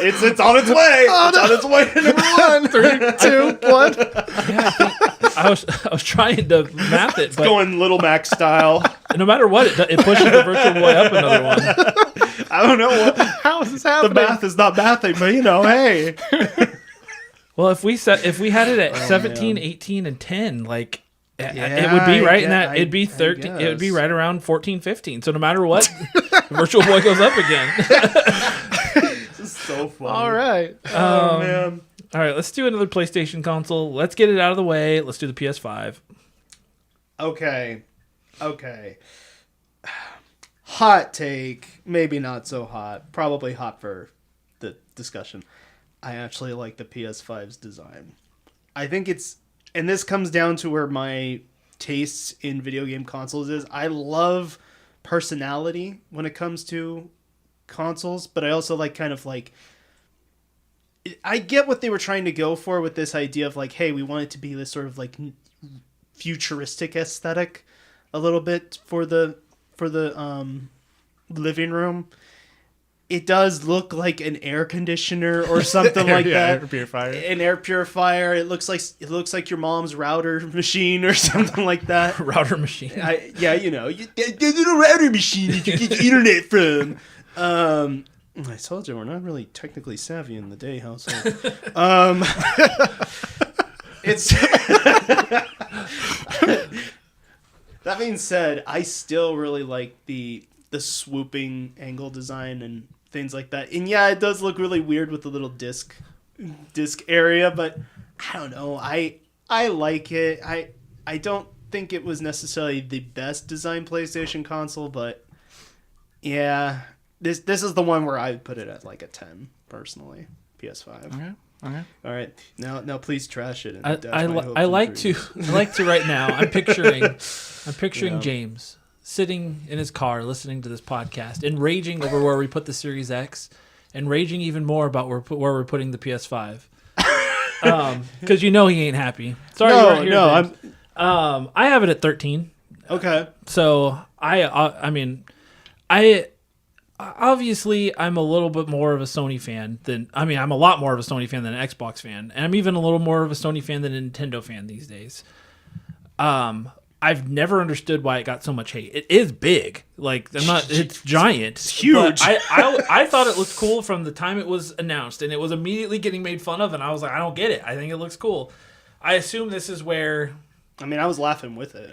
It's on its way. It's on its way to number 1. 3, 2, 1. Yeah, I was trying to map it, but going Little Mac style. no matter what, it pushes the Virtual Boy up another one. I don't know How is this happening? The math is not mathing, but you know, hey. Well, if we had it at 17, 18, and 10, like it would be right in that. It'd be 13. It would be right around 14, 15. So no matter what, the Virtual Boy goes up again. This is so funny. All right. Oh man. All right, let's do another PlayStation console. Let's get it out of the way. Let's do the PS5. Okay. Hot take, maybe not so hot. Probably hot for the discussion. I actually like the PS5's design. I think and this comes down to where my tastes in video game consoles is. I love personality when it comes to consoles, but I also like kind of like, I get what they were trying to go for with this idea of like, hey, we want it to be this sort of like futuristic aesthetic a little bit for the living room. It does look like an air conditioner or something like that. Air purifier. An air purifier. It looks like your mom's router machine or something like that. Router machine. You know, there's a router machine that you get the internet from. I told you we're not really technically savvy in the day household. It's that being said, I still really like the swooping angle design and things like that. And yeah, it does look really weird with the little disc area, but I don't know. I like it. I don't think it was necessarily the best designed PlayStation console, but yeah, this is the one where I would put it at like a 10 personally. PS5. Okay. All right. Now please trash it. I like to right now. I'm picturing James sitting in his car listening to this podcast and raging over where we put the Series X and raging even more about where we're putting the PS5. Because you know he ain't happy. Sorry, you weren't here. I have it at 13. Okay. So I obviously I'm a little bit more of a Sony fan I'm a lot more of a Sony fan than an Xbox fan, and I'm even a little more of a Sony fan than a Nintendo fan these days. I've never understood why it got so much hate. It is big. Like, it's giant. It's huge. I thought it looked cool from the time it was announced, and it was immediately getting made fun of, and I was like, I don't get it. I think it looks cool. I assume this is where... I mean, I was laughing with it.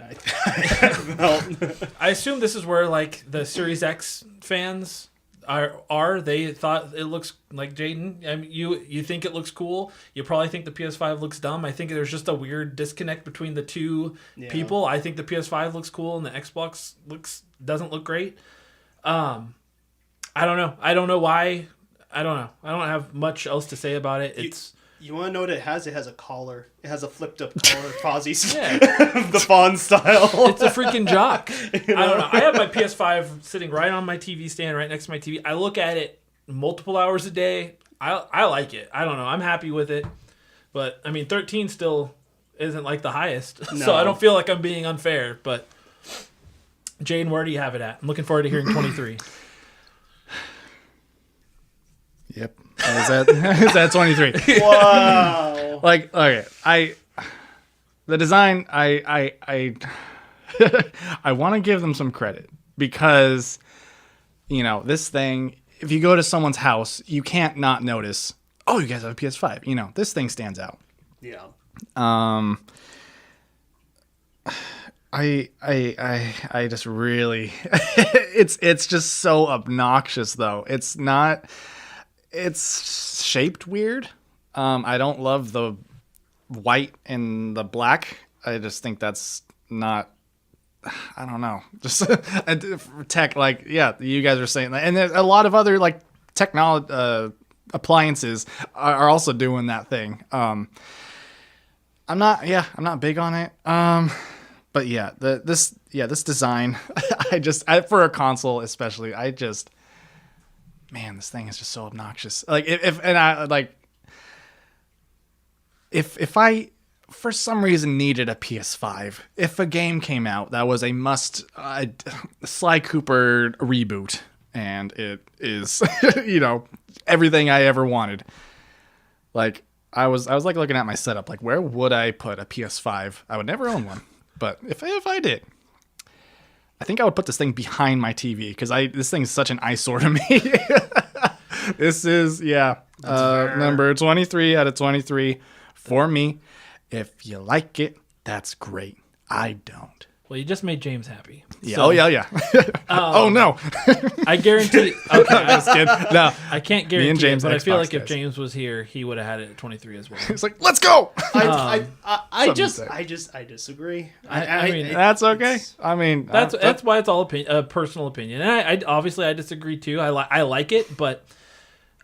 I assume this is where, like, the Series X fans are. They thought it looks like Jaiden. I mean, you think it looks cool. You probably think the PS5 looks dumb. I think there's just a weird disconnect between the two people. I think the PS5 looks cool and the Xbox doesn't look great. I don't know. I don't know why. I don't know. I don't have much else to say about it. You want to know what it has? It has a collar. It has a flipped-up collar, Fozzie's, the Fawn style. It's a freaking jock. I don't know. I have my PS5 sitting right on my TV stand, right next to my TV. I look at it multiple hours a day. I like it. I don't know. I'm happy with it. But, I mean, 13 still isn't, like, the highest. No. So I don't feel like I'm being unfair. But, Jaiden, where do you have it at? I'm looking forward to hearing 23. Yep. Is that 23? Wow. Like, okay, the design, I want to give them some credit because, this thing, if you go to someone's house, you can't not notice, oh, you guys have a PS5. This thing stands out. Yeah. I just really, it's just so obnoxious though. It's shaped weird. I don't love the white and the black. I just think that's not, I don't know. Just tech, like, yeah, you guys are saying that. And there's a lot of other, like, technology, appliances are also doing that thing. I'm not big on it. But yeah, this design, for a console especially, man, this thing is just so obnoxious. Like, if I for some reason needed a PS5, if a game came out that was a Sly Cooper reboot, and it is, everything I ever wanted. Like, I was like looking at my setup, like, where would I put a PS5? I would never own one, but if I did, I think I would put this thing behind my TV because this thing is such an eyesore to me. This is, number 23 out of 23 for me. If you like it, that's great. I don't. Well, you just made James happy. Yeah. So, oh, no. I guarantee. Okay, I was kidding. No, I can't guarantee James, it, but Xbox I feel like guys. if James was here, he would have had it at 23 as well. It's like, let's go. I disagree. I mean, that's okay. I mean, that's why it's all personal opinion. And I obviously disagree too. I like it, but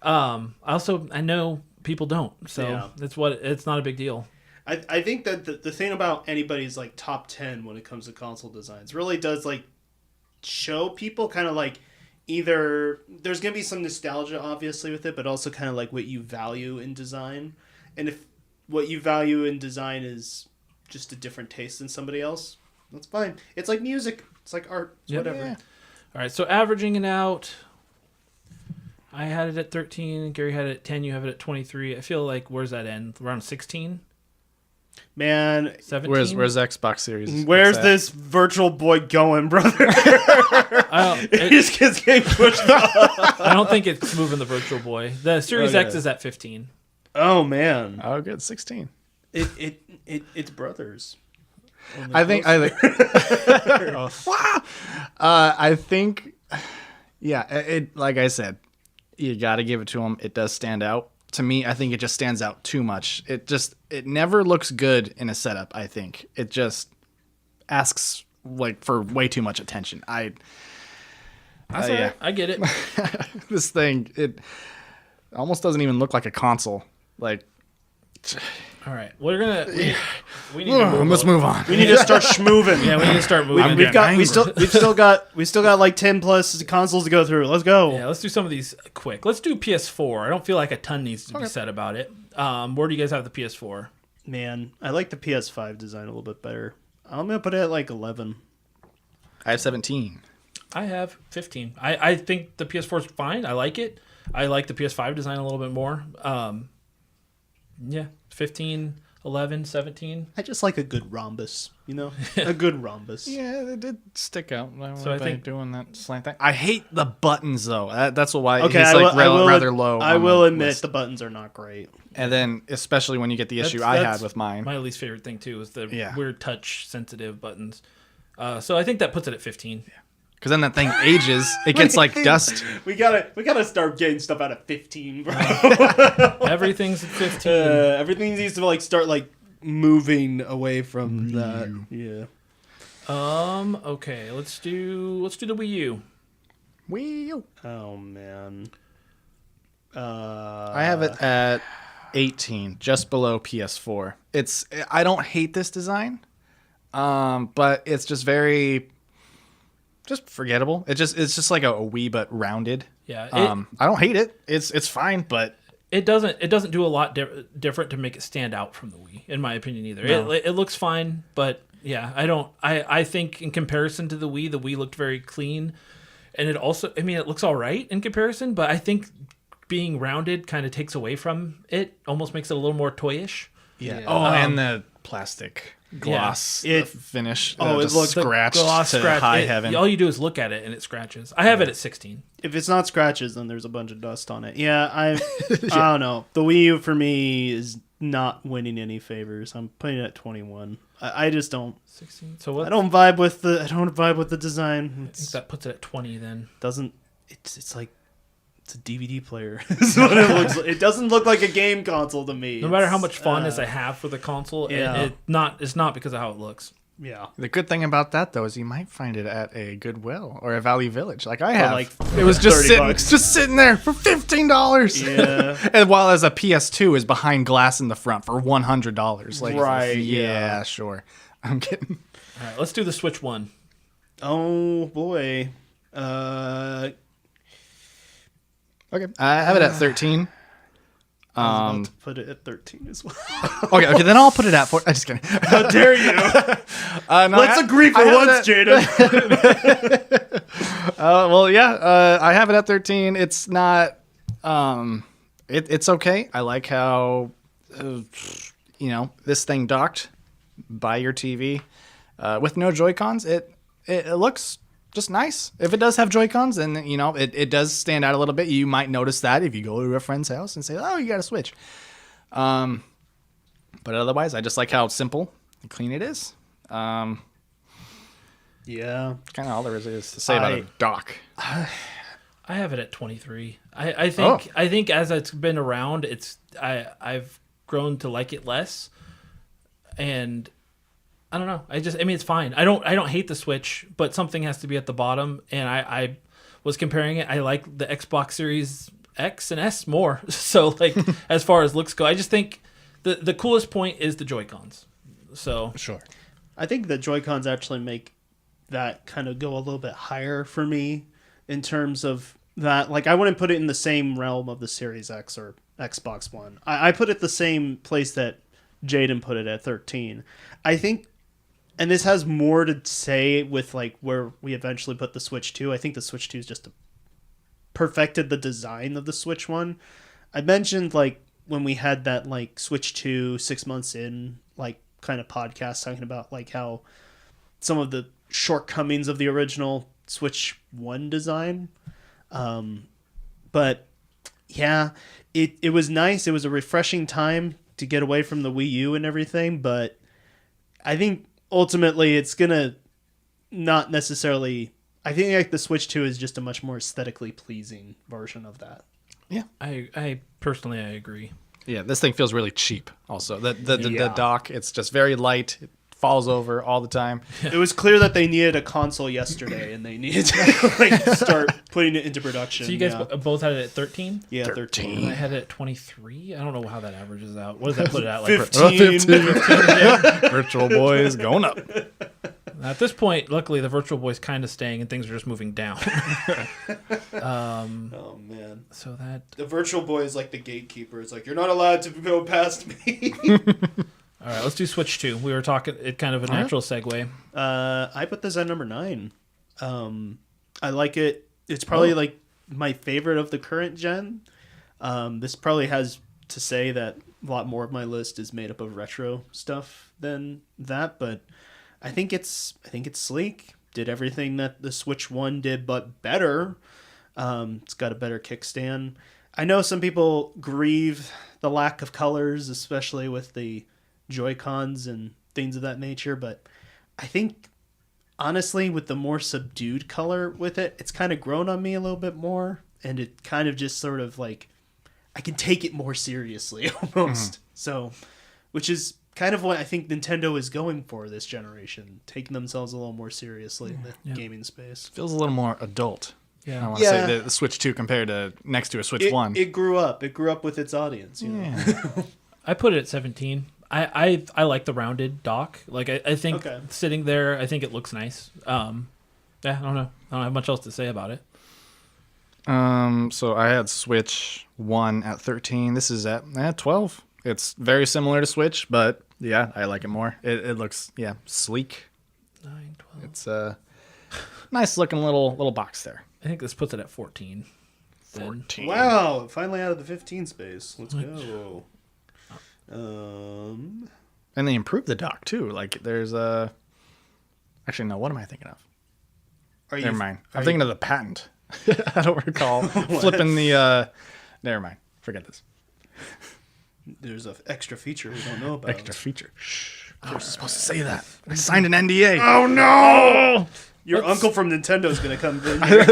I know people don't. So it's not a big deal. I think that the thing about anybody's like top 10 when it comes to console designs really does like show people kind of like either there's going to be some nostalgia obviously with it, but also kind of like what you value in design. And if what you value in design is just a different taste than somebody else, that's fine. It's like music. It's like art. It's whatever. Yeah. All right. So averaging it out, I had it at 13. Gary had it at 10. You have it at 23. I feel like, where's that end? Around 16? Man, 17? Where's Xbox Series? Where's this Virtual Boy going, brother? It just gets getting pushed up. I don't think it's moving the Virtual Boy. The Series X is at 15. Oh man. Oh, good, 16. It's brothers. I think. Yeah. It like I said, you got to give it to them. It does stand out. To me, I think it just stands out too much. It never looks good in a setup, I think. It just asks like for way too much attention. I get it. This thing, it almost doesn't even look like a console. Like, all right, we need to move on. We need to start schmoving. Yeah, we need to start moving. We still got like 10 plus consoles to go through. Let's go. Yeah, let's do some of these quick. Let's do PS4. I don't feel like a ton needs to be said about it. Where do you guys have the PS4? Man, I like the PS5 design a little bit better. I'm gonna put it at like 11. I have 17. I have 15. I think the PS4 is fine. I like it. I like the PS5 design a little bit more. Yeah, 15, 11, 17. I just like a good rhombus, a good rhombus. Yeah, it did stick out. So I think doing that slant thing. I hate the buttons though. That's why Okay, he's like rather low. I on will the admit list. the buttons are not great. And then especially when you get the issue I had with mine. My least favorite thing too is the Yeah. weird touch sensitive buttons. So I think that puts it at 15. Because then that thing ages. It gets like dust. We gotta start getting stuff out of 15, bro. Everything's at 15. Everything needs to start moving away from that. Yeah. Okay, let's do the Wii U. Wii U. Oh man. I have it at 18, just below PS4. I don't hate this design, but it's just forgettable. It's just like a wee but rounded. Yeah. I don't hate it. It's fine, but It doesn't do a lot different to make it stand out from the Wii, in my opinion, either. No. It looks fine, but yeah, I think in comparison to the Wii looked very clean, and it also, I mean, it looks all right in comparison, but I think being rounded kind of takes away from it, almost makes it a little more toyish. yeah. Oh, and the plastic gloss finish. Oh, it looks scratched gloss to scratch. high heaven. All you do is look at it and it scratches. I have it at 16. If it's not scratches, then there's a bunch of dust on it. Yeah, I don't know. The Wii U for me is not winning any favors. I'm putting it at 21. I just don't. 16. So what? I don't vibe with the design. I think that puts it at 20 then. It's like it's a DVD player. That's what it looks like. It doesn't look like a game console to me. No matter how much fondness I have for the console, it's not because of how it looks. Yeah. The good thing about that though is you might find it at a Goodwill or a Value Village, like I have. like it was just $30. sitting there for $15. Yeah. And while as a PS2 is behind glass in the front for $100. Like, Right, Yeah, sure. I'm kidding. All right, let's do the Switch one. Oh boy. Okay, I have it at 13. I was about to put it at 13 as well. Okay, then I'll put it at 4. I'm just kidding. How dare you? No, Let's agree for once, Jaiden. Well, yeah, I have it at 13. It's not. It's okay. I like how, this thing docked by your TV with no Joy-Cons. It looks just nice. If it does have Joy-Cons, then it does stand out a little bit. You might notice that if you go to a friend's house and say, "Oh, you got a Switch." But otherwise, I just like how simple and clean it is. Yeah. Kind of all there is to say about a dock. I have it at 23. I think as it's been around, I've grown to like it less, and I don't know. It's fine. I don't hate the Switch, but something has to be at the bottom. And I was comparing it. I like the Xbox Series X and S more. So as far as looks go, I just think the coolest point is the Joy-Cons. So Sure. I think the Joy-Cons actually make that kind of go a little bit higher for me in terms of that. Like, I wouldn't put it in the same realm of the Series X or Xbox One. I put it the same place that Jaiden put it at 13. I think, and this has more to say with where we eventually put the Switch 2. I think the Switch 2 is just perfected the design of the Switch 1. I mentioned when we had that Switch 2 6 months in kind of podcast talking about how some of the shortcomings of the original Switch 1 design. But yeah, it was nice. It was a refreshing time to get away from the Wii U and everything, but I think ultimately it's gonna not necessarily. I think the Switch 2 is just a much more aesthetically pleasing version of that. Yeah. I personally agree. Yeah, this thing feels really cheap. Also, the dock, it's just very light. It falls over all the time. It was clear that they needed a console yesterday, and they needed to start putting it into production. So you guys both had it at 13? Yeah, 13. And I had it at 23. I don't know how that averages out. What does that put it at? 15. Virtual Boys going up. At this point, luckily, the Virtual Boy's kind of staying, and things are just moving down. Oh man! So that the Virtual Boy is like the gatekeeper. It's like, you're not allowed to go past me. All right, let's do Switch 2. We were talking, it kind of a natural segue. I put this at number 9. I like it. It's probably my favorite of the current gen. This probably has to say that lot more of my list is made up of retro stuff than that, but I think it's sleek. Did everything that the Switch 1 did, but better. It's got a better kickstand. I know some people grieve the lack of colors, especially with the Joy-Cons and things of that nature, but I think honestly with the more subdued color with it, it's kind of grown on me a little bit more, and it kind of just sort of like I can take it more seriously almost. So, which is kind of what I think Nintendo is going for this generation, taking themselves a little more seriously in the gaming space. Feels a little more adult. Yeah. I want to say the Switch 2 compared to next to a Switch 1. It grew up. It grew up with its audience. You know? I put it at 17. I like the rounded dock. Like I think sitting there, I think it looks nice. Yeah, I don't know. I don't have much else to say about it. So I had Switch 1 at 13. This is at 12. It's very similar to Switch, but yeah, I like it more. It looks sleek. 9, 12. It's a nice looking little box there. I think this puts it at 14. 14. Wow! Finally out of the 15 space. Let's go. And they improved the dock too. Like there's actually no. What am I thinking of? Never mind. I'm thinking of the patent. I don't recall flipping the. Never mind. Forget this. There's an extra feature we don't know about. Extra feature. Shh. I was supposed to say that. I signed an NDA. Oh no! Your uncle from Nintendo is gonna come in here.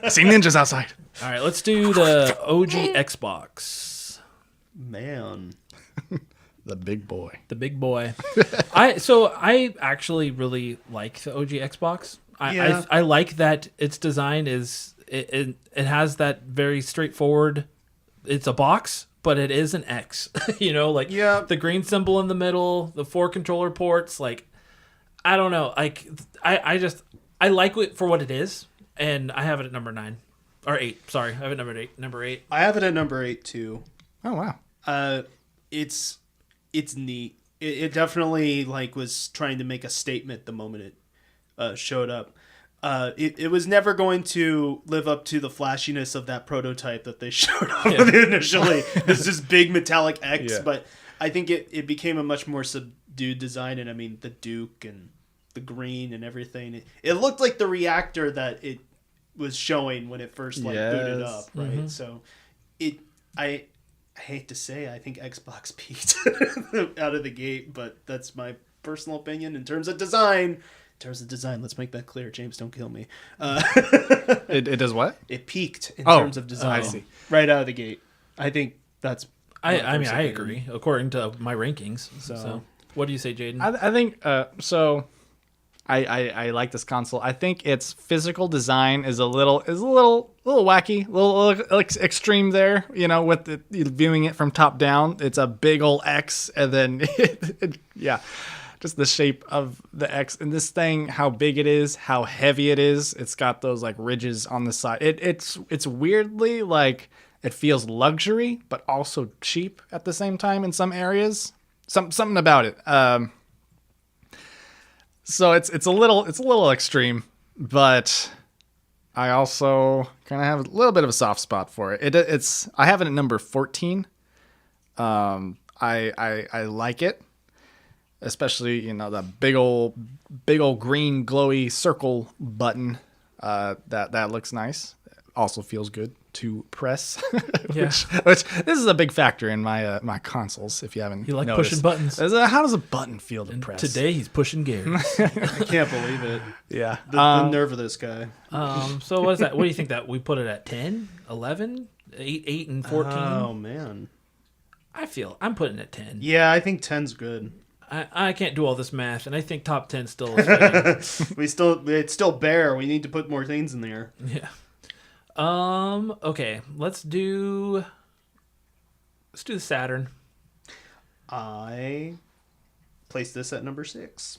See ninjas outside. All right, let's do the OG Xbox. Man. The big boy. The big boy. I actually really like the OG Xbox. I like that its design is it has that very straightforward. It's a box, but it is an X. The green symbol in the middle, the 4 controller ports. Like, I don't know. Like, I like it for what it is, and I have it at number 9 or 8. Sorry, I have it number 8. I have it at number 8 too. Oh wow. It's neat. It definitely was trying to make a statement the moment it showed up. It was never going to live up to the flashiness of that prototype that they showed off initially. It's this big metallic X, but I think it became a much more subdued design. And I mean, the Duke and the green and everything. It looked like the reactor that it was showing when it first booted up, right? Mm-hmm. So I hate to say, I think Xbox peaked out of the gate, but that's my personal opinion in terms of design. Let's make that clear. James, don't kill me. It does what? It peaked in terms of design. I see. Right out of the gate. I think that's. I agree according to my rankings. So what do you say, Jaiden? I think so. I like this console. I think its physical design is a little wacky, a little extreme there. With viewing it from top down, it's a big old X, and then just the shape of the X. And this thing, how big it is, how heavy it is. It's got those ridges on the side. It's weirdly it feels luxury, but also cheap at the same time in some areas. Something about it. So it's a little extreme, but I also kind of have a little bit of a soft spot for it. I have it at number 14. I like it, especially the big old green glowy circle button. That looks nice. Also feels good to press, which this is a big factor in my consoles. If you haven't, you like noticed. pushing buttons. How does a button feel to press? Today he's pushing gears. I can't believe it. Yeah, the nerve of this guy. So what is that? What do you think that we put it at? 10, 11, 8, and 14? Oh man, I'm putting it at 10. Yeah, I think 10's good. I can't do all this math, and I think top 10 still is fitting. It's still bare. We need to put more things in there. Yeah. Okay, let's do the Saturn. I placed this at number 6.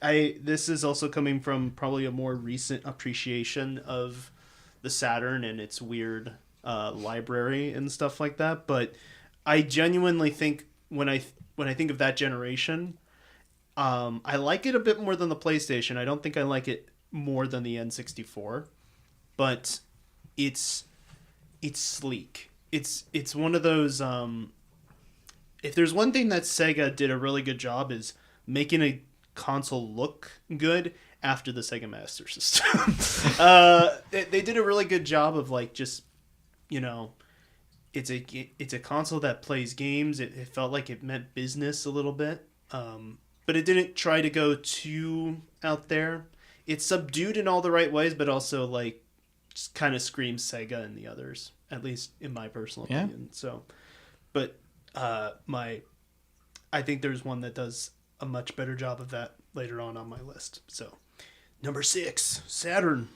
This is also coming from probably a more recent appreciation of the Saturn and its weird library and stuff like that, but I genuinely think when I think of that generation, I like it a bit more than the PlayStation. I don't think I like it more than the N64. But it's sleek. it's one of those. If there's one thing that Sega did a really good job is making a console look good after the Sega Master System. They did a really good job of like just, you know, it's a console that plays games. It felt like it meant business a little bit, but it didn't try to go too out there. It's subdued in all the right ways, but also like just kind of screams Sega and the others, at least in my personal opinion. So, but I think there's one that does a much better job of that later on my list. So, number 6, Saturn.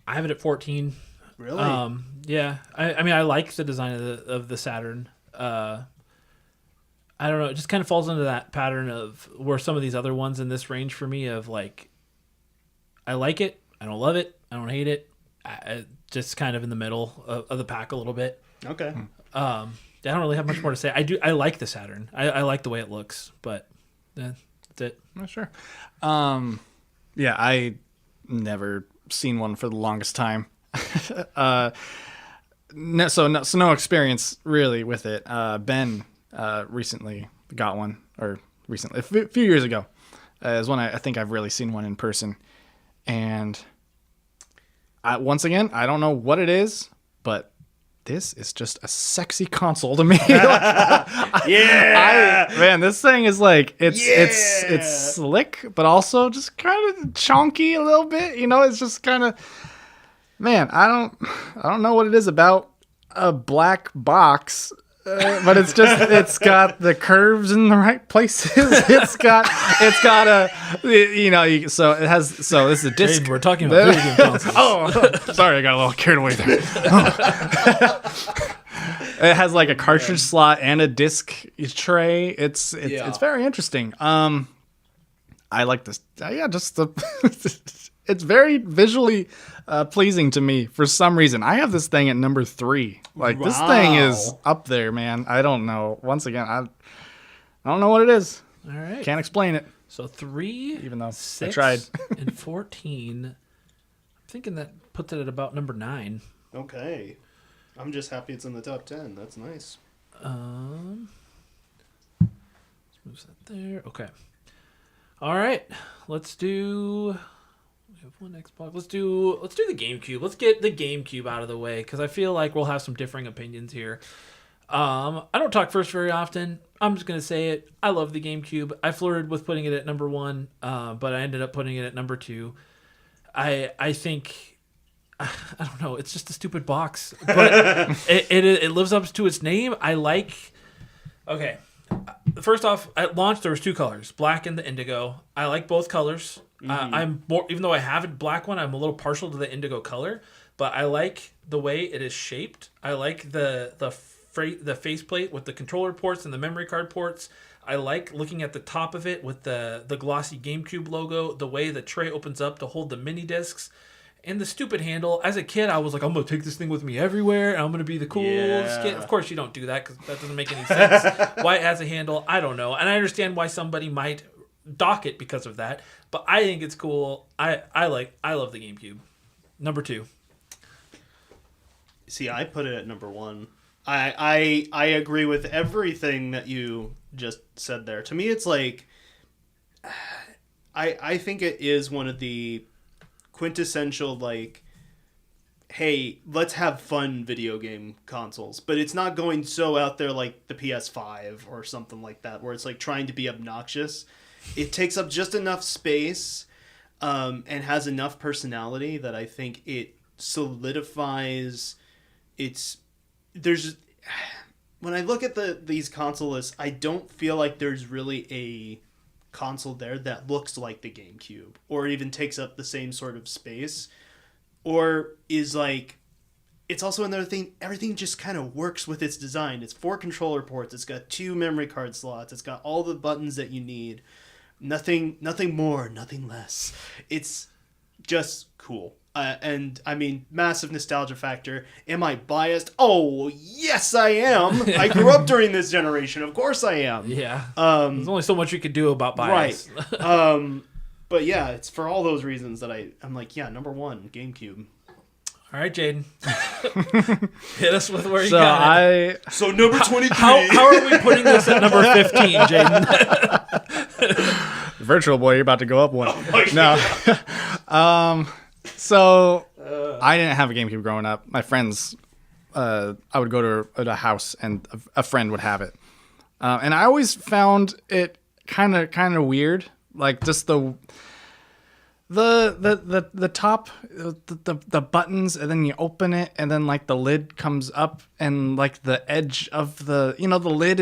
I have it at 14. Really? Yeah. I mean, I like the design of the Saturn. I don't know. It just kind of falls into that pattern of where some of these other ones in this range for me of like, I like it. I don't love it. I don't hate it. Just kind of in the middle of the pack a little bit. Okay. I don't really have much more to say. I like the Saturn. I like the way it looks, but that's it. I'm not sure. Yeah, I never seen one for the longest time. No experience really with it. Ben recently got one, or recently, a few years ago, is when I think I've really seen one in person. And once again, I don't know what it is, but this is just a sexy console to me. Man, this thing is like it's slick, but also just kind of chunky a little bit. You know, it's just kind of, man. I don't know what it is about a black box. But it's got the curves in the right places. It's got a, you know, so this is a disc. Jaiden, we're talking about video game consoles. Oh, sorry, I got a little carried away there. It has like a cartridge slot and a disc tray. It's very interesting. I like this. Yeah, just it's very visually pleasing to me for some reason. I have this thing at number 3. Like, this thing is up there, man. I don't know. Once again, I don't know what it is. All right. Can't explain it. So 3, even though 6, I tried. and 14. I'm thinking that puts it at about number 9. Okay. I'm just happy it's in the top 10. That's nice. Let's move that there. Okay. All right. Let's do. We have one Xbox. Let's do the GameCube. Let's get the GameCube out of the way because I feel like we'll have some differing opinions here. I don't talk first very often. I'm just gonna say it. I love the GameCube. I flirted with putting it at number 1, but I ended up putting it at number 2. I think. I don't know. It's just a stupid box, but it lives up to its name. I like. Okay, first off, at launch there was 2 colors, black and the indigo. I like both colors. I'm more, even though I have a black one, I'm a little partial to the indigo color, but I like the way it is shaped. I like the faceplate with the controller ports and the memory card ports. I like looking at the top of it with the glossy GameCube logo, the way the tray opens up to hold the mini discs, and the stupid handle. As a kid, I was like, I'm going to take this thing with me everywhere, and I'm going to be the coolest kid. Of course, you don't do that because that doesn't make any sense. Why it has a handle, I don't know. And I understand why somebody might dock it because of that, but I think it's cool. I love the GameCube. Number 2. See, I put it at number 1. I agree with everything that you just said there. To me, it's like I think it is one of the quintessential, like, hey, let's have fun video game consoles, but it's not going so out there like the PS5 or something like that where it's like trying to be obnoxious. It takes up just enough space and has enough personality that I think it solidifies when I look at these console lists, I don't feel like there's really a console there that looks like the GameCube or even takes up the same sort of space or is like, it's also another thing, everything just kind of works with its design. It's 4 controller ports, it's got 2 memory card slots, it's got all the buttons that you need. Nothing more, nothing less. It's just cool. And I mean, massive nostalgia factor. Am I biased? Oh, yes, I am. I grew up during this generation. Of course I am. Yeah. There's only so much you could do about bias. Right. But yeah, it's for all those reasons that I'm like, yeah, number 1, GameCube. All right, Jaiden. Hit us with where you So got it. So number 23. How are we putting this at number 15, Jaiden? Virtual Boy, you're about to go up one. No. So I didn't have a GameCube growing up. My friends, I would go to a house and a friend would have it, and I always found it kind of weird, like just the top, the buttons, and then you open it, and then like the lid comes up, and like the edge of the lid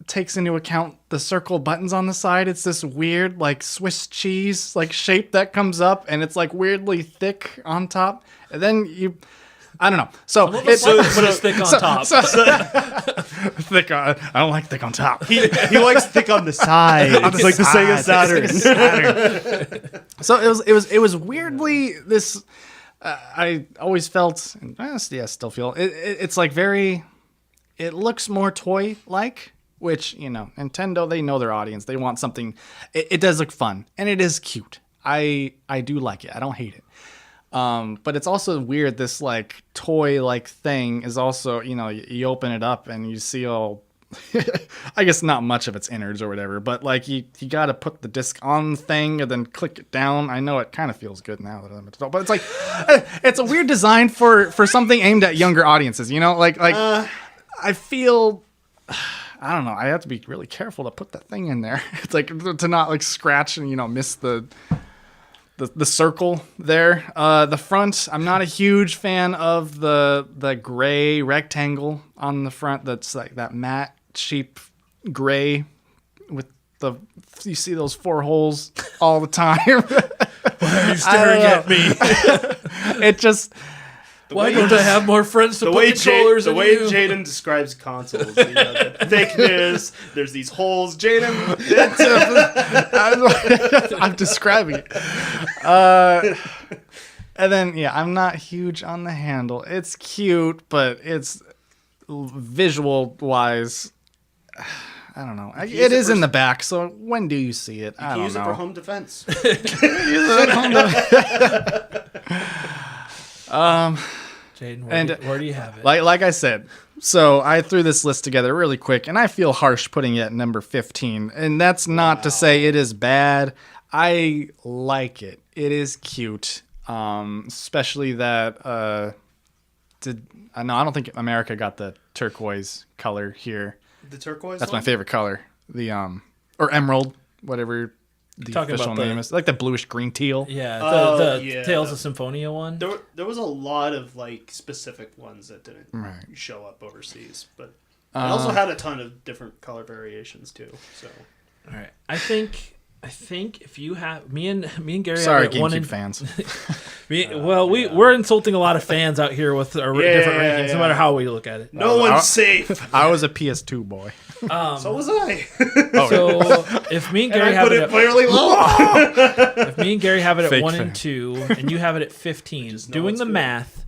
takes into account the circle buttons on the side. It's this weird like Swiss cheese like shape that comes up, and it's like weirdly thick on top, and then I don't know. So it's thick on top. Thick on. I don't like thick on top. He likes thick on the side. It's like the Sega Saturn. So it was weirdly this. I always felt, and I still feel it's like very. It looks more toy like, which Nintendo, they know their audience. They want something. It does look fun and it is cute. I do like it. I don't hate it. But it's also weird. This like toy like thing is also, you open it up and you see all, I guess not much of its innards or whatever, but like you got to put the disc on the thing and then click it down. I know it kind of feels good now that I'm adult, but it's like, it's a weird design for something aimed at younger audiences, I feel, I don't know. I have to be really careful to put that thing in there. It's like to not like scratch and, miss the circle there. The front, I'm not a huge fan of the gray rectangle on the front. That's like that matte cheap gray with you see those 4 holes all the time. Why are you staring at me? It just... Why don't I have more friends to put controllers in? The way Jaiden describes consoles, the thickness, there's these holes. Jaiden, I'm describing it. And then, I'm not huge on the handle. It's cute, but it's visual-wise, I don't know. It is in the back, so when do you see it? I don't know. Use it for home defense. Jaiden, where do you have it? Like I said, so I threw this list together really quick, and I feel harsh putting it at number 15. And that's not to say it is bad. I like it. It is cute, especially that. I don't think America got the turquoise color here. The turquoise. That's my favorite color. The or emerald, whatever. The official name is like the bluish green teal. Yeah, the Tales of Symphonia one. There was a lot of like specific ones that didn't show up overseas, but it also had a ton of different color variations too. So, all right, I think if you have me and Gary, sorry, have GameCube fans. We're insulting a lot of fans out here with our different rankings, no matter how we look at it. No one's safe. I was a PS2 boy. So was I. So if me and Gary have it fairly low, if me and Gary have it at 1 and 2, and you have it at 15, doing the math,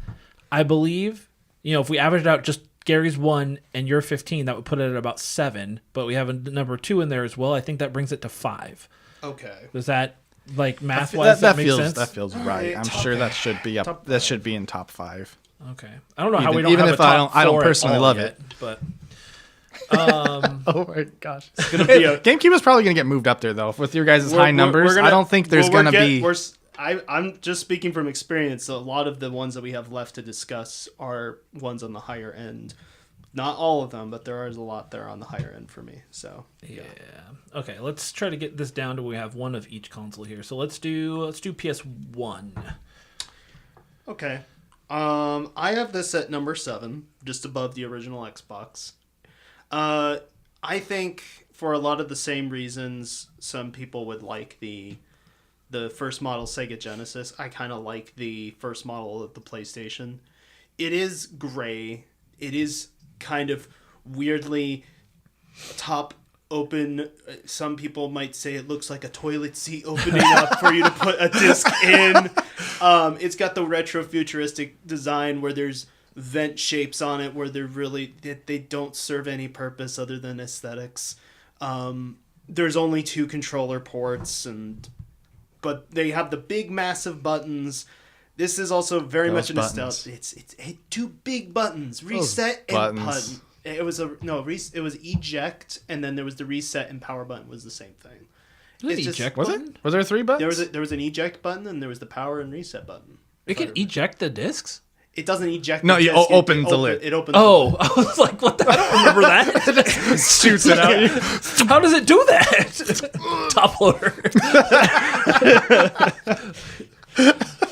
I believe if we average it out, just Gary's 1 and you're 15, that would put it at about 7. But we have a number 2 in there as well. I think that brings it to 5. Okay. Does that math wise that makes sense? That feels right. I'm sure that should be up. That should be in top 5. Okay. I don't know how we don't even have if a top I don't 4 personally love yet, it, but. Oh my gosh! It's gonna be GameCube is probably gonna get moved up there though with your guys' high numbers. I don't think there's gonna be. I'm just speaking from experience. So a lot of the ones that we have left to discuss are ones on the higher end. Not all of them, but there is a lot that are on the higher end for me. So yeah. Okay, let's try to get this down to we have one of each console here. So let's do PS1. Okay. I have this at number 7, just above the original Xbox. I think for a lot of the same reasons some people would like the first model Sega Genesis, I kind of like the first model of the PlayStation. It is gray. It is kind of weirdly top open. Some people might say it looks like a toilet seat opening up for you to put a disc in. It's got the retro futuristic design where there's vent shapes on it where they don't serve any purpose other than aesthetics. There's only 2 controller ports, but they have the big massive buttons. This is also very Those much a buttons. nostalgia. It's two big buttons, reset and buttons. button. It was it was eject, and then there was the reset and power button was the same thing. It's just- eject Was button? it? Was there 3 buttons? There was an eject button, and there was the power and reset button. It can eject the discs? It doesn't eject. No, the you disc, open the lid. It opens. Oh, I was like, what the? I don't remember that. Shoots it out. How does it do that? Top loader.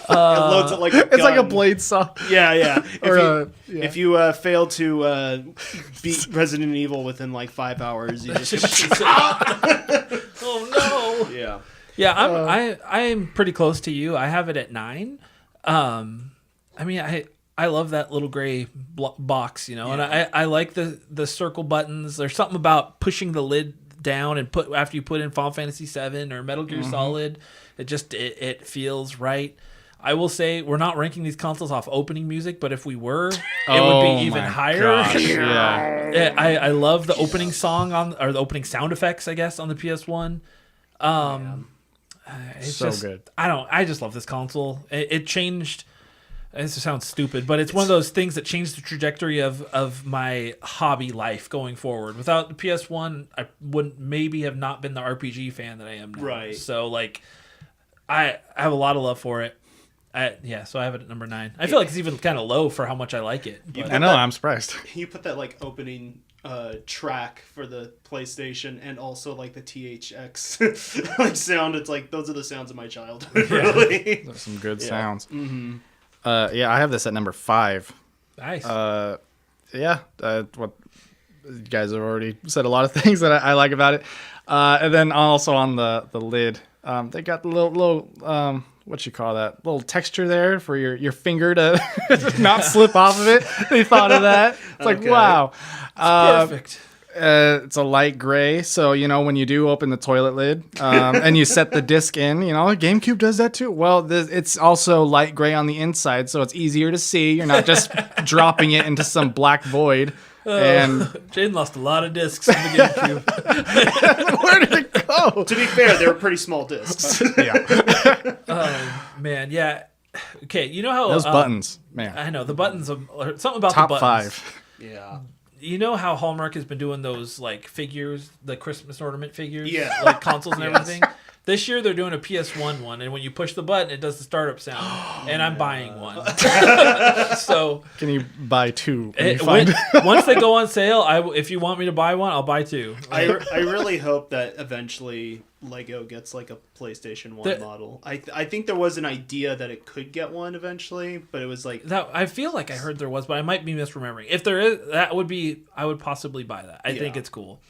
It loads it like a It's like a gun. blade saw. Yeah. Or, If you fail to beat Resident Evil within like 5 hours, you just Oh no. yeah. Yeah, I'm pretty close to you. I have it at 9. I mean, I love that little gray box, and I like the circle buttons. There's something about pushing the lid down and after you put in Final Fantasy VII or Metal Gear Solid, it feels right. I will say we're not ranking these consoles off opening music, but if we were, it would be even higher. Gosh, yeah. I love the opening song or the opening sound effects, I guess, on the PS1. It's So just, good. I just love this console. It changed. This sounds stupid, but it's one of those things that changed the trajectory of my hobby life going forward. Without the PS1, I would maybe have not been the RPG fan that I am now. Right. So like, I have a lot of love for it. So I have it at number 9. I feel like it's even kind of low for how much I like it. But I know, I'm surprised. You put that like opening track for the PlayStation and also like the THX like sound. It's like those are the sounds of my childhood. Really. There's some good Yeah. sounds. Mm-hmm. I have this at number 5. nice. What you guys have already said a lot of things that I like about it, and then also on the lid, they got the little what you call that little texture there for your finger to not slip off of it. They thought of that. It's like Okay. wow, Perfect. it's a light gray, so when you do open the toilet lid and you set the disc in, GameCube does that too. Well, it's also light gray on the inside, so it's easier to see. You're not just dropping it into some black void. And Jaiden lost a lot of discs in the GameCube. where did it go? To be fair, they were pretty small discs. Yeah, Man, yeah. Okay, you know how those buttons, man. I know the buttons. Something about Top the buttons. 5. Yeah. You know how Hallmark has been doing those like figures, the Christmas ornament figures, Yeah. like consoles and Yes. everything. This year they're doing a PS1 one, and when you push the button, it does the startup sound, and I'm buying one. So Can you buy 2? once they go on sale, if you want me to buy one, I'll buy 2. I really hope that eventually Lego gets like a PlayStation 1 model. I think there was an idea that it could get one eventually, but it was like That I feel like I heard there was, but I might be misremembering. If there is, I would possibly buy that. I think Yeah. it's cool.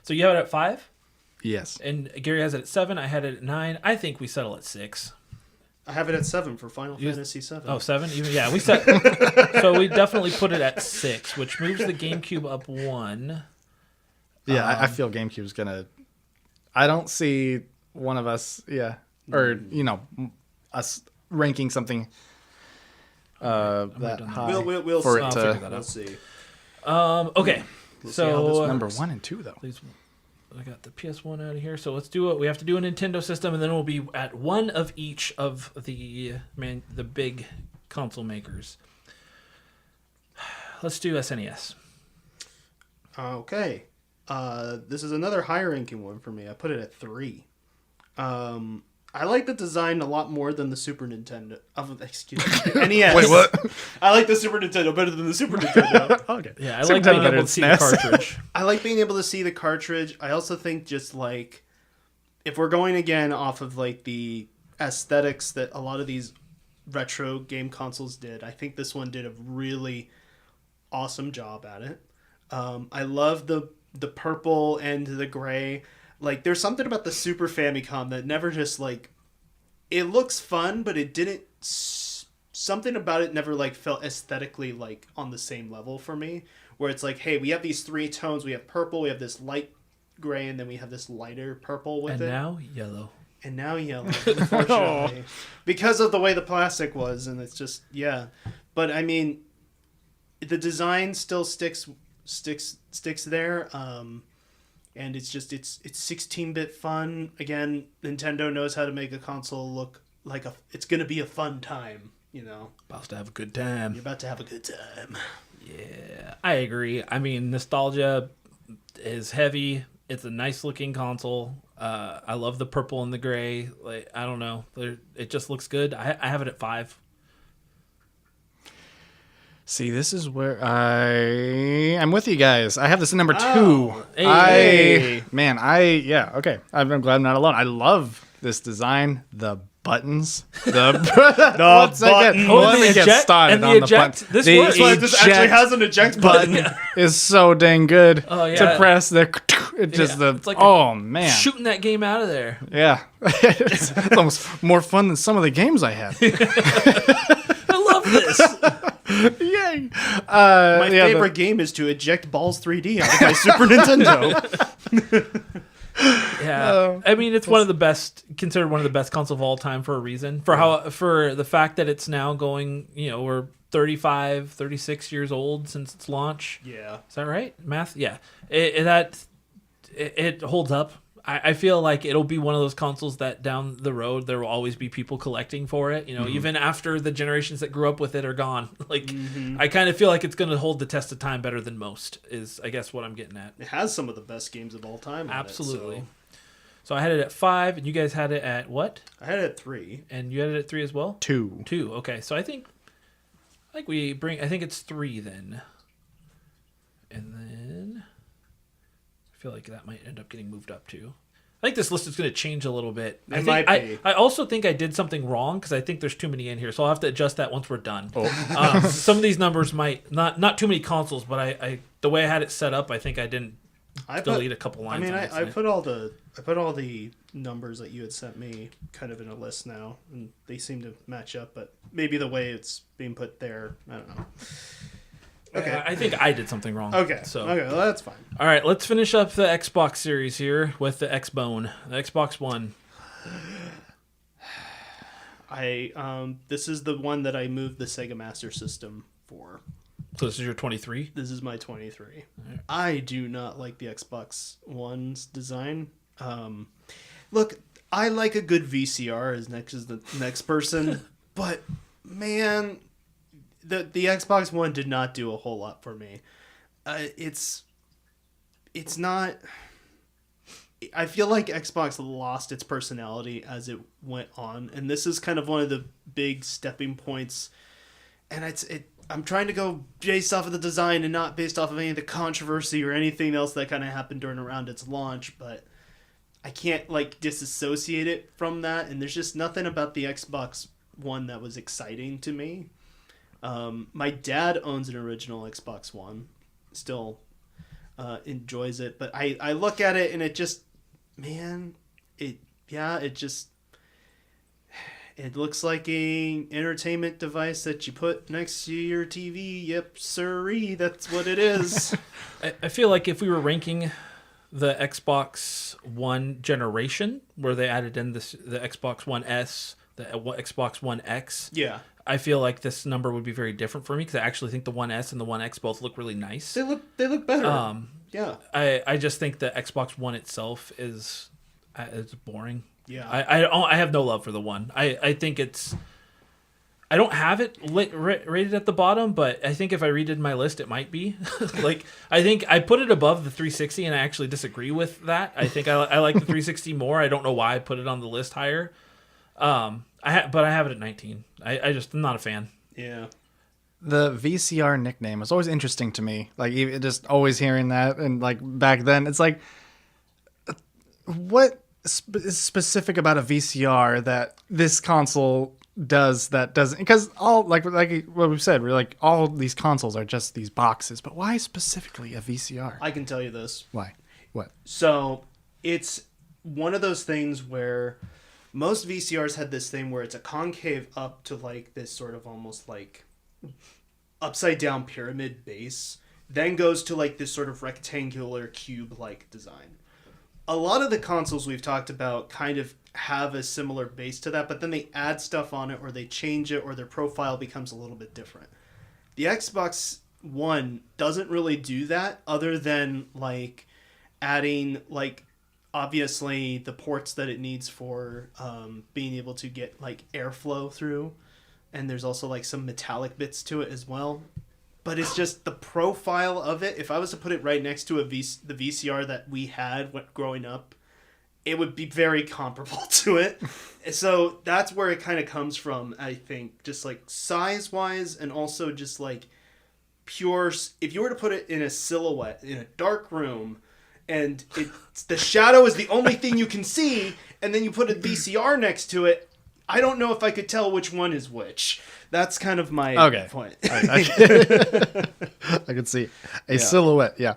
So you have it at 5, Yes. and Gary has it at 7. I had it at 9. I think we settle at 6. I have it at 7 for Final Fantasy 7. Oh, 7? Even yeah, we set. So we definitely put it at 6, which moves the GameCube up 1. Yeah, I feel GameCube's gonna. I don't see one of us, or us ranking something that high. We'll for see. it I'll to figure that We'll out. see. Okay, see how this so number 1 and 2 though. please, I got the PS1 out of here. So let's do it. We have to do a Nintendo system, and then we'll be at one of each of the big console makers. Let's do SNES. Okay. This is another high ranking one for me. I put it at 3. I like the design a lot more than the Super Nintendo. Excuse me, NES. Wait, what? I like the Super Nintendo better than the Super Nintendo. Okay. Yeah, I Super like Nintendo being better able to see than the SNES. cartridge. I like being able to see the cartridge. I also think just like if we're going again off of like the aesthetics that a lot of these retro game consoles did, I think this one did a really awesome job at it. I love the purple and the gray. Like there's something about the Super Famicom that never just like it looks fun, but it didn't. Something about it never like felt aesthetically like on the same level for me. Where it's like, hey, we have these 3 tones. We have purple, we have this light gray, and then we have this lighter purple with And it. now yellow. And now yellow, unfortunately, because of the way the plastic was, and it's just But I mean, the design still sticks there. And it's 16-bit fun. Again, Nintendo knows how to make a console look like it's going to be a fun time. About to have a good time. You're about to have a good time. Yeah, I agree. I mean, nostalgia is heavy. It's a nice looking console. I love the purple and the gray. Like, I don't know, it just looks good. I have it at 5. See, this is where I'm with you guys. I have this at number 2. Hey. Okay. I'm glad I'm not alone. I love this design. The buttons. The buttons. Let me get started on the button. This the works. This actually has an eject button. is so dang good yeah. to press. It's like man, shooting that game out of there. Yeah, it's almost more fun than some of the games I had. I love this. Yay! My favorite game is to eject Balls 3D out of my Super Nintendo. Yeah, I mean, it's considered one of the best consoles of all time for a reason. For the fact that it's now going, we're 35, 36 years old since its launch. Yeah, is that right? Math? Yeah, it holds up. I feel like it'll be one of those consoles that down the road there will always be people collecting for it. Even after the generations that grew up with it are gone. Like, I kind of feel like it's going to hold the test of time better than most. Is I guess what I'm getting at. It has some of the best games of all time. Absolutely. So I had it at 5, and you guys had it at what? I had it at 3, and you had it at 3 as well. 2. Okay, so I think it's 3 then, and then. I feel like that might end up getting moved up too. I think this list is going to change a little bit. I also think I did something wrong because I think there's too many in here, so I'll have to adjust that once we're done. Some of these numbers might not too many consoles, but I the way I had it set up, I think I didn't delete a couple lines. I put all the numbers that you had sent me kind of in a list now, and they seem to match up. But maybe the way it's being put there, I don't know. Okay. I think I did something wrong. Okay, well, that's fine. All right, let's finish up the Xbox series here with the Xbone, the Xbox One. This is the one that I moved the Sega Master System for. So this is your 23? This is my 23. Right. I do not like the Xbox One's design. Look, I like a good VCR as the next person, but man... The Xbox One did not do a whole lot for me. It's not... I feel like Xbox lost its personality as it went on, and this is kind of one of the big stepping points. And I'm trying to go based off of the design and not based off of any of the controversy or anything else that kind of happened around its launch, but I can't disassociate it from that, and there's just nothing about the Xbox One that was exciting to me. My dad owns an original Xbox One, still enjoys it, but I look at it and it just, it looks like a entertainment device that you put next to your TV. Yep, sirree, that's what it is. I feel like if we were ranking the Xbox One generation, where they added in the Xbox One S, the Xbox One X, yeah. I feel like this number would be very different for me because I actually think the One S and the One X both look really nice. They look better. Yeah. I just think the Xbox One itself is boring. Yeah. I have no love for the One. I think I don't have it rated at the bottom, but I think if I redid my list, it might be. I think I put it above the 360, and I actually disagree with that. I think I like the 360 more. I don't know why I put it on the list higher. But I have it at 19. I just am not a fan. Yeah. The VCR nickname was always interesting to me. Just always hearing that, and back then, it's what is specific about a VCR that this console does that doesn't? Because all like what we've said, we're all these consoles are just these boxes. But why specifically a VCR? I can tell you this. Why? What? So it's one of those things where most VCRs had this thing where it's a concave up to this sort of almost upside down pyramid base, then goes to this sort of rectangular cube design. A lot of the consoles we've talked about kind of have a similar base to that, but then they add stuff on it, or they change it, or their profile becomes a little bit different. The Xbox One doesn't really do that, other than adding obviously the ports that it needs for being able to get airflow through. and there's also like some metallic bits to it as well. But it's just the profile of it. If I was to put it right next to the VCR that we had growing up, it would be very comparable to it. So that's where it kind of comes from, I think. Just like size-wise and also just like pure... If you were to put it in a silhouette in a dark room and the shadow is the only thing you can see, and then you put a VCR next to it, I don't know if I could tell which one is which. That's kind of my point. I can see a silhouette. Yeah.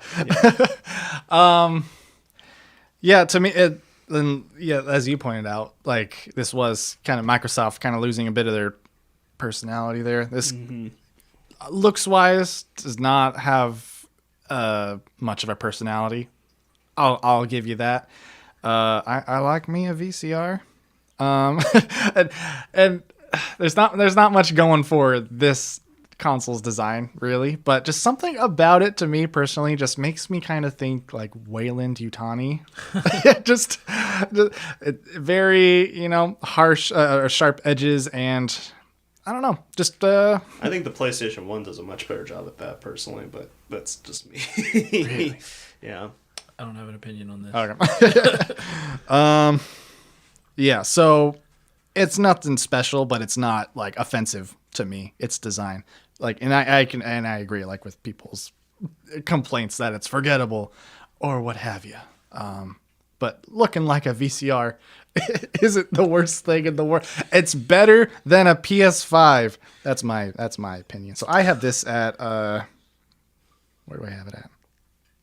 Yeah. To me, as you pointed out, like this was kind of Microsoft kind of losing a bit of their personality there. This looks wise does not have much of a personality. I'll give you that. I like me a VCR. And there's not much going for this console's design really, but just something about it to me personally just makes me kind of think like Wayland Yutani. just very, harsh or sharp edges, and I don't know, just I think the PlayStation 1 does a much better job at that personally, but that's just me. Really? Yeah. I don't have an opinion on this. Okay. Yeah, so it's nothing special, but it's not like offensive to me. It's design. Like, and I agree, like with people's complaints that it's forgettable or what have you. But looking like a VCR isn't the worst thing in the world. It's better than a PS5. That's my opinion. So I have this at where do I have it at?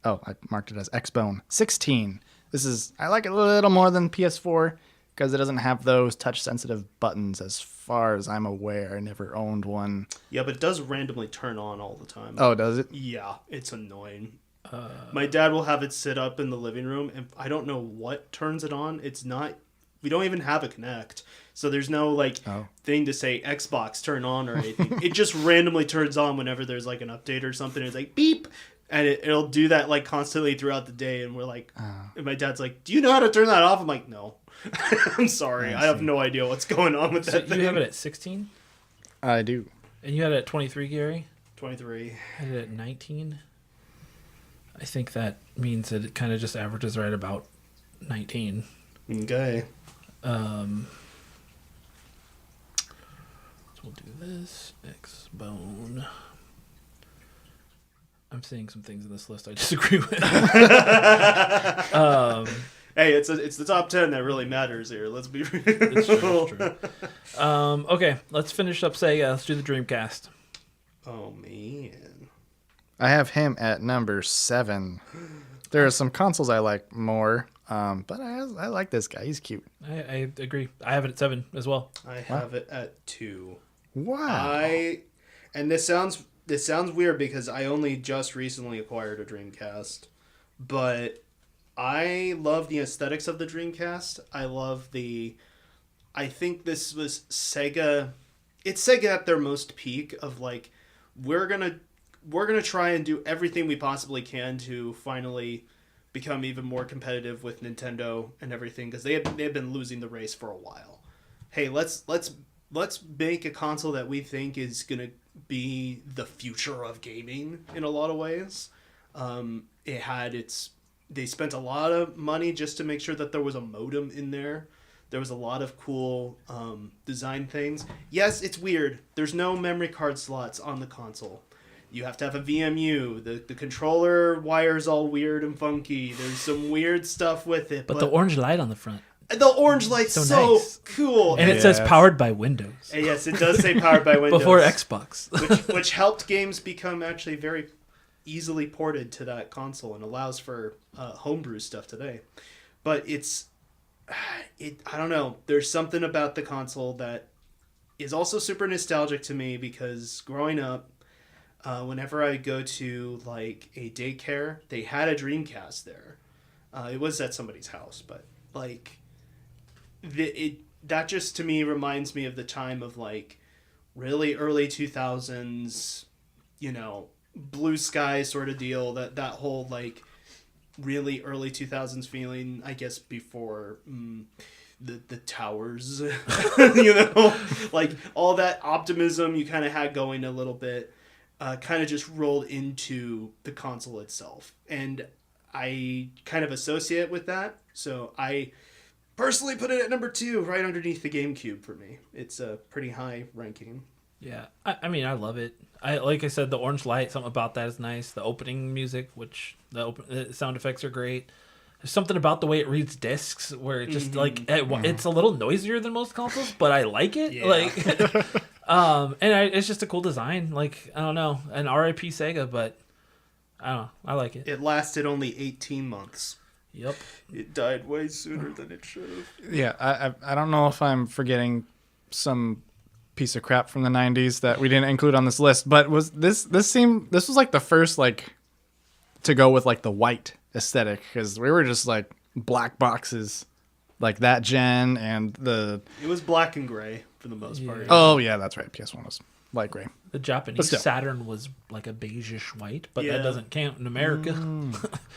Oh, I marked it as Xbone 16. I like it a little more than PS4 because it doesn't have those touch-sensitive buttons as far as I'm aware. I never owned one. Yeah, but it does randomly turn on all the time. Oh, does it? Yeah, it's annoying. My dad will have it sit up in the living room, and I don't know what turns it on. It's not... We don't even have a Kinect, so there's no thing to say Xbox turn on or anything. It just randomly turns on whenever there's like an update or something. It's like, beep! And it'll do that like constantly throughout the day, and we're like... And my dad's like, do you know how to turn that off? I'm like, no. I'm sorry. I have no idea what's going on with that thing. You have it at 16? I do. And you had it at 23, Gary? 23. I had it at 19. I think that means that it kind of just averages right about 19. Okay. So we'll do this. Xbone. I'm seeing some things in this list I disagree with. Hey, it's the top 10 that really matters here. Let's be real. It's true. Okay, let's finish up Sega. Let's do the Dreamcast. Oh, man. I have him at number 7. There are some consoles I like more, but I like this guy. He's cute. I agree. I have it at 7 as well. I have it at 2. Wow. And this sounds weird because I only just recently acquired a Dreamcast, but I love the aesthetics of the Dreamcast. I think this was Sega. It's Sega at their most peak of like, we're gonna try and do everything we possibly can to finally become even more competitive with Nintendo and everything, because they've been losing the race for a while. Hey, let's make a console that we think is gonna be the future of gaming in a lot of ways. They spent a lot of money just to make sure that there was a modem in there. There was a lot of cool design things. Yes, it's weird. There's no memory card slots on the console. You have to have a VMU. The controller wire's all weird and funky. There's some weird stuff with it. But the orange light on the front. The orange light's so nice. Cool. And it says powered by Windows. And yes, it does say powered by Windows. Before Xbox. which helped games become actually very easily ported to that console and allows for homebrew stuff today. But I don't know. There's something about the console that is also super nostalgic to me because growing up, whenever I go to like a daycare, they had a Dreamcast there. It was at somebody's house, but like that just to me reminds me of the time of like really early 2000s, blue sky sort of deal, that whole like really early 2000s feeling, I guess before the towers, you know, like all that optimism you kind of had going a little bit, kind of just rolled into the console itself, and I kind of associate with that. So I personally put it at number 2, right underneath the GameCube for me. It's a pretty high ranking. Yeah, I mean, I love it. Like I said, the orange light, something about that is nice. The opening music, which the sound effects are great. There's something about the way it reads discs where it just it's a little noisier than most consoles, but I like it. Yeah. Like, it's just a cool design. Like, I don't know, an RIP Sega, but I don't know, I like it. It lasted only 18 months. Yep. It died way sooner than it should have. Yeah, I don't know if I'm forgetting some piece of crap from the 90s that we didn't include on this list, but was this was like the first like to go with like the white aesthetic, because we were just like black boxes like that gen, and it was black and gray for the most part. Oh yeah, that's right, PS1 was light gray. The Japanese Saturn was like a beigeish white, but that doesn't count in America.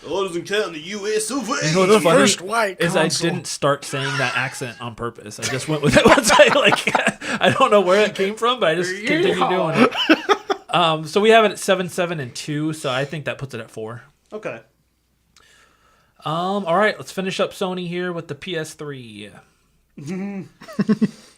Oh, it doesn't count in the US of A. You know what's funny first white is console. I didn't start saying that accent on purpose. I just went with it once I don't know where it came from, but I just continued doing it. So we have it at 7, 7, and 2, so I think that puts it at 4. Okay. All right, let's finish up Sony here with the PS3.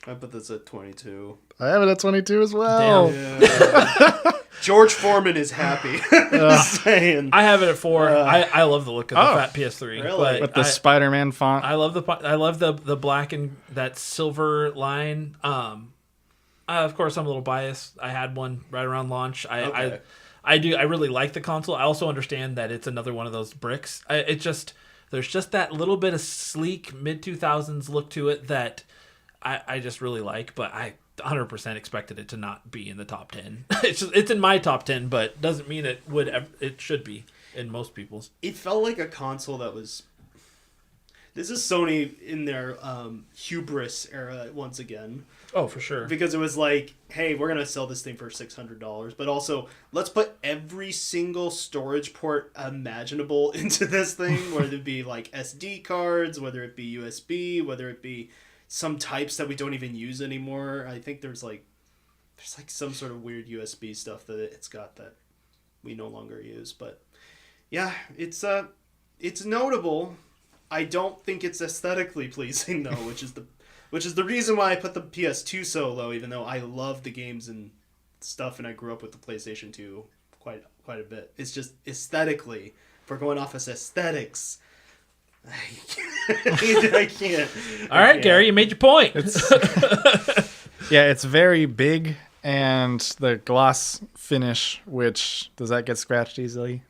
I put this at 22. I have it at 22 as well. Damn. Yeah. George Foreman is happy. Saying. I have it at 4. I love the look of the fat PS3. Really? But With the Spider-Man font. I love the black and that silver line. Of course, I'm a little biased. I had one right around launch. I really like the console. I also understand that it's another one of those bricks. There's just that little bit of sleek mid 2000s look to it that I just really like. But I 100% expected it to not be in the top 10. It's in my top 10, but doesn't mean it should be in most people's. It felt like a console that was. This is Sony in their hubris era once again. Oh, for sure. Because it was like, hey, we're going to sell this thing for $600, but also let's put every single storage port imaginable into this thing, whether it be like SD cards, whether it be USB, whether it be some types that we don't even use anymore. I think there's like some sort of weird USB stuff that it's got that we no longer use. But yeah, it's notable. I don't think it's aesthetically pleasing though, which is the reason why I put the PS2 so low, even though I love the games and stuff, and I grew up with the PlayStation 2 quite a bit. It's just aesthetically, if we're going off as aesthetics, I can't. All right, Gary, you made your point. Yeah, it's very big, and the gloss finish, which does that get scratched easily?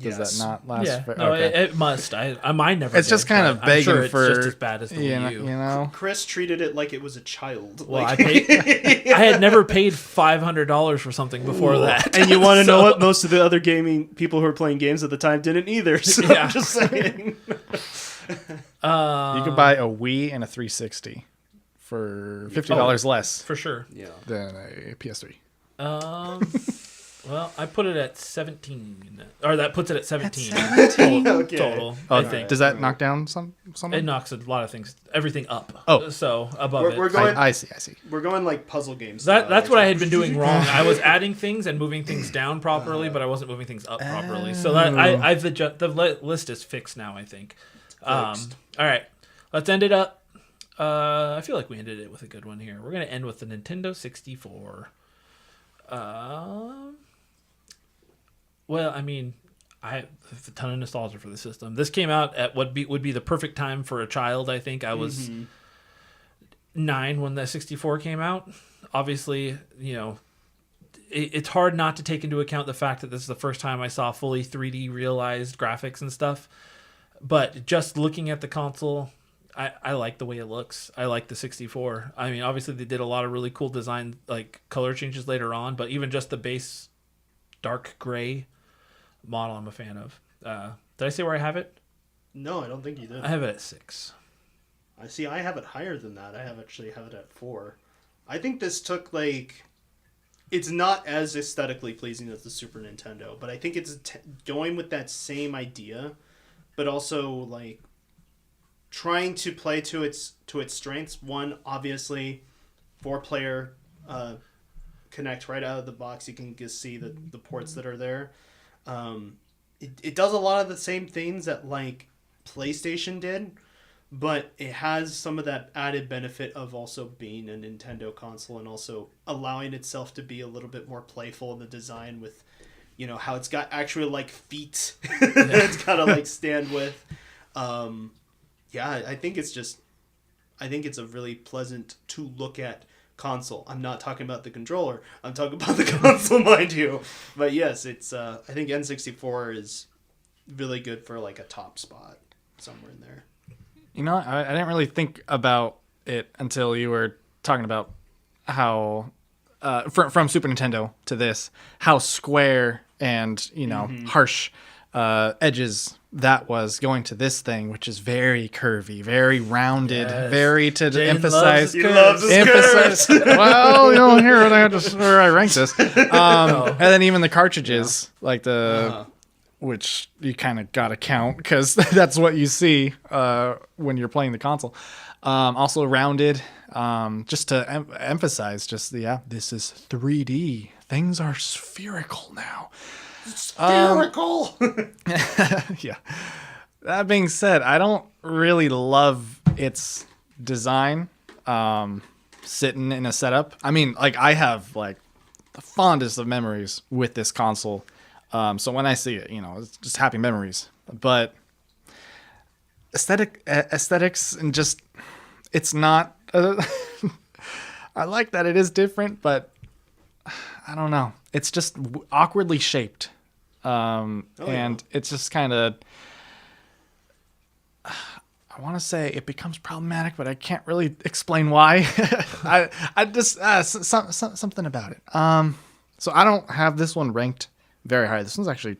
Does Yes. that not last? Yeah, for, no, okay. it must. Mine never. It's did, just kind but of I'm begging sure it's for just as bad as the Wii U. you know. Chris treated it like it was a child. Well, like, I had never paid $500 for something before that. and you want to know what? Most of the other gaming people who were playing games at the time didn't either. So Yeah. I'm just saying. You could buy a Wii and a 360 for $50 less For sure. Yeah. than a PS3. Well, I put it at 17, or that puts it at 17 Okay. total. Oh, I think does that knock down something? it knocks a lot of things, everything up. Oh. So above We're it. going. I see. We're going like puzzle games. That's what I had been doing wrong. I was adding things and moving things down properly, but I wasn't moving things up properly. So that the list is fixed now, I think. All right, let's end it up. I feel like we ended it with a good one here. We're gonna end with the Nintendo 64. Well, I mean, I have a ton of nostalgia for the system. This came out at what would be the perfect time for a child. I think I was 9 when the 64 came out. Obviously, you know, it's hard not to take into account the fact that this is the first time I saw fully 3D realized graphics and stuff. But just looking at the console, I like the way it looks. I like the 64. I mean, obviously they did a lot of really cool design, like color changes later on, but even just the base dark gray model I'm a fan of. Did I say where I have it? No, I don't think you did. I have it at 6. I see. I have it higher than that. I have it at 4. I think this took like. It's not as aesthetically pleasing as the Super Nintendo, but I think it's going with that same idea, but also like trying to play to its strengths. One, obviously, 4-player connect right out of the box. You can just see the ports that are there. It does a lot of the same things that like PlayStation did, but it has some of that added benefit of also being a Nintendo console and also allowing itself to be a little bit more playful in the design with, you know, how it's got actual like feet that it's gotta like stand with. I think it's a really pleasant to look at console. I'm not talking about the controller. I'm talking about the console, mind you. But yes, it's I think N64 is really good for like a top spot somewhere in there. You know, I didn't really think about it until you were talking about how from Super Nintendo to this, how square and, you know, harsh edges that was going to this thing, which is very curvy, very rounded, very to Jaiden emphasize. He loves his curves. Well, you know, here I have to where I rank this, and then even the cartridges, like the. Which you kind of got to count because that's what you see when you're playing the console. Also rounded, just to emphasize, this is 3D. Things are spherical now. Spherical! Yeah. That being said, I don't really love its design sitting in a setup. I mean, like, I have, like, the fondest of memories with this console. So when I see it, you know, it's just happy memories. But aesthetics and just, it's not. I like that it is different, but I don't know. It's just awkwardly shaped, and it's just kind of. I want to say it becomes problematic, but I can't really explain why. I just something about it. So I don't have this one ranked very high. This one's actually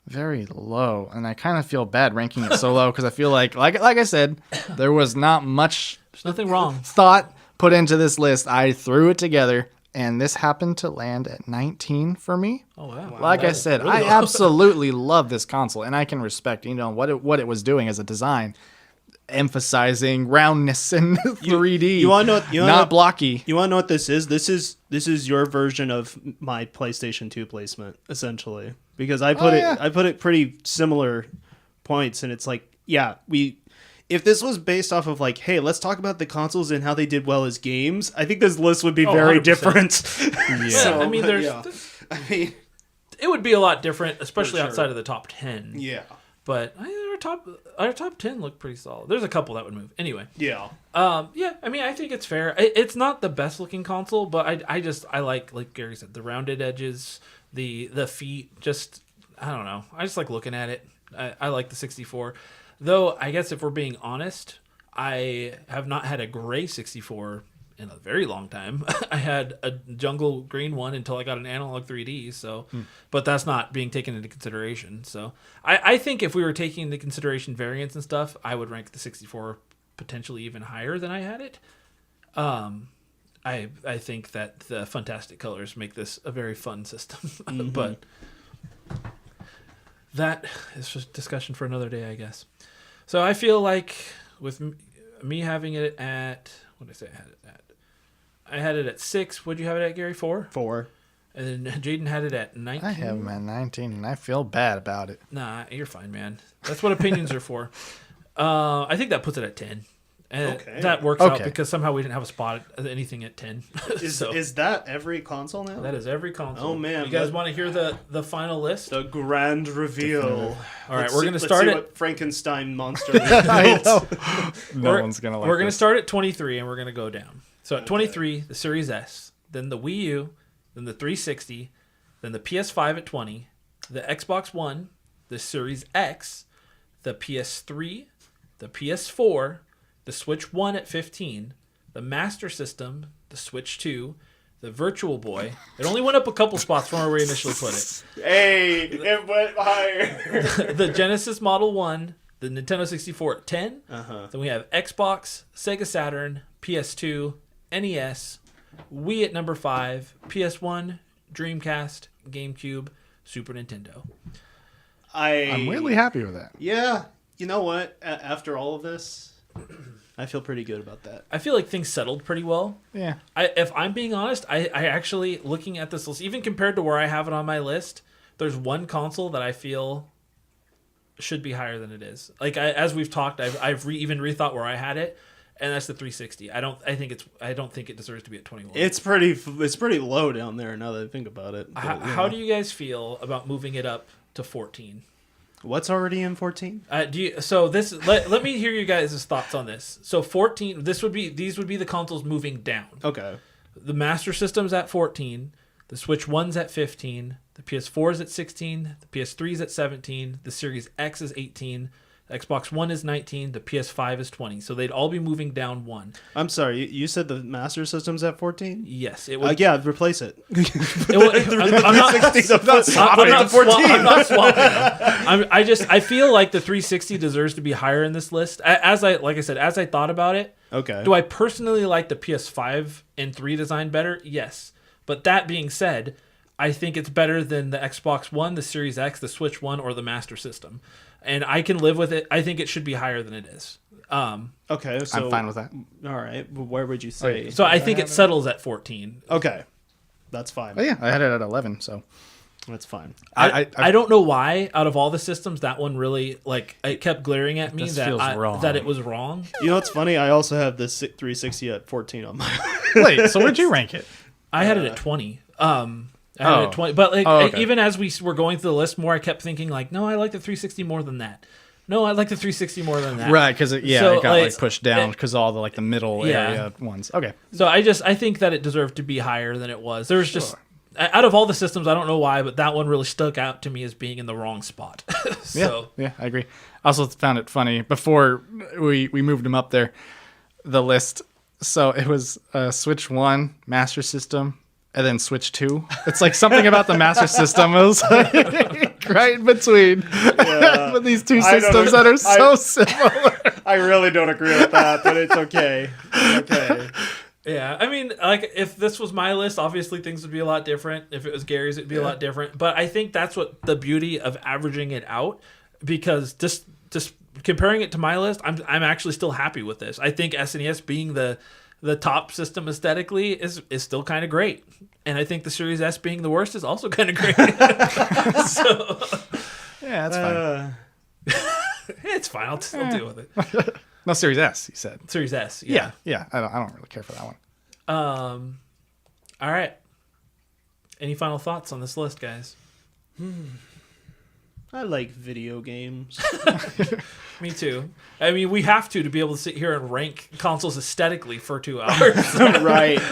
very low, and I kind of feel bad ranking it so low because I feel like I said, there was not much. There's nothing wrong. Thought put into this list. I threw it together, and this happened to land at 19 for me. Oh wow! Like I said, really I absolutely love this console, and I can respect, you know, what it was doing as a design, emphasizing roundness and 3D. You want to know? Not blocky. You want to know what this is? This is your version of my PlayStation 2 placement, essentially, because I put it pretty similar points, and it's like, yeah, if this was based off of like, hey, let's talk about the consoles and how they did well as games, I think this list would be very 100%. different. Yeah, So, I mean, it would be a lot different, especially outside of the top 10. Yeah. But our top 10 look pretty solid. There's a couple that would move. Anyway. Yeah. Yeah, I mean, I think it's fair. It's not the best looking console, but I like Gary said, the rounded edges, the feet, just, I don't know. I just like looking at it. I like the 64. Though, I guess if we're being honest, I have not had a gray 64 in a very long time. I had a jungle green one until I got an analog 3D. So, but that's not being taken into consideration. So, I think if we were taking into consideration variants and stuff, I would rank the 64 potentially even higher than I had it. I think that the fantastic colors make this a very fun system, but that is just discussion for another day, I guess. So I feel like with me having it at, what did I say I had it at? I had it at 6. What'd you have it at, Gary? 4? 4. And then Jaiden had it at 19. I have him at 19, and I feel bad about it. Nah, you're fine, man. That's what opinions are for. I think that puts it at 10. And that works out because somehow we didn't have a spot at anything at 10. Is that every console now? That is every console. Oh, man. You guys want to hear the final list? The grand reveal. All right, we're going to start Let's see it. what Frankenstein monster. No one's going to like We're going to this. start at 23, and we're going to go down. So at 23, the Series S, then the Wii U, then the 360, then the PS5 at 20, the Xbox One, the Series X, the PS3, the PS4, the Switch 1 at 15, the Master System, the Switch 2, the Virtual Boy. It only went up a couple spots from where we initially put it. Hey, it went higher. The Genesis Model 1, the Nintendo 64 at 10. Then we have Xbox, Sega Saturn, PS2, NES, Wii at number 5, PS1, Dreamcast, GameCube, Super Nintendo. I'm really happy with that. Yeah. You know what? After all of this, I feel pretty good about that. I feel like things settled pretty well. Yeah. If I'm being honest, I actually, looking at this list, even compared to where I have it on my list, there's one console that I feel should be higher than it is. Like as we've talked, I've even rethought where I had it, and that's the 360. I don't think it deserves to be at 21. It's pretty low down there now that I think about it. But, How do you guys feel about moving it up to 14? What's already in 14? Let me hear you guys' thoughts on this. So 14, these would be the consoles moving down. Okay. The Master System's at 14, the Switch 1's at 15, the PS4's at 16, the PS3's at 17, the Series X is 18, the Xbox One is 19, the PS5 is 20. So they'd all be moving down one. I'm sorry, you said the Master System's at 14? Yes, it would. Yeah, replace it. I'm not swapping them. I feel like the 360 deserves to be higher in this list. As I thought about it, Okay. do I personally like the PS5 and 3 design better? Yes. But that being said, I think it's better than the Xbox One, the Series X, the Switch One, or the Master System. And I can live with it. I think it should be higher than it is. Okay, so I'm fine with that. All right, well, where would you say? So I think it settles at 14. Okay, that's fine. Oh, yeah, I had it at 11, so. That's fine. I don't know why, out of all the systems, that one really, it kept glaring at me that it was wrong. You know what's funny? I also have this 360 at 14 on my. Wait, so where'd you rank it? I had it at 20. I had it at 20, but okay. even as we were going through the list more, I kept thinking no, I like the 360 more than that. No, I like the 360 more than that. Right, because it got pushed down because all the middle area ones. Okay. So I think that it deserved to be higher than it was. There's just out of all the systems, I don't know why, but that one really stuck out to me as being in the wrong spot. Yeah, I agree. I also found it funny before we moved them up there, the list. So it was Switch 1, Master System, and then Switch 2. It's like something about the Master System was right in between. But these two systems that are so similar. I really don't agree with that, but it's okay. Okay. Yeah, I mean, if this was my list, obviously things would be a lot different. If it was Gary's, it'd be a lot different. But I think that's what the beauty of averaging it out, because just comparing it to my list, I'm actually still happy with this. I think SNES being the top system aesthetically is still kind of great, and I think the Series S being the worst is also kind of great. So yeah, that's fine. It's fine. I'll deal with it. No, Series S, you said. Series S. Yeah. I don't really care for that one. All right. Any final thoughts on this list, guys? I like video games. Me too. I mean, we have to be able to sit here and rank consoles aesthetically for 2 hours. Right.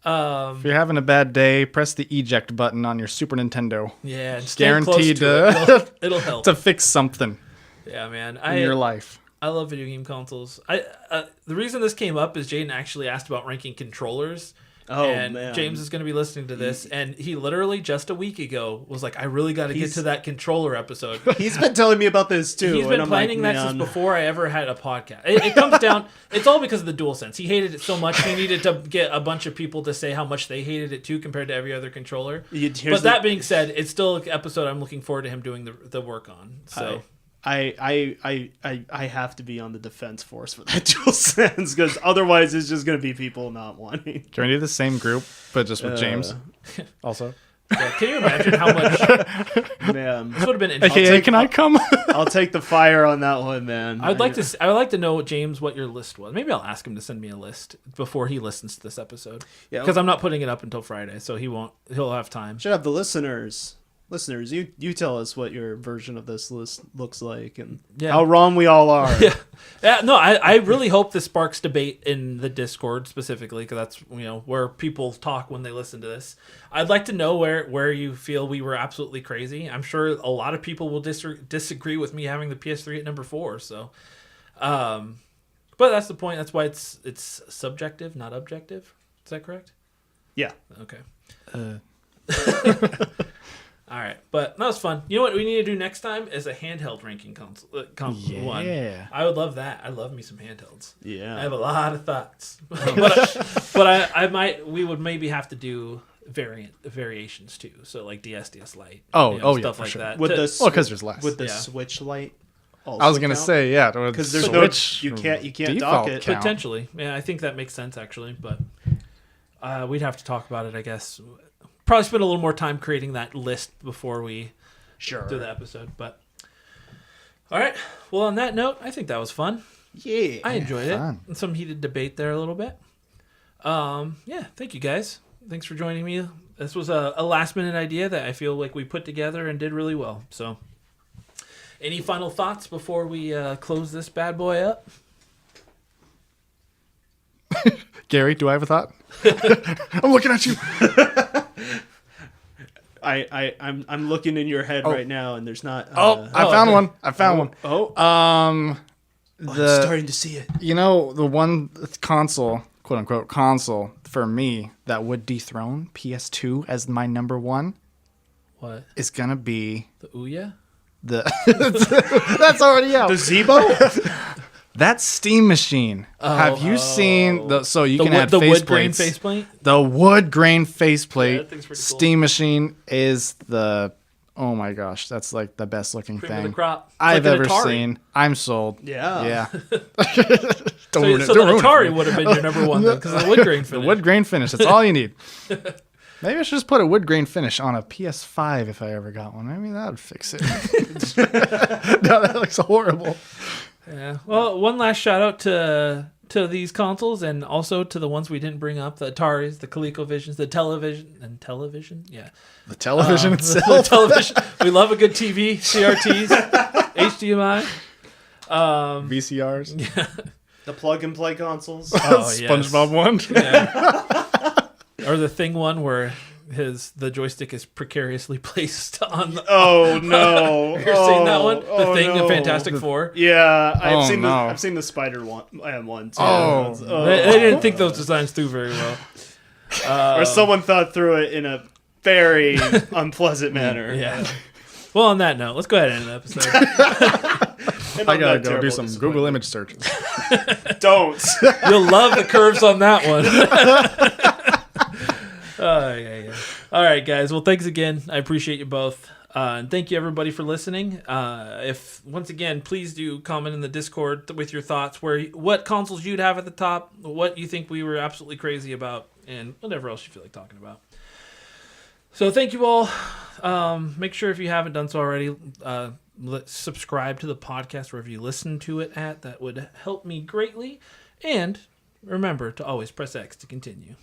If you're having a bad day, press the eject button on your Super Nintendo. Yeah, and guaranteed it'll help to fix something. Yeah, man. In your life. I love video game consoles. The reason this came up is Jaiden actually asked about ranking controllers. Oh, and man. James is going to be listening to this, and he literally just a week ago was like, I really got to get to that controller episode. He's been telling me about this too. He's been planning that since before I ever had a podcast. It comes down, it's all because of the DualSense. He hated it so much, he needed to get a bunch of people to say how much they hated it too compared to every other controller. But that being said, it's still an episode I'm looking forward to him doing the work on. So I have to be on the defense force for that DualSense, because otherwise it's just going to be people not wanting. Can we do the same group, but just with James also? Yeah, can you imagine how much? Man, this would have been interesting. AKA, can I come? I'll take the fire on that one, man. I would like to know, James, what your list was. Maybe I'll ask him to send me a list before he listens to this episode. Yeah, because I'm not putting it up until Friday, so he'll have time. Should have the listeners, you tell us what your version of this list looks like and how wrong we all are. No, I really hope this sparks debate in the Discord specifically, because that's where people talk when they listen to this. I'd like to know where you feel we were absolutely crazy. I'm sure a lot of people will disagree with me having the PS3 at number 4. So, but that's the point. That's why it's subjective, not objective. Is that correct? Yeah. Okay. All right, but that was fun. You know what we need to do next time is a handheld ranking one. Yeah, I would love that. I love me some handhelds. Yeah, I have a lot of thoughts, but we would maybe have to do variations too. So like DS Lite. Stuff yeah, for like sure. that. Because there's less with the Switch Lite. I was gonna say, yeah, because there's Switch you can't default dock it. count. Potentially. Yeah, I think that makes sense, actually. But we'd have to talk about it, I guess. Probably spend a little more time creating that list before we do the episode. But all right. Well, on that note, I think that was fun. Yeah. I enjoyed fun. it. Some heated debate there a little bit. Yeah, thank you guys. Thanks for joining me. This was a last-minute idea that I feel like we put together and did really well. So, any final thoughts before we close this bad boy up? Gary, do I have a thought? I'm looking at you. I'm looking in your head right now, and there's not. I found one. I found one. I'm starting to see it. You know, the one console, quote unquote console for me that would dethrone PS2 as my number one What? is gonna be The Ouya? that's already out. The Zebo? That Steam machine. Have you seen the? So you can add the wood faceplates. grain faceplate? The wood grain faceplate. that thing's pretty cool. Steam machine is the. Oh my gosh, that's like the best looking Cream of thing the crop. It's I've like an ever Atari. seen. I'm sold. Yeah. Yeah. So, ruin it. so Don't the ruin it for Atari me. would have been your number one then, because of the wood grain The finish. wood grain finish. That's all you need. Maybe I should just put a wood grain finish on a PS5 if I ever got one. I mean, that would fix it. No, that looks horrible. Yeah. Well, one last shout out to these consoles and also to the ones we didn't bring up: the Ataris, the ColecoVisions, the television. Yeah. The television The itself. television. We love a good TV, CRTs, HDMI. VCRs. The plug and play consoles. Oh, yes. SpongeBob one. Yeah. Or the Thing one where the joystick is precariously placed on the... Oh no! You're seeing that one? The Thing, the Fantastic Four? Yeah, Oh, I've seen the Spider one too. Oh. They didn't think those designs through very well. Or someone thought through it in a very unpleasant manner. Yeah. Well, on that note, let's go ahead and end the episode. And I on gotta that go do terrible some disappointment. Google image searches. Don't. You'll love the curves on that one. Yeah. All right, guys. Well, thanks again. I appreciate you both. And thank you, everybody, for listening. If once again, please do comment in the Discord with your thoughts, what consoles you'd have at the top, what you think we were absolutely crazy about, and whatever else you feel like talking about. So thank you all. Make sure if you haven't done so already, subscribe to the podcast wherever you listen to it at. That would help me greatly. And remember to always press X to continue.